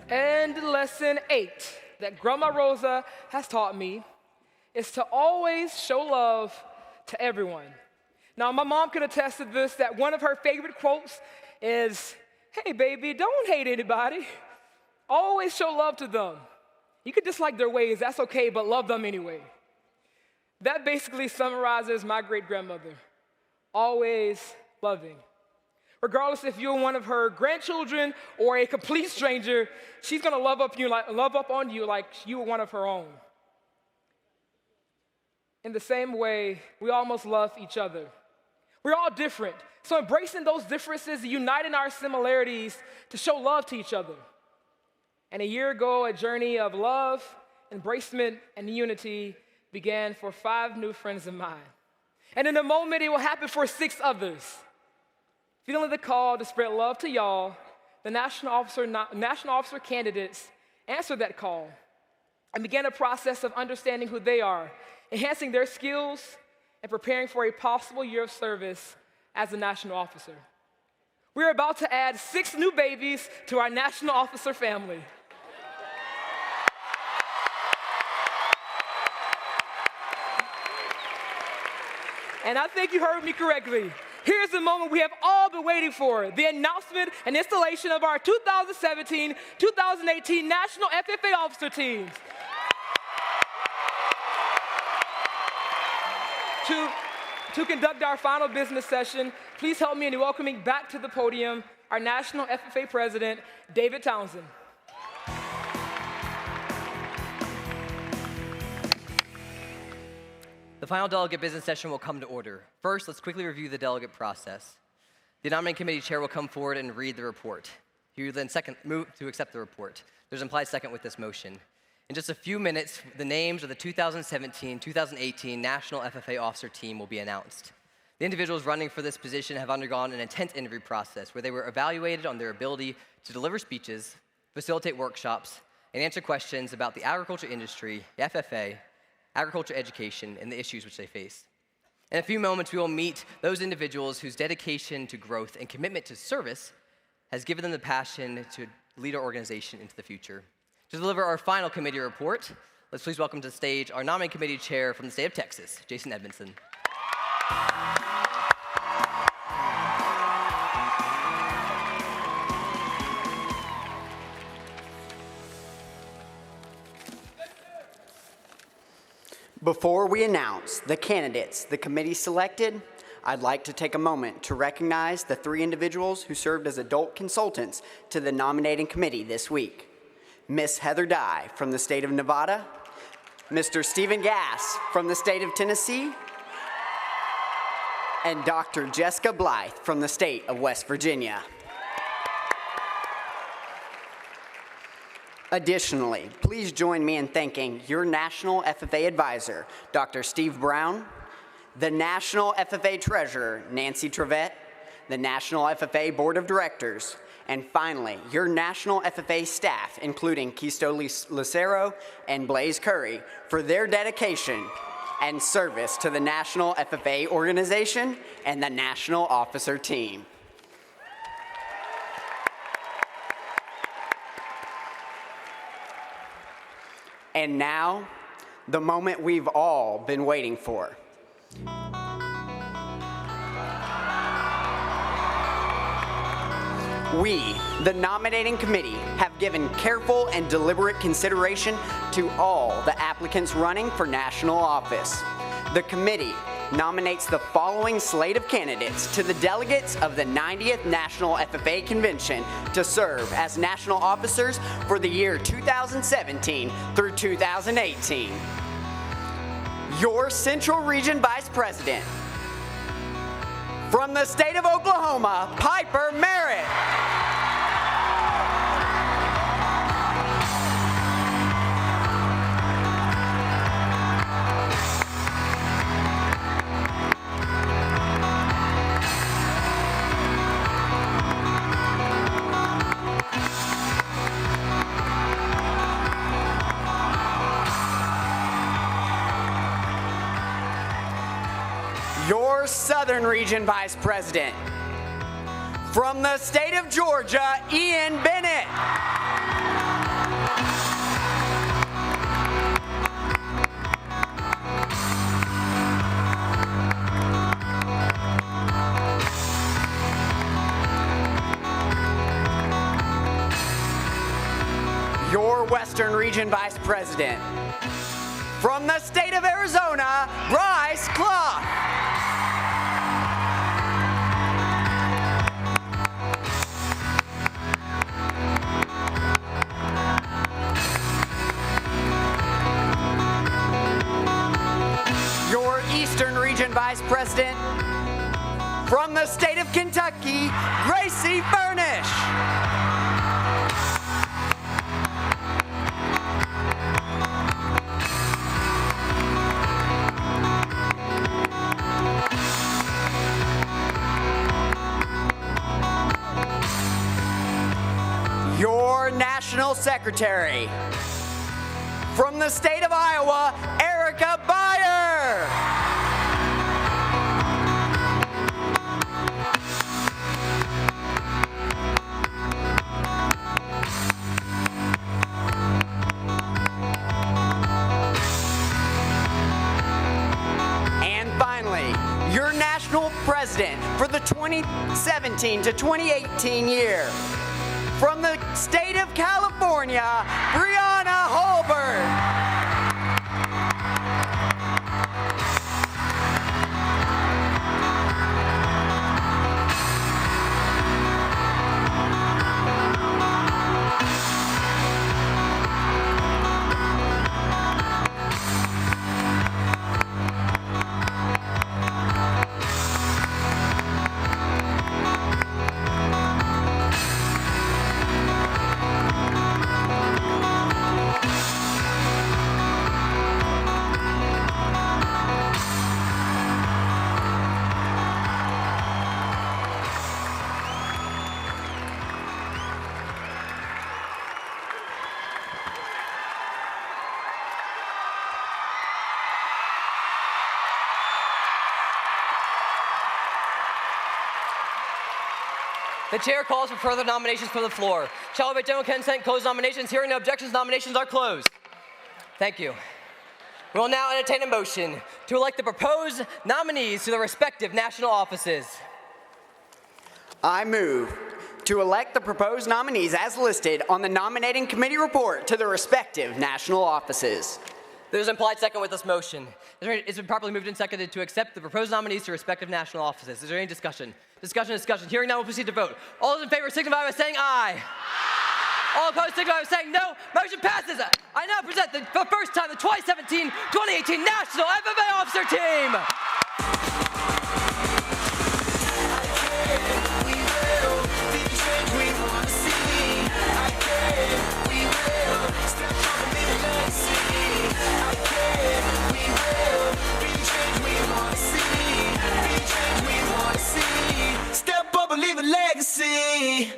And lesson 8 that Grandma Rosa has taught me is to always show love to everyone. Now, my mom could attest to this, that one of her favorite quotes is, "Hey, baby, don't hate anybody. Always show love to them. You could dislike their ways, that's okay, but love them anyway." That basically summarizes my great-grandmother, always loving. Regardless if you're one of her grandchildren or a complete stranger, she's gonna love up on you like you were one of her own. In the same way, we all must love each other. We're all different, so embracing those differences, uniting our similarities to show love to each other. And a year ago, a journey of love, embracement, and unity began for 5 new friends of mine. And in a moment, it will happen for 6 others. Feeling the call to spread love to y'all, the national officer candidates answered that call and began a process of understanding who they are, enhancing their skills, and preparing for a possible year of service as a national officer. We're about to add 6 new babies to our national officer family. And I think you heard me correctly. Here's the moment we have all been waiting for, the announcement and installation of our 2017-2018 National FFA Officer teams. To conduct our final business session, please help me in welcoming back to the podium our National FFA President, David Townsend. The final delegate business session will come to order. First, let's quickly review the delegate process. The nominating committee chair will come forward and read the report. You then move to accept the report. There's an implied second with this motion. In just a few minutes, the names of the 2017-2018 National FFA Officer Team will be announced. The individuals running for this position have undergone an intense interview process where they were evaluated on their ability to deliver speeches, facilitate workshops, and answer questions about the agriculture industry, the FFA, agriculture education, and the issues which they face. In a few moments, we will meet those individuals whose dedication to growth and commitment to service has given them the passion to lead our organization into the future. To deliver our final committee report, let's please welcome to the stage our nominating committee chair from the state of Texas, Jason Edmondson. Before we announce the candidates the committee selected, I'd like to take a moment to recognize the 3 individuals who served as adult consultants to the nominating committee this week. Miss Heather Dye from the state of Nevada, Mr. Stephen Gass from the state of Tennessee, and Dr. Jessica Blythe from the state of West Virginia. Additionally, please join me in thanking your National FFA Advisor, Dr. Steve Brown, the National FFA Treasurer, Nancy Trevette, the National FFA Board of Directors, and finally, your National FFA staff, including Kisto Lucero and Blaze Curry, for their dedication and service to the National FFA organization and the National Officer Team. And now, the moment we've all been waiting for. We, the nominating committee, have given careful and deliberate consideration to all the applicants running for national office. The committee nominates the following slate of candidates to the delegates of the 90th National FFA Convention to serve as national officers for the year 2017 through 2018. Your Central Region Vice President, from the state of Oklahoma, Piper Merritt. Your Southern Region Vice President, from the state of Georgia, Ian Bennett. Your Western Region Vice President, from the state of Arizona, Bryce Clough. Your Eastern Region Vice President, from the state of Kentucky, Gracie Furnish. Your National Secretary, From the state of Iowa, Erica Beyer. And finally, your national president for the 2017 to 2018 year. From the state of California, Brianna Holbert. The chair calls for further nominations from the floor. Shall we by general consent close nominations? Hearing no objections, nominations are closed. Thank you. We will now entertain a motion to elect the proposed nominees to the respective national offices. I move to elect the proposed nominees as listed on the nominating committee report to the respective national offices. There's an implied second with this motion. It's been properly moved and seconded to accept the proposed nominees to respective national offices. Is there any discussion? Discussion. Hearing none, we'll proceed to vote. All those in favor signify by saying aye. All opposed signify by saying no. Motion passes. I now present for the first time the 2017-2018 National FFA Officer Team. Step up and leave a legacy.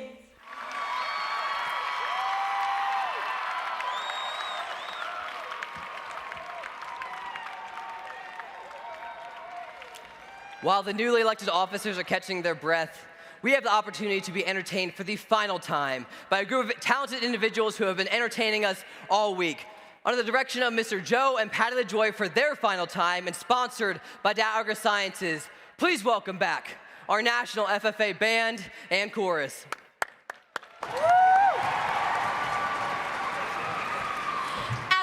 While the newly elected officers are catching their breath, we have the opportunity to be entertained for the final time by a group of talented individuals who have been entertaining us all week. Under the direction of Mr. Joe and Patty LaJoy for their final time and sponsored by Dow AgriSciences, please welcome back our National FFA Band and Chorus. As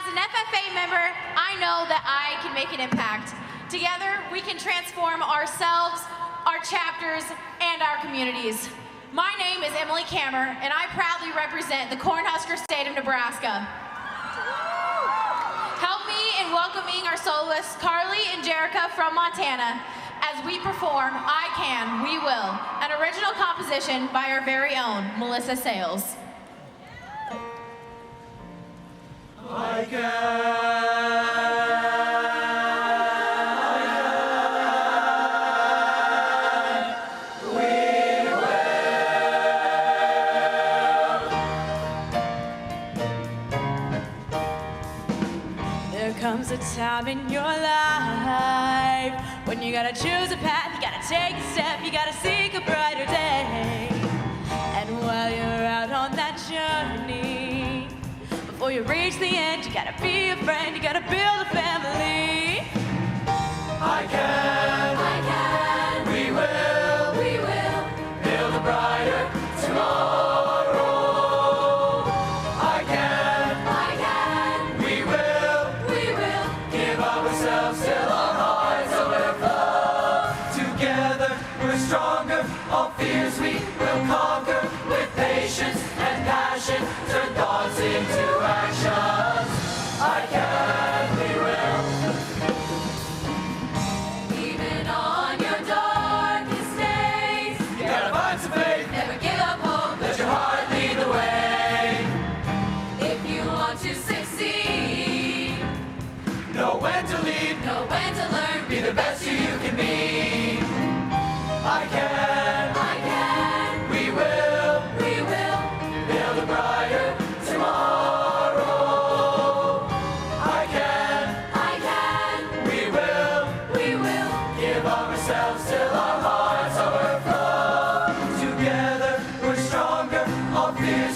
an FFA member, I know that I can make an impact. Together, we can transform ourselves, our chapters, and our communities. My name is Emily Kammer, and I proudly represent the Cornhusker state of Nebraska. Help me in welcoming our soloists, Carly and Jerica from Montana, as we perform I Can, We Will, an original composition by our very own Melissa Sales. I can. Comes a time in your life when you gotta choose a path, you gotta take a step, you gotta seek a brighter day. And while you're out on that journey, before you reach the end, you gotta be a friend, you gotta build a family. I can, we will build a brighter tomorrow. Turn thoughts into actions. I can, we will. Even on your darkest days, you gotta find some faith. Never give up hope. Let your heart lead the way. If you want to succeed, know when to lead, know when to learn. Be the best you can be. I can, we will. Build a brighter tomorrow.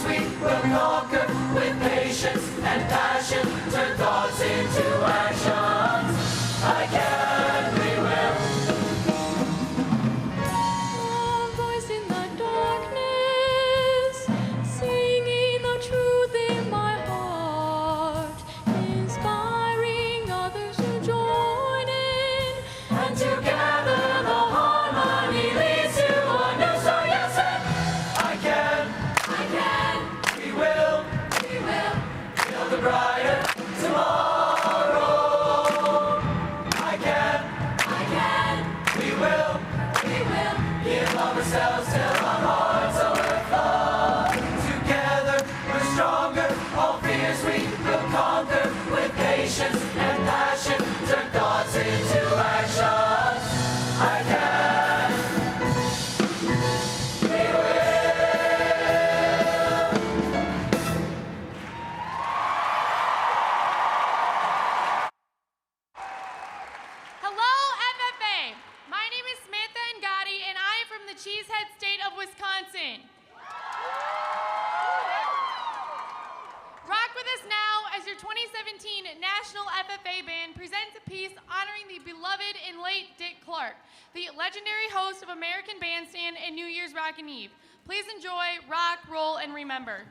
fears we will conquer with patience and passion. Turn thoughts into actions. I can, we will. A voice in the darkness, singing the truth in my heart, inspiring others to join in, And together the harmony leads to a new song. Yes, and I can, we will build a brighter tomorrow. I can, we will give of ourselves till our hearts overflow. Together we're stronger, all fears we will conquer with patience and passion. Turn thoughts into actions. I can, we will. Hello, FFA. My name is Samantha Ngati, and I am from the Cheesehead State of Wisconsin. Rock with us now as your 2017 National FFA Band presents a piece honoring the beloved and late Dick Clark, the legendary host of American Bandstand and New Year's Rockin' Eve. Please enjoy Rock, Roll, and Remember.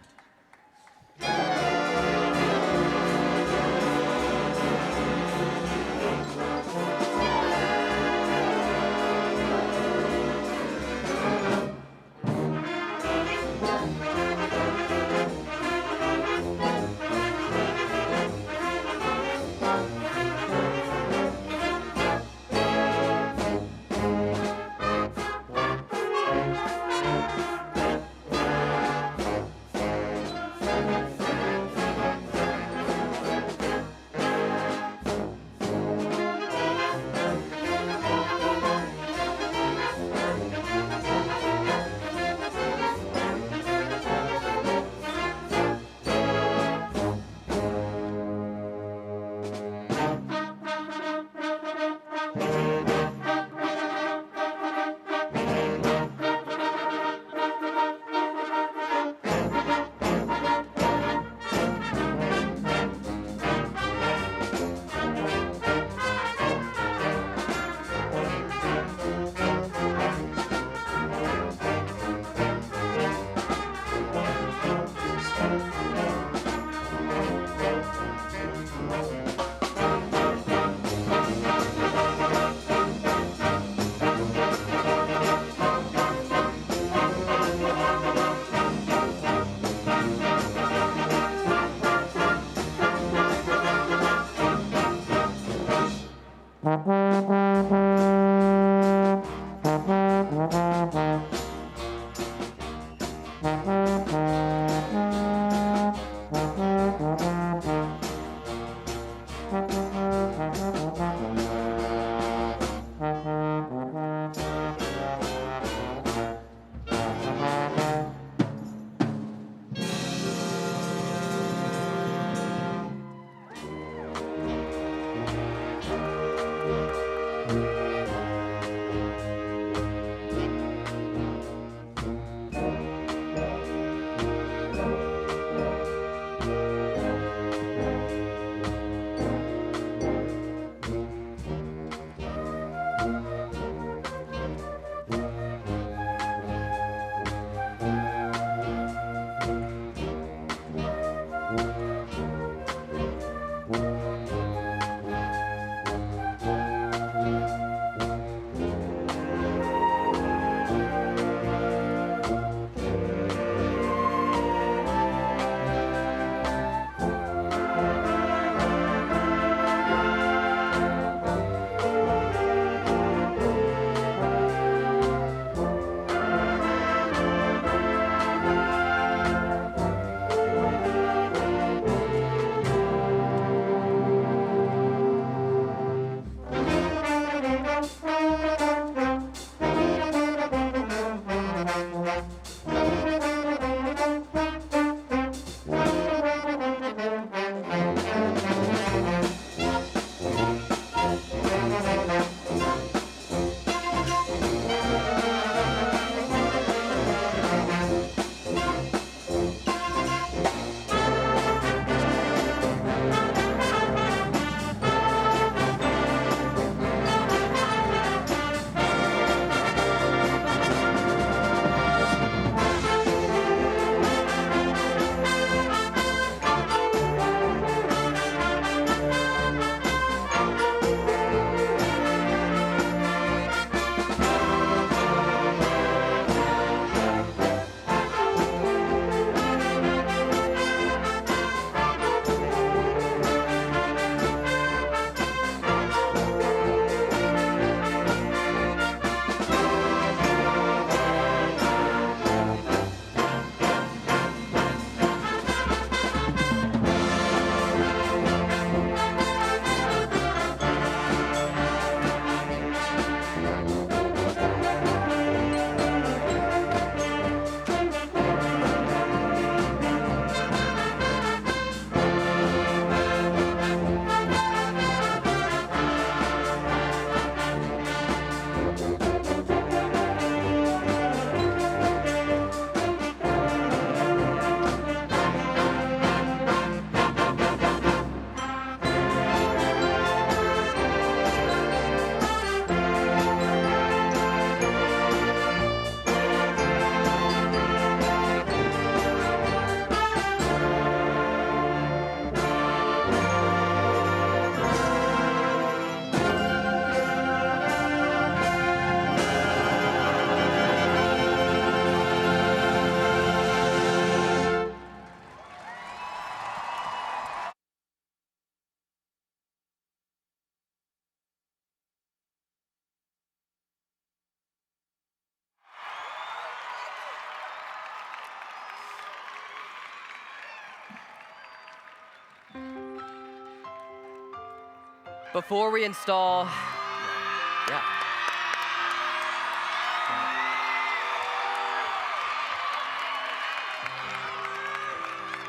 Before we install,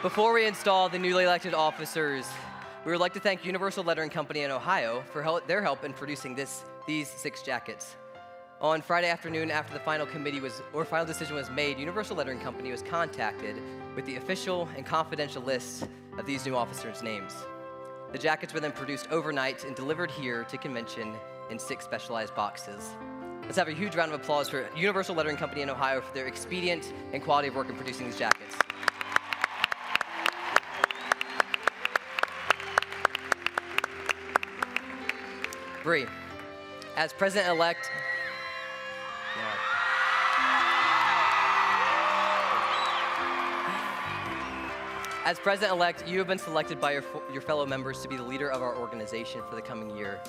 Before we install the newly elected officers, we would like to thank Universal Lettering Company in Ohio for their help in producing these 6 jackets. On Friday afternoon, after the final decision was made, Universal Lettering Company was contacted with the official and confidential lists of these new officers' names. The jackets were then produced overnight and delivered here to convention in 6 specialized boxes. Let's have a huge round of applause for Universal Lettering Company in Ohio for their expedient and quality of work in producing these jackets. Bree, as president-elect, As president-elect, you have been selected by your fellow members to be the leader of our organization for the coming year.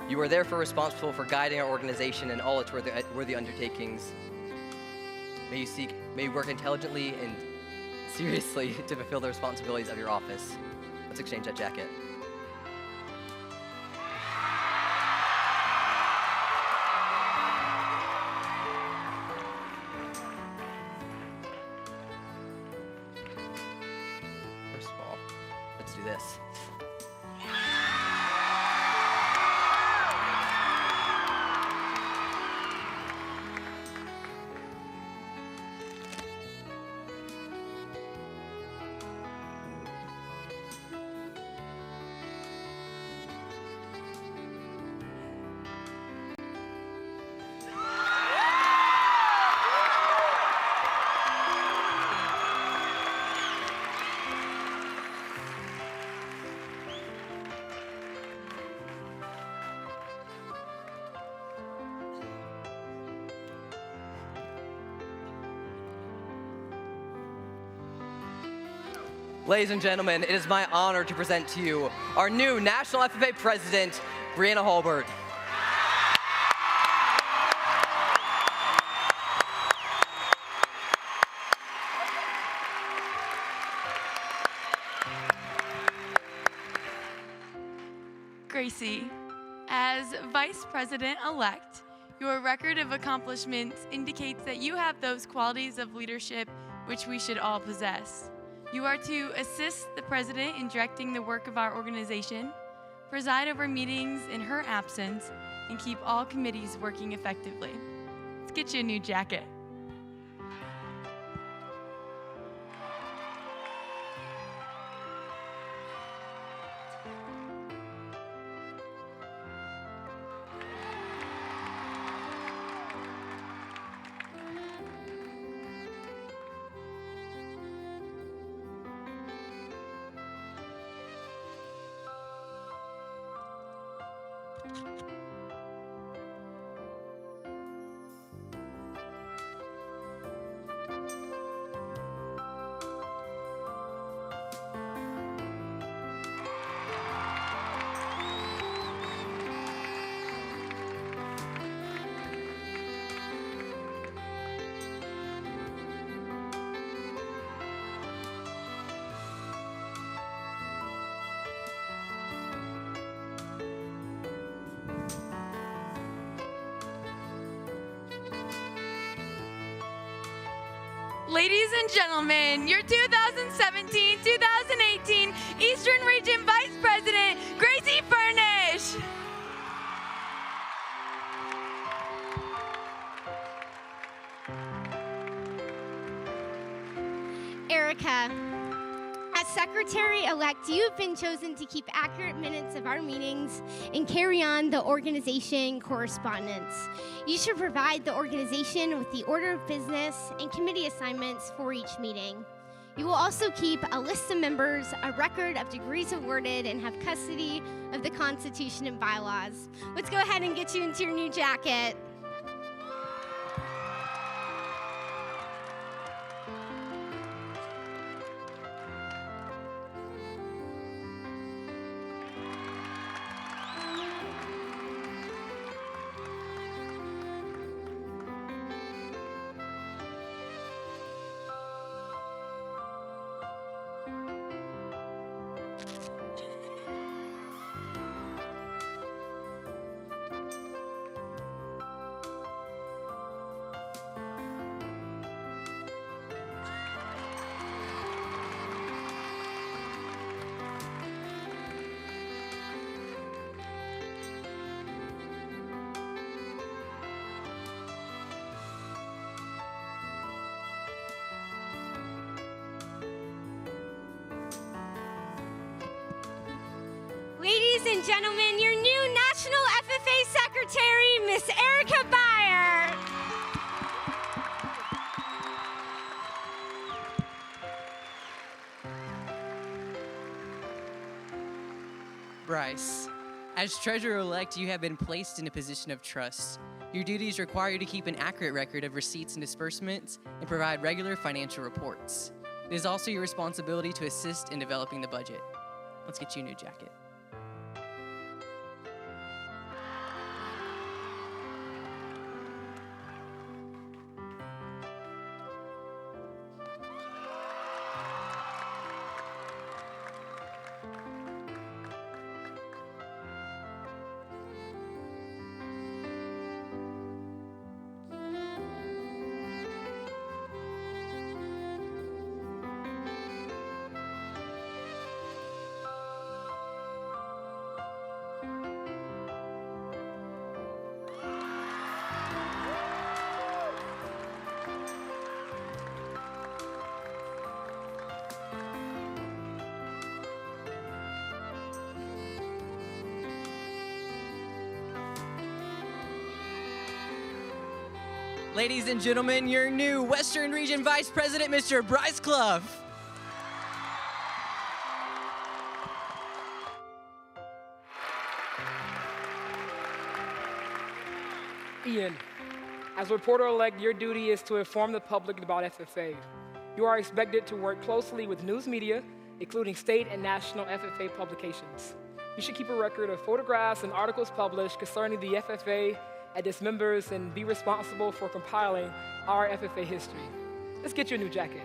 You are therefore responsible for guiding our organization in all its worthy undertakings. May you work intelligently and seriously to fulfill the responsibilities of your office. Let's exchange that jacket. Let's do this. Ladies and gentlemen, it is my honor to present to you our new National FFA President, Brianna Hallberg. Gracie, as Vice President-elect, your record of accomplishments indicates that you have those qualities of leadership which we should all possess. You are to assist the President in directing the work of our organization, preside over meetings in her absence, and keep all committees working effectively. Let's get you a new jacket. Ladies and gentlemen, your 2017-2018 Eastern Region Vice President, Gracie Furnish. Erica, as Secretary-elect, you have been chosen to keep accurate minutes of our meetings and carry on the organization correspondence. You should provide the organization with the order of business and committee assignments for each meeting. You will also keep a list of members, a record of degrees awarded, and have custody of the Constitution and bylaws. Let's go ahead and get you into your new jacket. Ladies and gentlemen, your new National FFA Secretary, Miss Erica Beyer. Bryce, as treasurer-elect, you have been placed in a position of trust. Your duties require you to keep an accurate record of receipts and disbursements and provide regular financial reports. It is also your responsibility to assist in developing the budget. Let's get you a new jacket. Ladies and gentlemen, your new Western Region Vice President, Mr. Bryce Clough. Ian, as reporter-elect, your duty is to inform the public about FFA. You are expected to work closely with news media, including state and national FFA publications. You should keep a record of photographs and articles published concerning the FFA and its members and be responsible for compiling our FFA history. Let's get you a new jacket.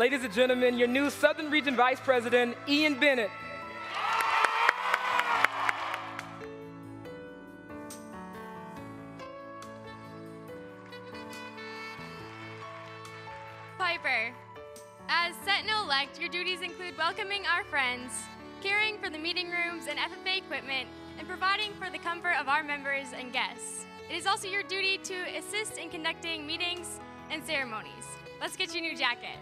Ladies and gentlemen, your new Southern Region Vice President, Ian Bennett. Piper, as Sentinel-elect, your duties include welcoming our friends, caring for the meeting rooms and FFA equipment, and providing for the comfort of our members and guests. It is also your duty to assist in conducting meetings and ceremonies. Let's get you a new jacket.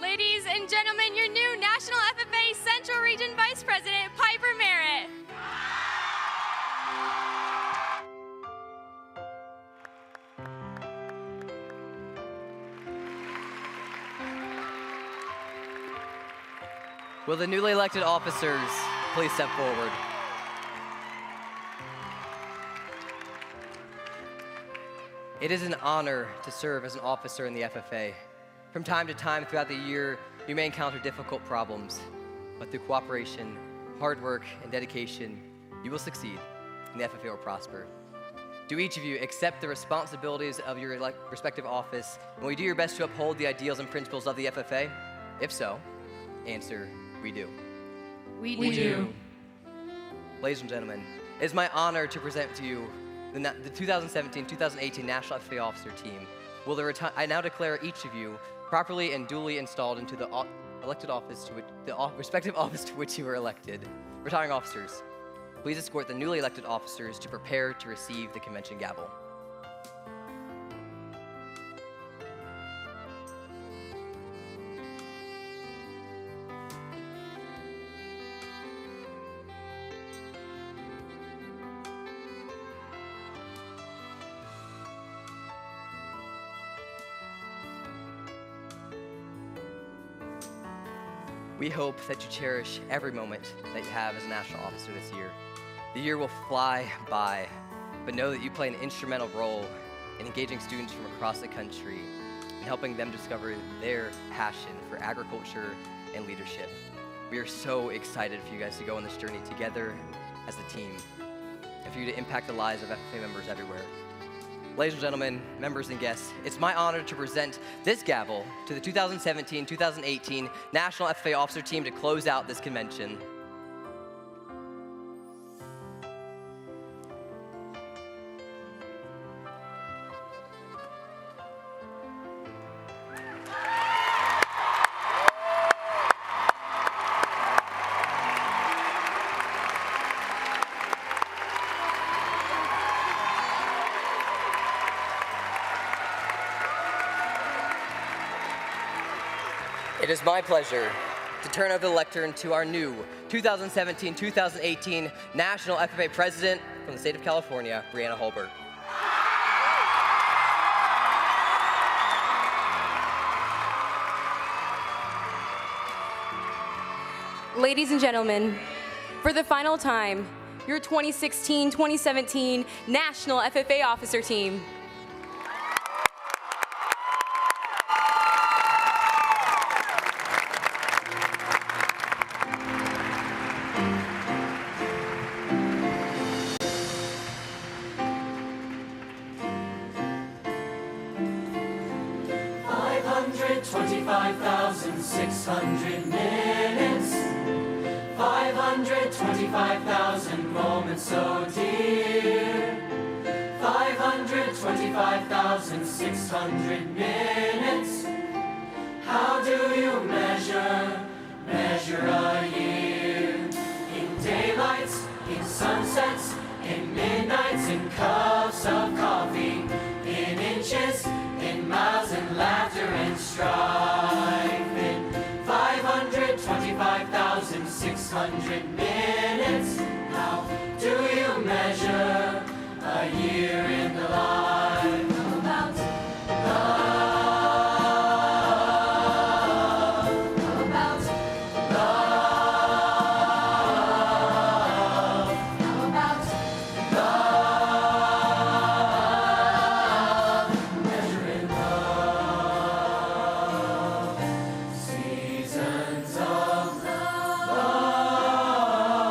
Ladies and gentlemen, your new National FFA Central Region Vice President, Piper Merritt. Will the newly elected officers please step forward? It is an honor to serve as an officer in the FFA. From time to time throughout the year, you may encounter difficult problems, but through cooperation, hard work, and dedication, you will succeed, and the FFA will prosper. Do each of you accept the responsibilities of your respective office, and will you do your best to uphold the ideals and principles of the FFA? If so, answer, we do. We do. Ladies and gentlemen, it is my honor to present to you the 2017-2018 National FFA Officer Team. I now declare each of you properly and duly installed into the elected office to the respective office to which you were elected. Retiring officers, please escort the newly elected officers to prepare to receive the convention gavel. We hope that you cherish every moment that you have as a national officer this year. The year will fly by, but know that you play an instrumental role in engaging students from across the country and helping them discover their passion for agriculture and leadership. We are so excited for you guys to go on this journey together as a team and for you to impact the lives of FFA members everywhere. Ladies and gentlemen, members and guests, it's my honor to present this gavel to the 2017-2018 National FFA Officer Team to close out this convention. It is my pleasure to turn over the lectern to our new 2017-2018 National FFA President from the state of California, Brianna Holbert. Ladies and gentlemen, for the final time, your 2016-2017 National FFA Officer Team. Minutes, 525,000 moments so dear, 525,600 minutes. How do you measure a year? In daylights, in sunsets, in midnights, in cups of coffee, in inches, in miles, in laughter and strife. 525,600 minutes. How do you measure a year in the life? How about love? How about love? How about love? Measuring love. Seasons of love.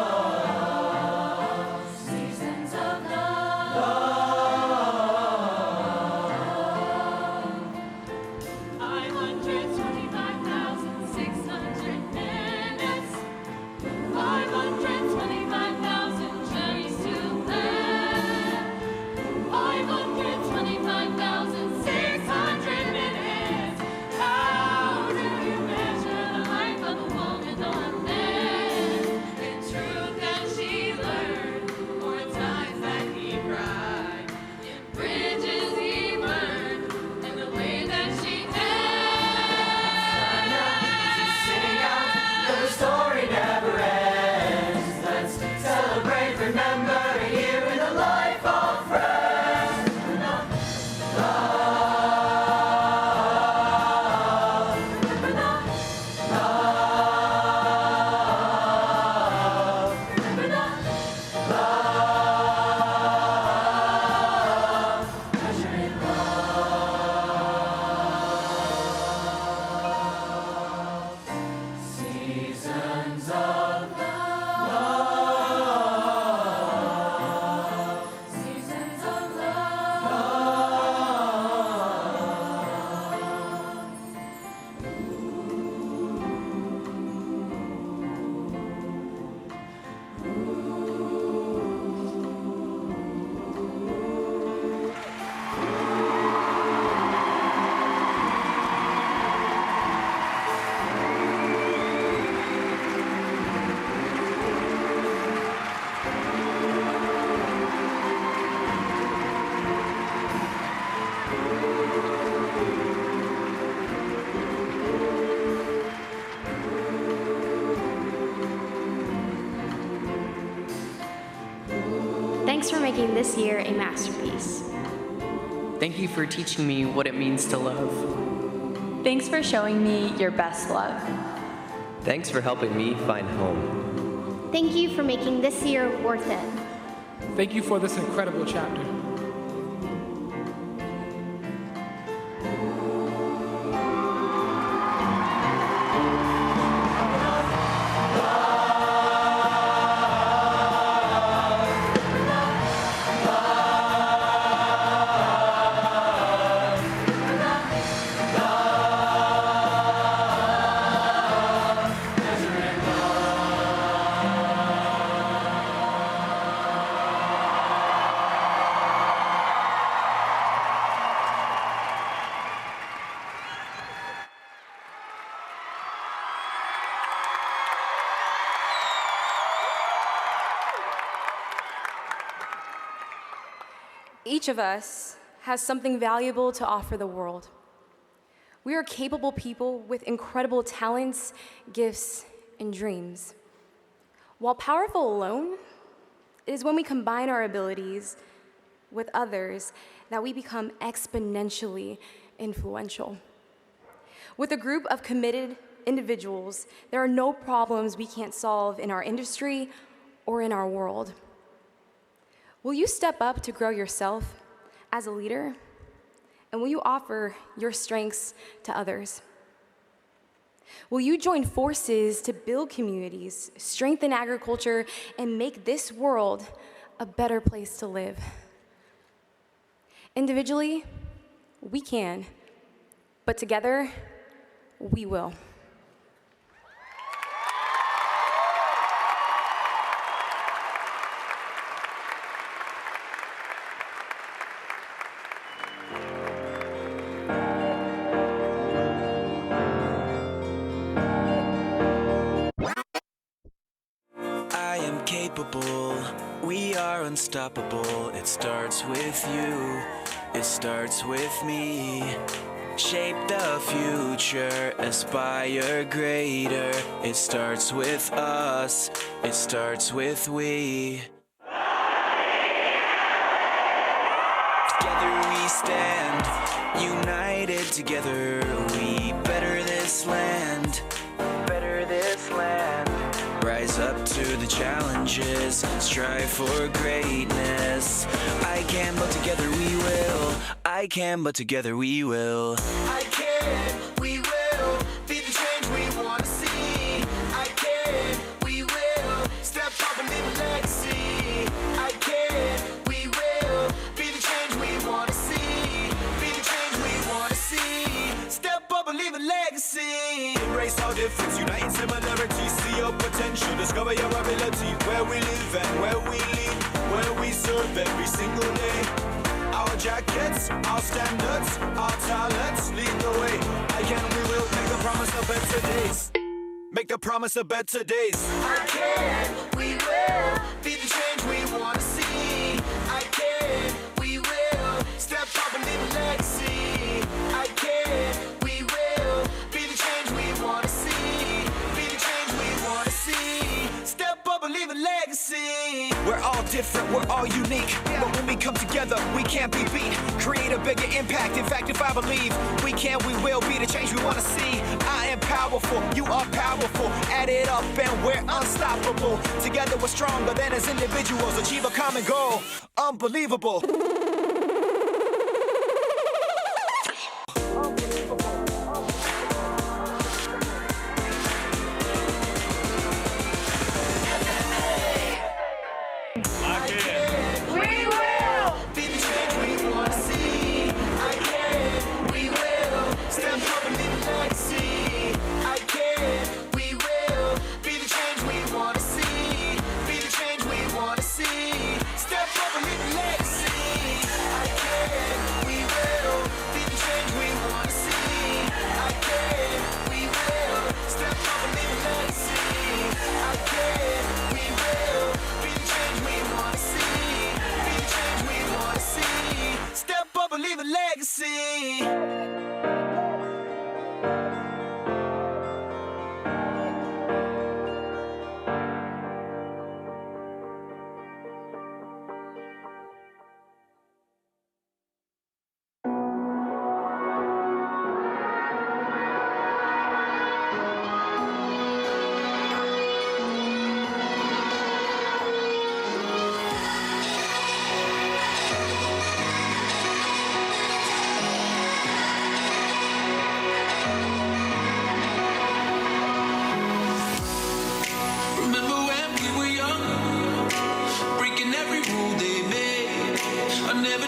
making this year a masterpiece. Thank you for teaching me what it means to love. Thanks for showing me your best love. Thanks for helping me find home. Thank you for making this year worth it. Thank you for this incredible chapter. Each of us has something valuable to offer the world. We are capable people with incredible talents, gifts, and dreams. While powerful alone, it is when we combine our abilities with others that we become exponentially influential. With a group of committed individuals, there are no problems we can't solve in our industry or in our world. Will you step up to grow yourself as a leader? And will you offer your strengths to others? Will you join forces to build communities, strengthen agriculture, and make this world a better place to live? Individually, we can, but together, we will. We are unstoppable. It starts with you. It starts with me. Shape the future, aspire greater. It starts with us. It starts with we. Together we stand, united together. We better this land. Better this land. Rise up to the challenges, strive for greatness. I can, but together we will. I can, but together we will. I can, we will, be the change we want to see. I can, we will, step up and leave a legacy. I can, we will, be the change we want to see. Be the change we want to see. Step up and leave a legacy. Embrace our difference, unite in similarities. See your potential, discover your ability. Where we live and where we lead, where we serve every single day. Our jackets, our standards, our talents lead the way. I can, we will make the promise of better days. Make the promise of better days. I can, we will, be the change we want to see. I can, we will, step up and leave a legacy. I can, we will, be the change we want to see. Be the change we want to see. Step up and leave a legacy. We're all different, we're all unique. But when we come together, we can't be beat. Create a bigger impact. In fact, if I believe we can, we will be the change we want to see. I am powerful, you are powerful. Add it up and we're unstoppable. Together we're stronger than as individuals. Achieve a common goal. Unbelievable. Step up and leave a legacy.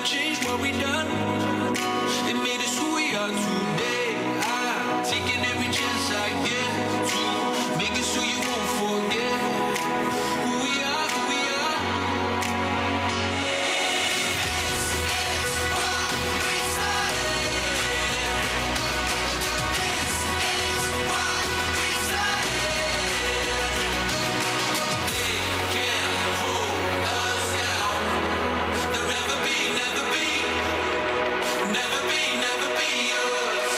change what we done. It made us who we are today. I'm taking every chance I get to make it so you won't forget who we are, who we are. This is what we started. This is what we started. They can't hold us down. There'll never be, never be, never be, never be us.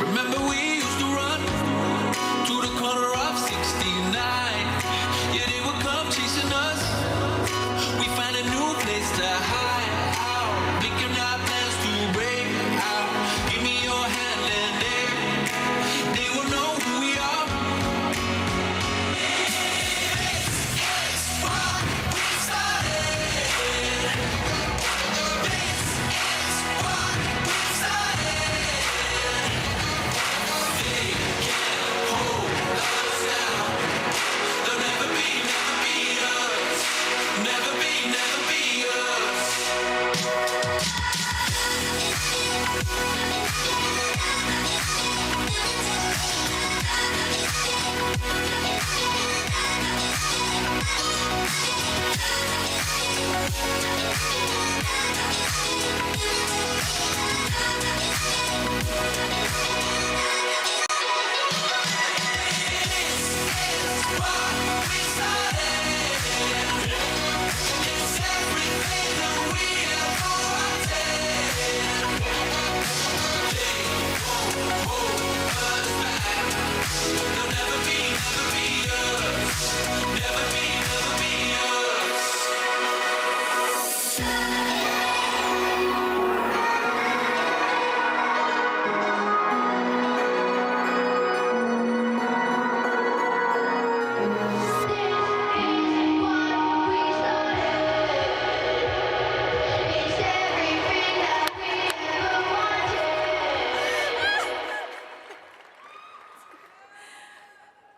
Remember we used to run to the corner of 69. Yeah, they would come chasing us. We find a new place to hide out, making our plans to break out. Give me your hand and they will know who we are. This is what we started. This is what we started. They can't hold us down. There'll never be, never be us. Never be, never be us.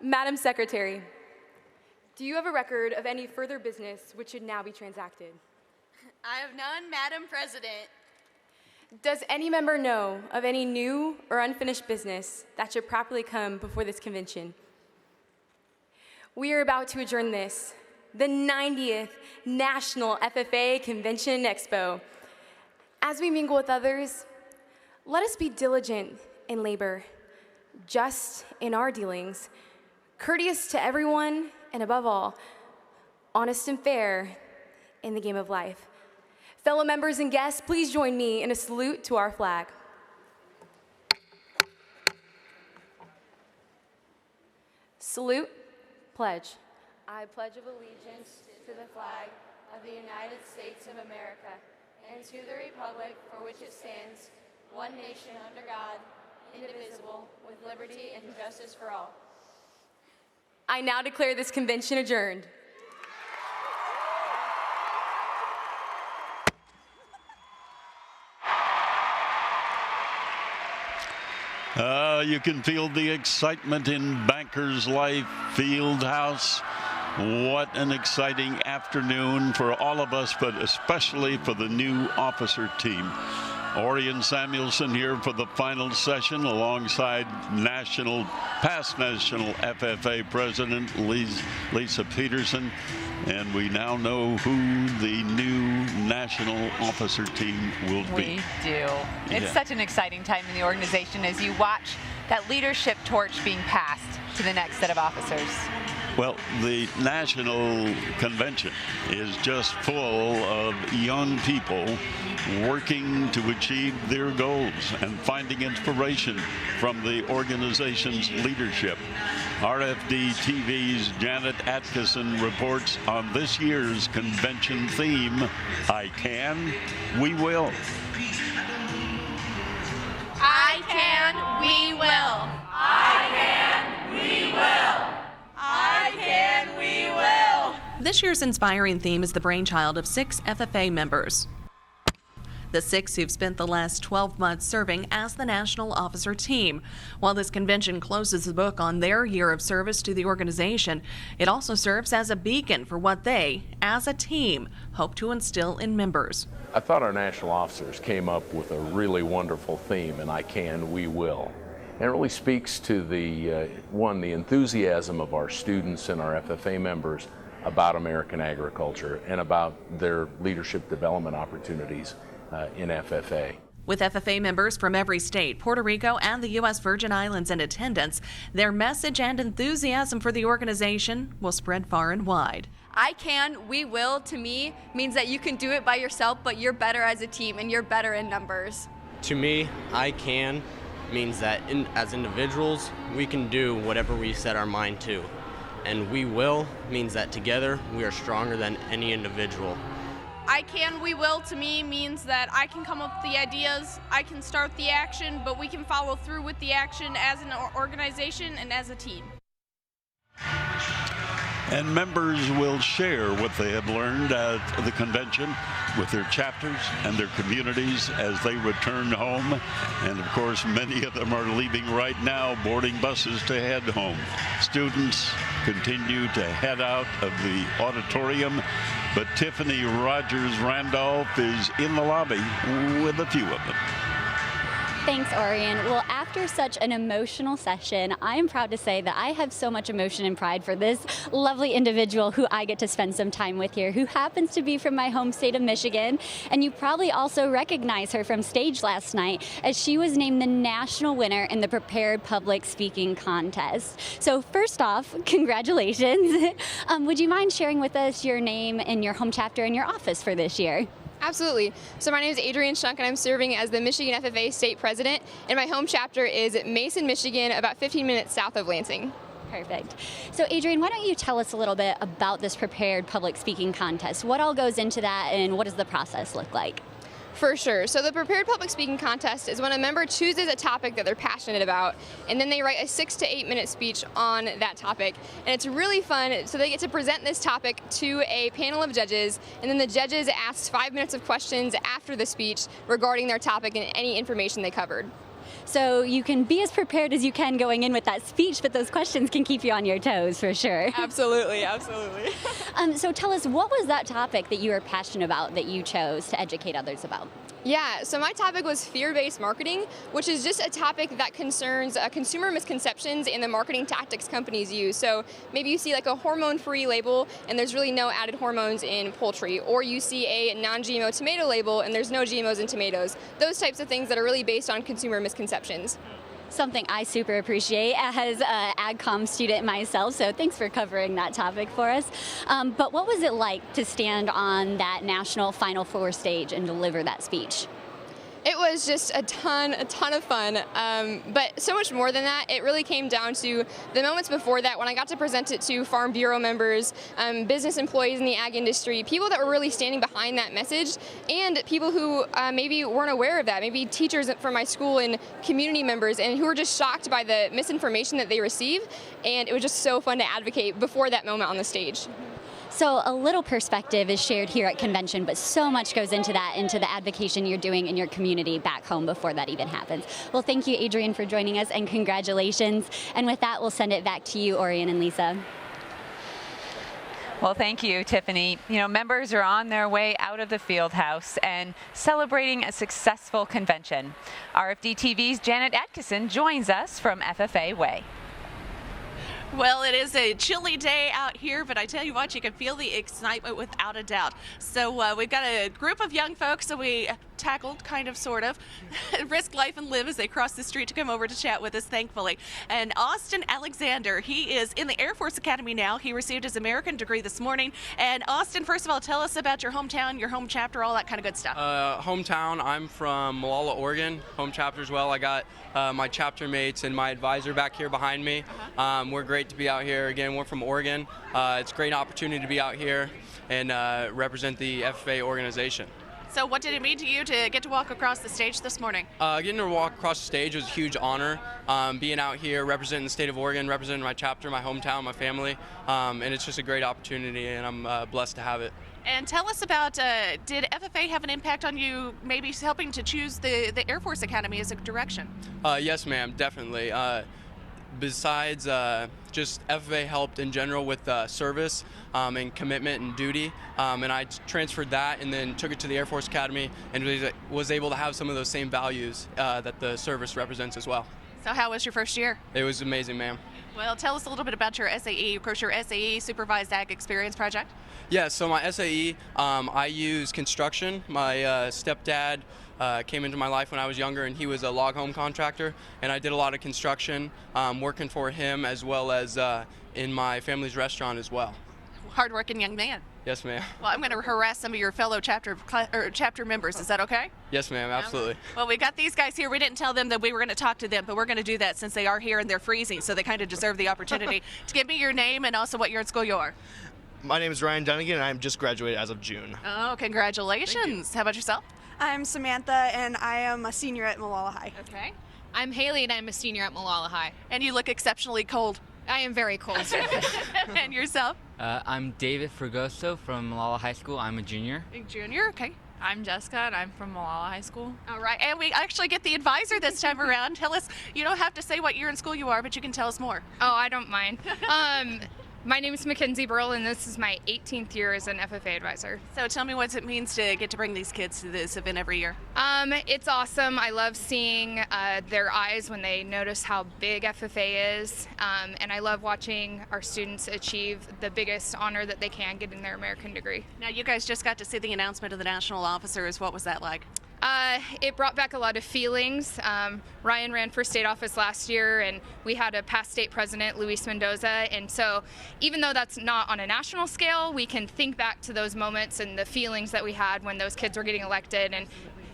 Madam Secretary, do you have a record of any further business which should now be transacted? I have none, Madam President. Does any member know of any new or unfinished business that should properly come before this convention? We are about to adjourn this, the 90th National FFA Convention and Expo. As we mingle with others, let us be diligent in labor, just in our dealings, courteous to everyone, and above all, honest and fair in the game of life. Fellow members and guests, please join me in a salute to our flag. Salute, pledge. I pledge of allegiance to the flag of the United States of America and to the republic for which it stands, one nation under God, indivisible, with liberty and justice for all. I now declare this convention adjourned. You can feel the excitement in Bankers Life Fieldhouse. What an exciting afternoon for all of us, but especially for the new officer team. Orion Samuelson here for the final session alongside past national FFA President Lisa Peterson. And we now know who the new national officer team will be. We do. It's such an exciting time in the organization as you watch that leadership torch being passed to the next set of officers. Well, the national convention is just full of young people working to achieve their goals and finding inspiration from the organization's leadership. RFD TV's Janet Atkinson reports on this year's convention theme, I Can, We Will. I can, we will. I can, we will. I can, we will. This year's inspiring theme is the brainchild of 6 FFA members. The 6 who've spent the last 12 months serving as the National Officer Team. While this convention closes the book on their year of service to the organization, it also serves as a beacon for what they, as a team, hope to instill in members. I thought our national officers came up with a really wonderful theme, and I can, we will. And it really speaks to the enthusiasm of our students and our FFA members about American agriculture and about their leadership development opportunities in FFA. With FFA members from every state, Puerto Rico, and the U.S. Virgin Islands in attendance, their message and enthusiasm for the organization will spread far and wide. I can, we will, to me, means that you can do it by yourself, but you're better as a team and you're better in numbers. To me, I can means that as individuals, we can do whatever we set our mind to. And we will means that together, we are stronger than any individual. I can, we will, to me, means that I can come up with the ideas, I can start the action, but we can follow through with the action as an organization and as a team. And members will share what they have learned at the convention with their chapters and their communities as they return home. And of course, many of them are leaving right now, boarding buses to head home. Students continue to head out of the auditorium, but Tiffany Rogers Randolph is in the lobby with a few of them. Thanks, Orion. Well, after such an emotional session, I am proud to say that I have so much emotion and pride for this lovely individual who I get to spend some time with here, who happens to be from my home state of Michigan. And you probably also recognize her from stage last night, as she was named the national winner in the Prepared Public Speaking Contest. So first off, congratulations. Would you mind sharing with us your name and your home chapter and your office for this year? Absolutely. So my name is Adrienne Schunk, and I'm serving as the Michigan FFA State President, and my home chapter is Mason, Michigan, about 15 minutes south of Lansing. Perfect. So Adrienne, why don't you tell us a little bit about this Prepared Public Speaking Contest? What all goes into that, and what does the process look like? For sure. So the Prepared Public Speaking Contest is when a member chooses a topic that they're passionate about, and then they write a 6 to 8 minute speech on that topic. And it's really fun. So they get to present this topic to a panel of judges, and then the judges ask 5 minutes of questions after the speech regarding their topic and any information they covered. So you can be as prepared as you can going in with that speech, but those questions can keep you on your toes for sure. Absolutely, absolutely. So tell us, what was that topic that you were passionate about that you chose to educate others about? Yeah, so my topic was fear-based marketing, which is just a topic that concerns consumer misconceptions and the marketing tactics companies use. So maybe you see like a hormone-free label and there's really no added hormones in poultry, or you see a non-GMO tomato label and there's no GMOs in tomatoes. Those types of things that are really based on consumer misconceptions. Something I super appreciate as an AgCom student myself, so thanks for covering that topic for us. But what was it like to stand on that national Final Four stage and deliver that speech? It was just a ton of fun, but so much more than that. It really came down to the moments before that when I got to present it to Farm Bureau members, business employees in the ag industry, people that were really standing behind that message, and people who maybe weren't aware of that, maybe teachers from my school and community members, and who were just shocked by the misinformation that they receive. And it was just so fun to advocate before that moment on the stage. So a little perspective is shared here at convention, but so much goes into that, into the advocacy you're doing in your community back home before that even happens. Well, thank you, Adrienne, for joining us, and congratulations. And with that, we'll send it back to you, Orion and Lisa. Well, thank you, Tiffany. You know, members are on their way out of the field house and celebrating a successful convention. RFD TV's Janet Atkinson joins us from FFA Way. Well, it is a chilly day out here, but I tell you what, you can feel the excitement without a doubt. So we've got a group of young folks that we tackled, kind of, sort of, risk life and live as they cross the street to come over to chat with us, thankfully. And Austin Alexander, he is in the Air Force Academy now. He received his American degree this morning. And Austin, first of all, tell us about your hometown, your home chapter, all that kind of good stuff. Hometown, I'm from Molalla, Oregon, home chapter as well. I got my chapter mates and my advisor back here behind me. We're great to be out here. Again, we're from Oregon. It's a great opportunity to be out here and represent the FFA organization. So what did it mean to you to get to walk across the stage this morning? Getting to walk across the stage was a huge honor. Being out here representing the state of Oregon, representing my chapter, my hometown, my family, and it's just a great opportunity, and I'm blessed to have it. And tell us about, did FFA have an impact on you maybe helping to choose the Air Force Academy as a direction? Yes, ma'am, definitely. Besides just FFA helped in general with service and commitment and duty, and I transferred that and then took it to the Air Force Academy and was able to have some of those same values that the service represents as well. So how was your first year? It was amazing, ma'am. Well, tell us a little bit about your SAE, of course, your SAE Supervised Ag Experience Project. Yeah, so my SAE, I use construction. My stepdad came into my life when I was younger, and he was a log home contractor, and I did a lot of construction working for him as well as in my family's restaurant as well. Hardworking young man. Yes, ma'am. Well, I'm going to harass some of your fellow chapter members. Is that okay? Yes, ma'am, absolutely. Well, we got these guys here. We didn't tell them that we were going to talk to them, but we're going to do that since they are here and they're freezing, so they kind of deserve the opportunity to give me your name and also what year in school you are. My name is Ryan Dunnigan, and I'm just graduated as of June. Oh, congratulations. How about yourself? I'm Samantha, and I am a senior at Malala High. Okay. I'm Haley, and I'm a senior at Malala High. And you look exceptionally cold. I am very cold. And yourself? I'm David Fregoso from Malala High School. I'm a junior. Junior, okay. I'm Jessica, and I'm from Malala High School. All right, and we actually get the advisor this time around. Tell us, you don't have to say what year in school you are, but you can tell us more. Oh, I don't mind. My name is Mackenzie Burl, and this is my 18th year as an FFA advisor. So tell me what it means to get to bring these kids to this event every year. It's awesome. I love seeing their eyes when they notice how big FFA is, and I love watching our students achieve the biggest honor that they can get in their American degree. Now, you guys just got to see the announcement of the national officers. What was that like? It brought back a lot of feelings. Ryan ran for state office last year, and we had a past state president, Luis Mendoza, and so even though that's not on a national scale, we can think back to those moments and the feelings that we had when those kids were getting elected, and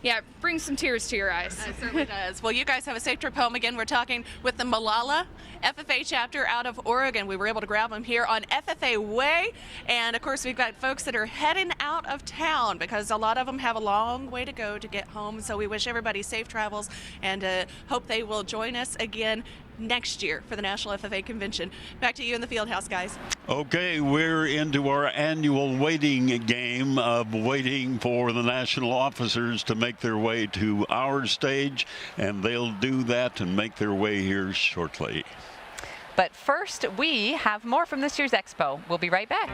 yeah, it brings some tears to your eyes. It certainly does. Well, you guys have a safe trip home. Again, we're talking with the Malala FFA chapter out of Oregon. We were able to grab them here on FFA Way. And, of course, we've got folks that are heading out of town because a lot of them have a long way to go to get home. So we wish everybody safe travels and hope they will join us again next year for the National FFA Convention. Back to you in the field house, guys. Okay, we're into our annual waiting game of waiting for the national officers to make their way to our stage, and they'll do that and make their way here shortly. But first, we have more from this year's Expo. We'll be right back.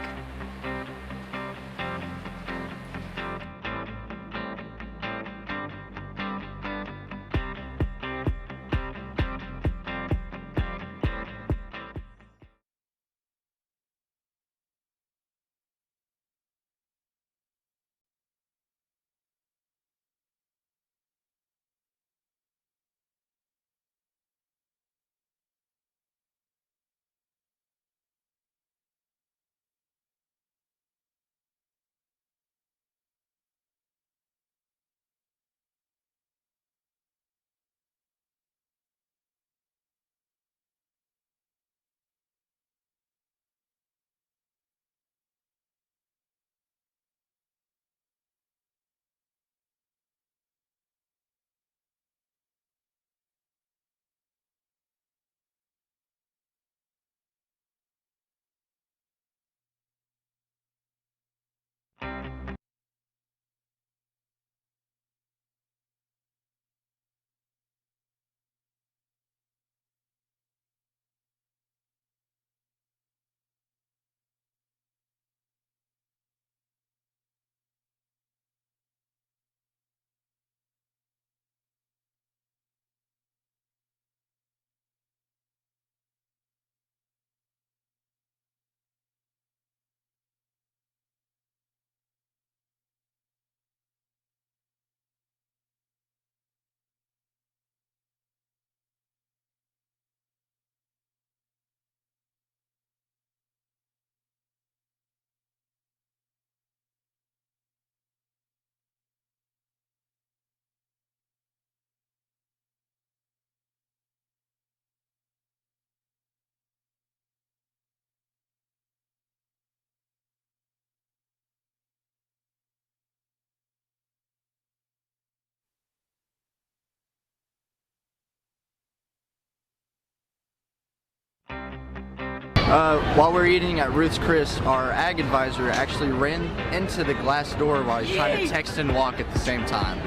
While we were eating at Ruth's Chris, our ag advisor actually ran into the glass door while he's trying to text and walk at the same time.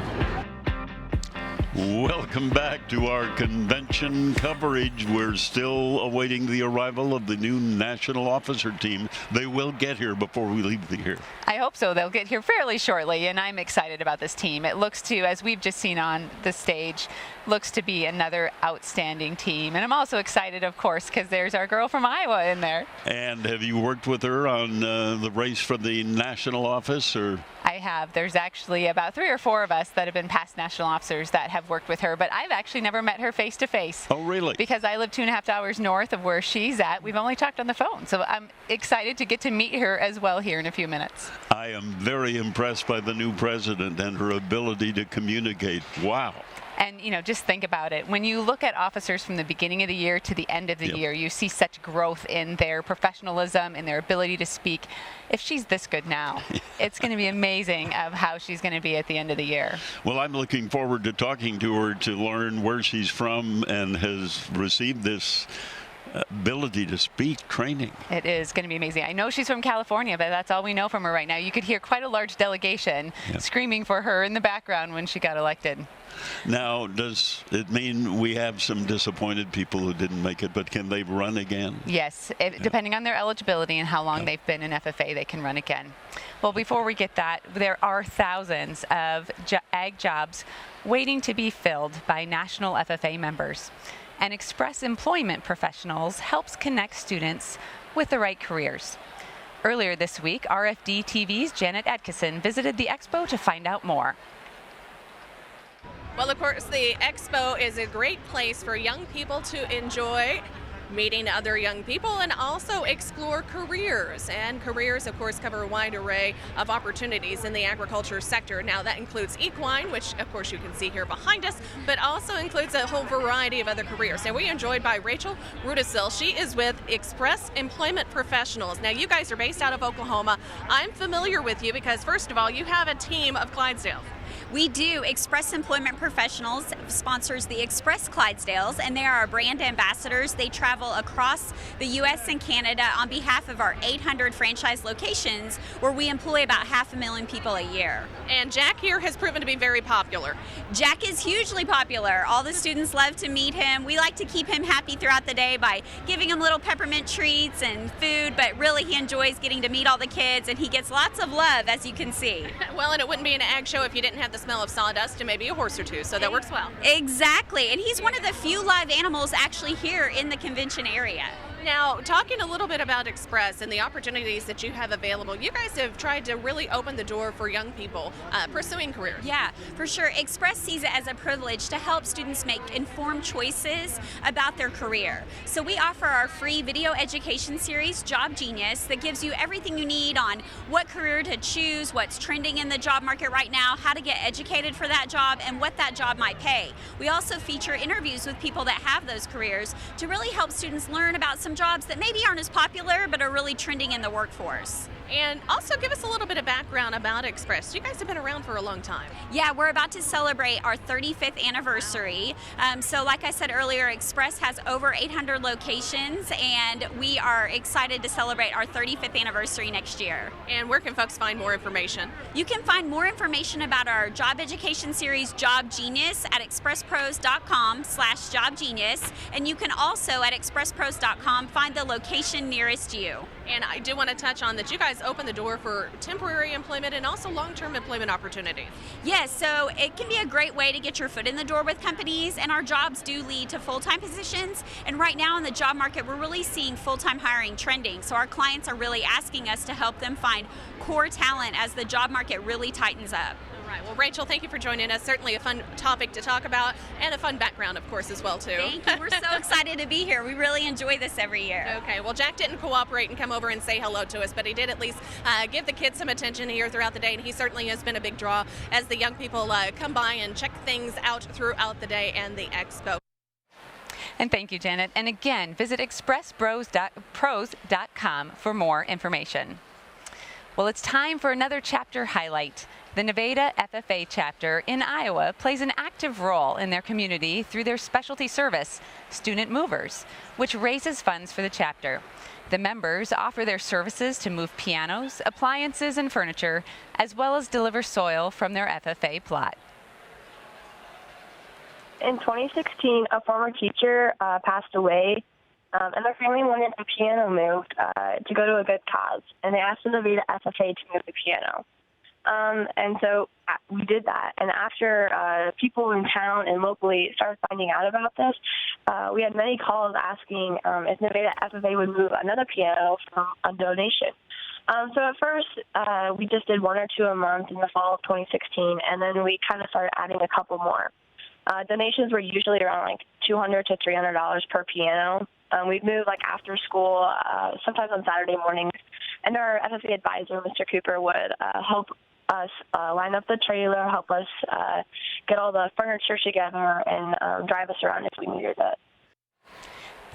Welcome back to our convention coverage. We're still awaiting the arrival of the new National Officer Team. They will get here before we leave here. I hope so. They'll get here fairly shortly, and I'm excited about this team. It looks to, as we've just seen on the stage, looks to be another outstanding team. And I'm also excited, of course, because there's our girl from Iowa in there. And have you worked with her on the race for the national office, or? I have. There's actually about 3 or 4 of us that have been past national officers that have worked with her, but I've actually never met her face to face. Oh, really? Because I live 2.5 hours north of where she's at. We've only talked on the phone, so I'm excited to get to meet her as well here in a few minutes. I am very impressed by the new president and her ability to communicate. Wow. And, you know, just think about it. When you look at officers from the beginning of the year to the end of the year, you see such growth in their professionalism, in their ability to speak. If she's this good now, it's going to be amazing of how she's going to be at the end of the year. Well, I'm looking forward to talking to her to learn where she's from and has received this ability to speak training. It is going to be amazing. I know she's from California, but that's all we know from her right now. You could hear quite a large delegation screaming for her in the background when she got elected. Now, does it mean we have some disappointed people who didn't make it, but can they run again? Yes, depending on their eligibility and how long they've been in FFA, they can run again. Well, before we get that, there are thousands of ag jobs waiting to be filled by national FFA members. And Express Employment Professionals helps connect students with the right careers. Earlier this week, RFD TV's Janet Atkinson visited the expo to find out more. Well, of course, the expo is a great place for young people to enjoy meeting other young people and also explore careers. And careers, of course, cover a wide array of opportunities in the agriculture sector. Now, that includes equine, which, of course, you can see here behind us, but also includes a whole variety of other careers. Now, we are joined by Rachel Rudisil. She is with Express Employment Professionals. Now, you guys are based out of Oklahoma. I'm familiar with you because, first of all, you have a team of Clydesdales. We do. Express Employment Professionals sponsors the Express Clydesdales, and they are our brand ambassadors. They travel across the U.S. and Canada on behalf of our 800 franchise locations, where we employ about 500,000 people a year. And Jack here has proven to be very popular. Jack is hugely popular. All the students love to meet him. We like to keep him happy throughout the day by giving him little peppermint treats and food, but really he enjoys getting to meet all the kids, and he gets lots of love, as you can see. Well, and it wouldn't be an ag show if you didn't have the smell of sawdust and maybe a horse or two, so that works well. Exactly, and he's one of the few live animals actually here in the convention area. Now, talking a little bit about Express and the opportunities that you have available, you guys have tried to really open the door for young people pursuing careers. Yeah, for sure. Express sees it as a privilege to help students make informed choices about their career. So we offer our free video education series, Job Genius, that gives you everything you need on what career to choose, what's trending in the job market right now, how to get educated for that job, and what that job might pay. We also feature interviews with people that have those careers to really help students learn about some jobs that maybe aren't as popular but are really trending in the workforce. And also give us a little bit of background about Express. You guys have been around for a long time. Yeah, we're about to celebrate our 35th anniversary. So like I said earlier, Express has over 800 locations, and we are excited to celebrate our 35th anniversary next year. And where can folks find more information? You can find more information about our job education series, Job Genius, at expresspros.com/jobgenius. And you can also, at expresspros.com, find the location nearest you. And I do want to touch on that you guys open the door for temporary employment and also long-term employment opportunities. Yes, so it can be a great way to get your foot in the door with companies, and our jobs do lead to full-time positions. And right now in the job market, we're really seeing full-time hiring trending. So our clients are really asking us to help them find core talent as the job market really tightens up. All right. Well, Rachel, thank you for joining us. Certainly a fun topic to talk about, and a fun background, of course, as well, too. Thank you. We're so excited to be here. We really enjoy this every year. Okay. Well, Jack didn't cooperate and come over and say hello to us, but he did at least give the kids some attention here throughout the day, and he certainly has been a big draw as the young people come by and check things out throughout the day and the expo. And thank you, Janet. And again, visit expresspros.com for more information. Well, it's time for another chapter highlight. The Nevada FFA chapter in Iowa plays an active role in their community through their specialty service, Student Movers, which raises funds for the chapter. The members offer their services to move pianos, appliances, and furniture, as well as deliver soil from their FFA plot. In 2016, a former teacher passed away, and their family wanted a piano moved to go to a good cause, and they asked the Nevada FFA to move the piano. And so we did that. And after people in town and locally started finding out about this, we had many calls asking if Nevada FFA would move another piano from a donation. So at first, we just did 1 or 2 a month in the fall of 2016, and then we kind of started adding a couple more. Donations were usually around like $200 to $300 per piano. We'd move like after school, sometimes on Saturday mornings, and our FFA advisor, Mr. Cooper, would help us line up the trailer, help us get all the furniture together, and drive us around if we needed it.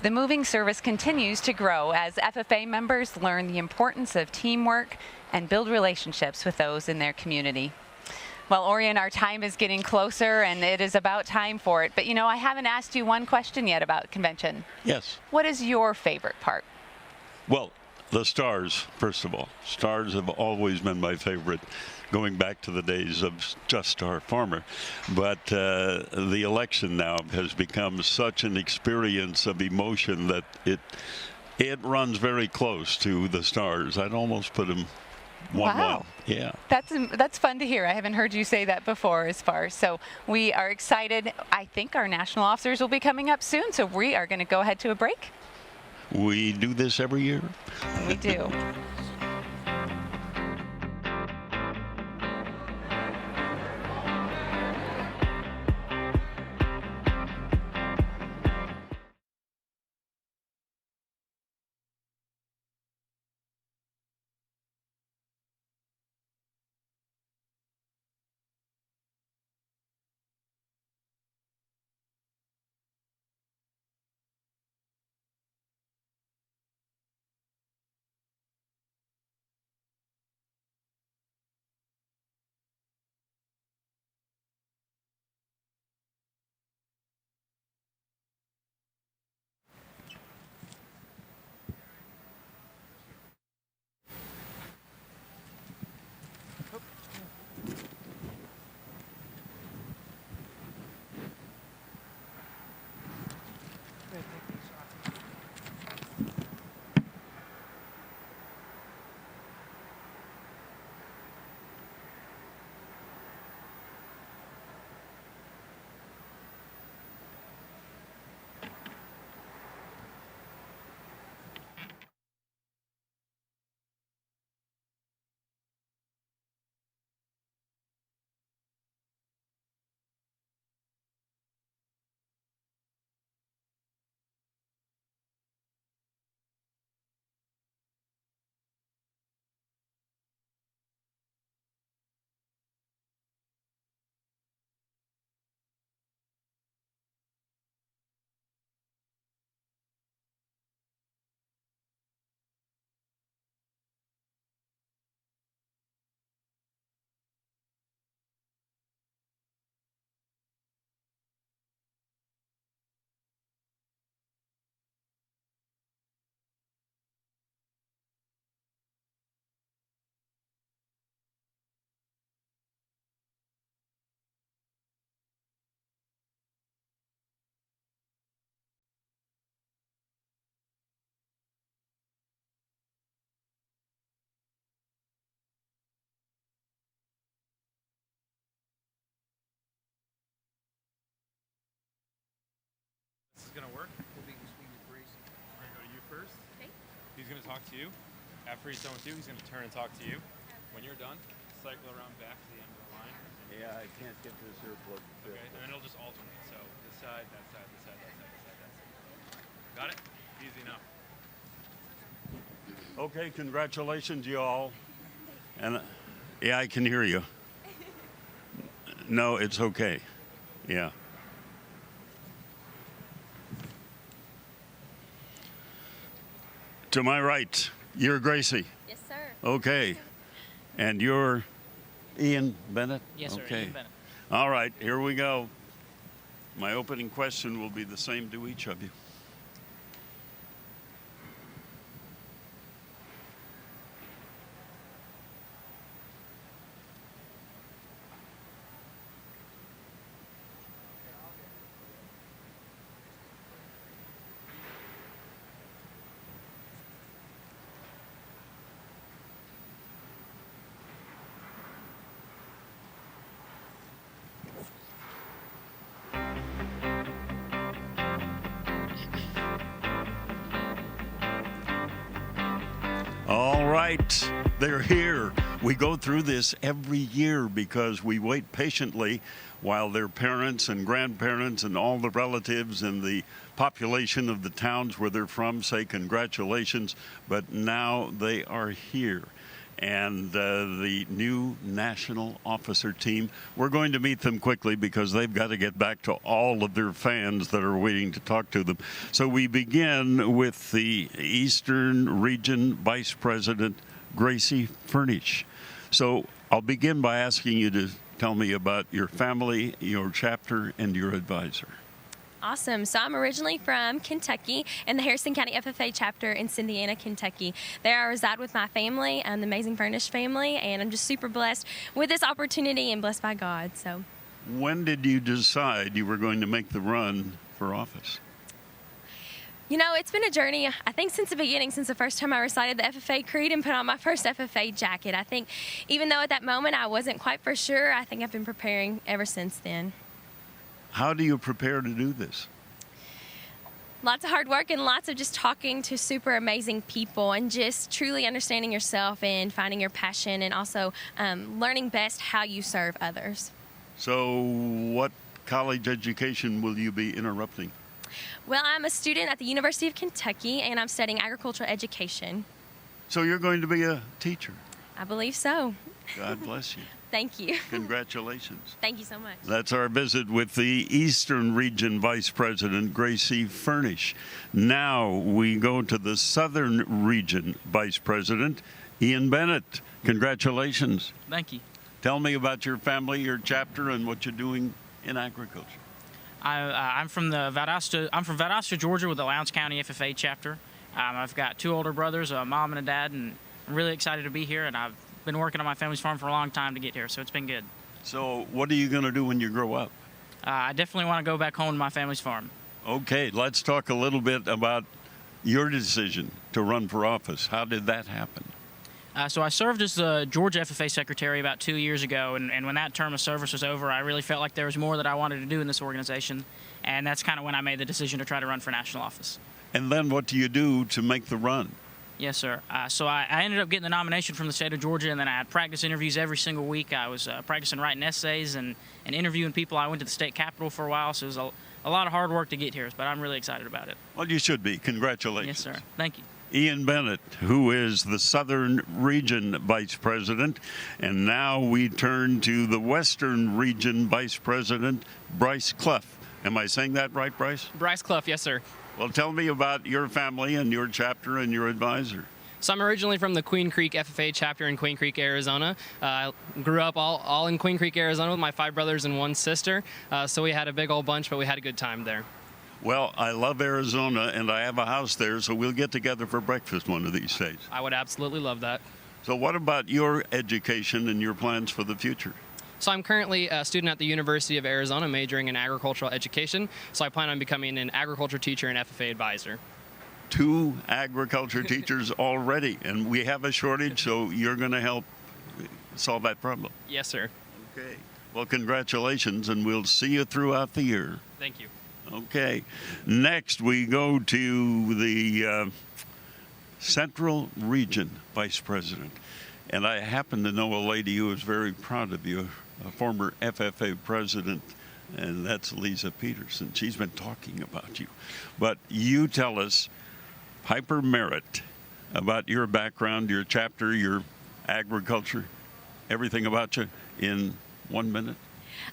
The moving service continues to grow as FFA members learn the importance of teamwork and build relationships with those in their community. Well, Orion, our time is getting closer, and it is about time for it. But, you know, I haven't asked you one question yet about convention. Yes. What is your favorite part? Well, the stars, first of all. Stars have always been my favorite, going back to the days of Just Star Farmer. But the election now has become such an experience of emotion that it runs very close to the stars. I'd almost put them 1-1. Wow. Yeah. That's fun to hear. I haven't heard you say that before as far. So we are excited. I think our national officers will be coming up soon, so we are going to go ahead to a break. We do this every year. We do. This is going to work. We're going to go to you first. Okay. He's going to talk to you. After he's done with you, he's going to turn and talk to you. When you're done, cycle around back to the end of the line. Yeah, I can't get this earplug. Okay, and then it'll just alternate. So this side, that side, this side, that side, this side, that side. Got it? Easy enough. Okay, congratulations, y'all. And yeah, I can hear you. No, it's okay. Yeah. To my right, you're Gracie. Yes, sir. Okay. And you're Ian Bennett? Yes, sir. Okay. Ian Bennett. All right, here we go. My opening question will be the same to each of you. All right, they're here. We go through this every year because we wait patiently while their parents and grandparents and all the relatives and the population of the towns where they're from say congratulations, but now they are here. And the new national officer team, we're going to meet them quickly because they've got to get back to all of their fans that are waiting to talk to them. So we begin with the Eastern Region Vice President, Gracie Furnish. So I'll begin by asking you to tell me about your family, your chapter, and your advisor. Awesome. So I'm originally from Kentucky in the Harrison County FFA chapter in Cynthiana, Kentucky. There I reside with my family and the amazing Furnish family, and I'm just super blessed with this opportunity and blessed by God. So, when did you decide you were going to make the run for office? you know, it's been a journey, I think, since the beginning, since the first time I recited the FFA Creed and put on my first FFA jacket. I think even though at that moment I wasn't quite for sure, I think I've been preparing ever since then. How do you prepare to do this? Lots of hard work and lots of just talking to super amazing people and just truly understanding yourself and finding your passion and also learning best how you serve others. So what college education will you be interrupting? Well, I'm a student at the University of Kentucky and I'm studying agricultural education. So you're going to be a teacher? I believe so. God bless you. Thank you. Congratulations. Thank you so much. That's our visit with the Eastern Region Vice President, Gracie Furnish. Now we go to the Southern Region Vice President, Ian Bennett. Congratulations. Thank you. Tell me about your family, your chapter, and what you're doing in agriculture. I'm from Valdosta, Georgia, with the Lowndes County FFA chapter. I've got two older brothers, a mom and a dad, and I'm really excited to be here. And I've been working on my family's farm for a long time to get here, so it's been good. So what are you going to do when you grow up? I definitely want to go back home to my family's farm. Okay, let's talk a little bit about your decision to run for office. How did that happen? So I served as the Georgia FFA secretary about 2 years ago, and when that term of service was over, I really felt like there was more that I wanted to do in this organization, and that's kind of when I made the decision to try to run for national office. And then what do you do to make the run? Yes, sir. So I ended up getting the nomination from the state of Georgia, and then I had practice interviews every single week. I was practicing writing essays and interviewing people. I went to the state capitol for a while, so it was a lot of hard work to get here, but I'm really excited about it. Well, you should be. Congratulations. Yes, sir. Thank you. Ian Bennett, who is the Southern Region Vice President. And now we turn to the Western Region Vice President, Bryce Clough. Am I saying that right, Bryce? Bryce Clough, yes, sir. Well, tell me about your family and your chapter and your advisor. So I'm originally from the Queen Creek FFA chapter in Queen Creek, Arizona. I grew up all in Queen Creek, Arizona with my 5 brothers and 1 sister. So we had a big old bunch, but we had a good time there. Well, I love Arizona, and I have a house there, so we'll get together for breakfast one of these days. I would absolutely love that. So what about your education and your plans for the future? So I'm currently a student at the University of Arizona majoring in agricultural education. So I plan on becoming an agriculture teacher and FFA advisor. 2 agriculture teachers already, and we have a shortage, so you're going to help solve that problem. Yes, sir. Okay. Well, congratulations, and we'll see you throughout the year. Thank you. Okay. Next, we go to the Central Region Vice President. And I happen to know a lady who is very proud of you, a former FFA president, and that's Lisa Peterson. She's been talking about you. But you tell us, Piper Merritt, about your background, your chapter, your agriculture, everything about you in 1 minute.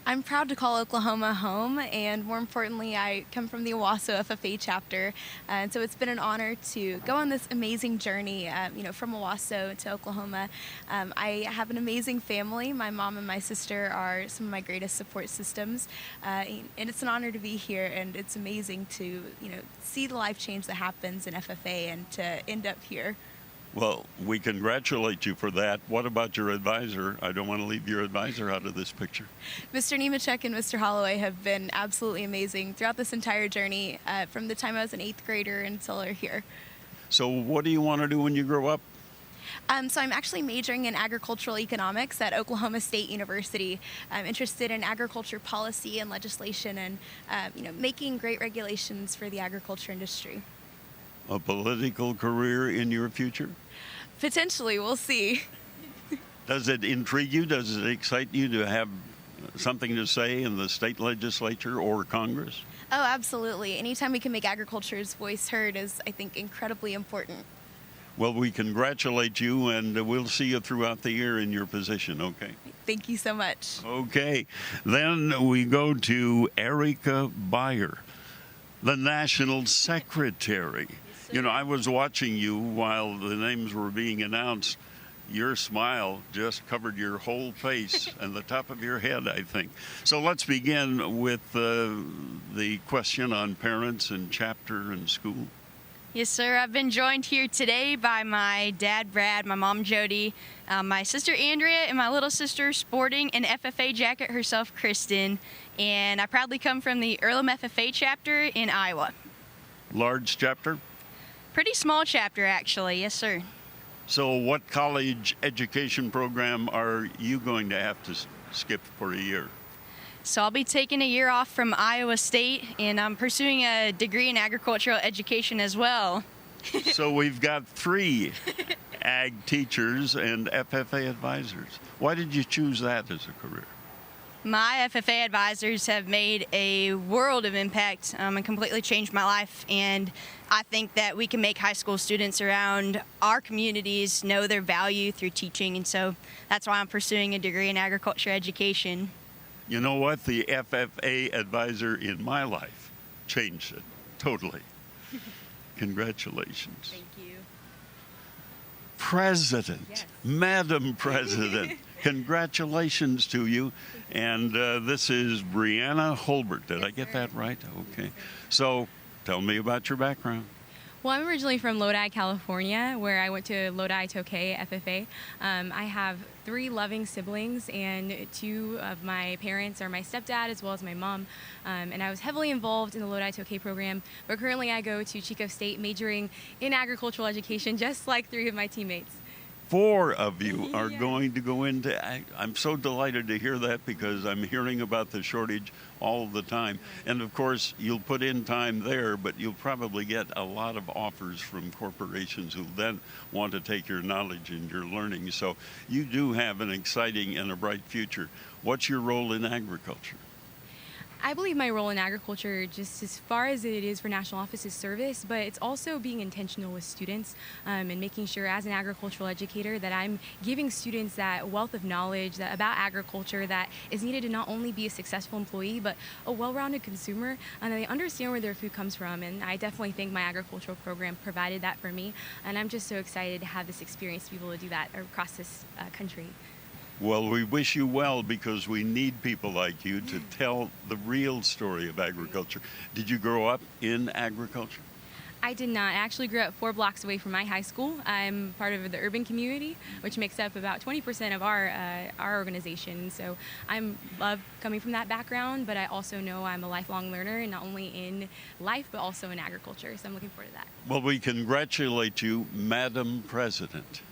I'm proud to call Oklahoma home, and more importantly, I come from the Owasso FFA chapter, and so it's been an honor to go on this amazing journey, from Owasso to Oklahoma. I have an amazing family. My mom and my sister are some of my greatest support systems, and it's an honor to be here, and it's amazing to, see the life change that happens in FFA and to end up here. Well, we congratulate you for that. What about your advisor? I don't want to leave your advisor out of this picture. Mr. Nemechek and Mr. Holloway have been absolutely amazing throughout this entire journey, from the time I was an 8th grader until we're here. So what do you want to do when you grow up? So I'm actually majoring in agricultural economics at Oklahoma State University. I'm interested in agriculture policy and legislation and, making great regulations for the agriculture industry. A political career in your future? Potentially, we'll see. Does it intrigue you? Does it excite you to have something to say in the state legislature or Congress? Oh, absolutely. Anytime we can make agriculture's voice heard is, I think, incredibly important. Well, we congratulate you, and we'll see you throughout the year in your position, okay? Thank you so much. Okay. Then we go to Erica Beyer, the National Secretary. I was watching you while the names were being announced. Your smile just covered your whole face and the top of your head, I think. So let's begin with the question on parents and chapter and school. Yes, sir. I've been joined here today by my dad, Brad, my mom, Jody, my sister, Andrea, and my little sister sporting an FFA jacket herself, Kristen. And I proudly come from the Earlham FFA chapter in Iowa. Large chapter? Pretty small chapter, actually. Yes, sir. So what college education program are you going to have to skip for a year? So I'll be taking a year off from Iowa State, and I'm pursuing a degree in agricultural education as well. So we've got 3 ag teachers and FFA advisors. Why did you choose that as a career? My FFA advisors have made a world of impact and completely changed my life, and I think that we can make high school students around our communities know their value through teaching, and so that's why I'm pursuing a degree in agriculture education. You know what? The FFA advisor in my life changed it totally. Congratulations. Thank you. President, yes. Madam President, congratulations to you. And this is Brianna Holbert. Did I get that right? Okay. So tell me about your background. Well, I'm originally from Lodi, California, where I went to Lodi Tokay FFA. I have 3 loving siblings, and 2 of my parents are my stepdad as well as my mom. And I was heavily involved in the Lodi Tokay program, but currently I go to Chico State majoring in agricultural education, just like 3 of my teammates. 4 of you are going to go into, I'm so delighted to hear that because I'm hearing about the shortage all the time. And of course, you'll put in time there, but you'll probably get a lot of offers from corporations who then want to take your knowledge and your learning. So you do have an exciting and a bright future. What's your role in agriculture? I believe my role in agriculture, just as far as it is for national office, is service, but it's also being intentional with students and making sure as an agricultural educator that I'm giving students that wealth of knowledge about agriculture that is needed to not only be a successful employee, but a well-rounded consumer, and they understand where their food comes from. And I definitely think my agricultural program provided that for me, and I'm just so excited to have this experience to be able to do that across this country. Well, we wish you well because we need people like you to tell the real story of agriculture. Did you grow up in agriculture? I did not. I actually grew up 4 blocks away from my high school. I'm part of the urban community, which makes up about 20% of our organization. So I love coming from that background, but I also know I'm a lifelong learner, not only in life, but also in agriculture. So I'm looking forward to that. Well, we congratulate you, Madam President.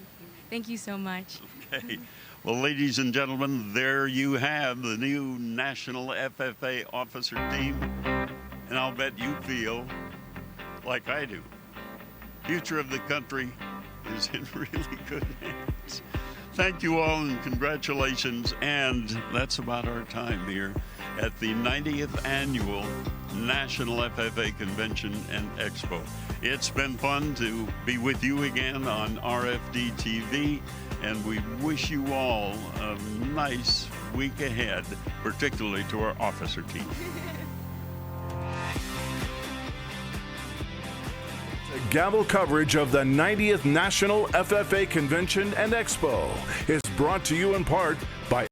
Thank you so much. Okay. Well, ladies and gentlemen, there you have the new National FFA Officer Team, and I'll bet you feel like I do. Future of the country is in really good hands. Thank you all and congratulations, and that's about our time here at the 90th Annual National FFA Convention and Expo. It's been fun to be with you again on RFD TV, and we wish you all a nice week. week ahead, particularly to our officer team. Gavel coverage of the 90th National FFA Convention and Expo is brought to you in part by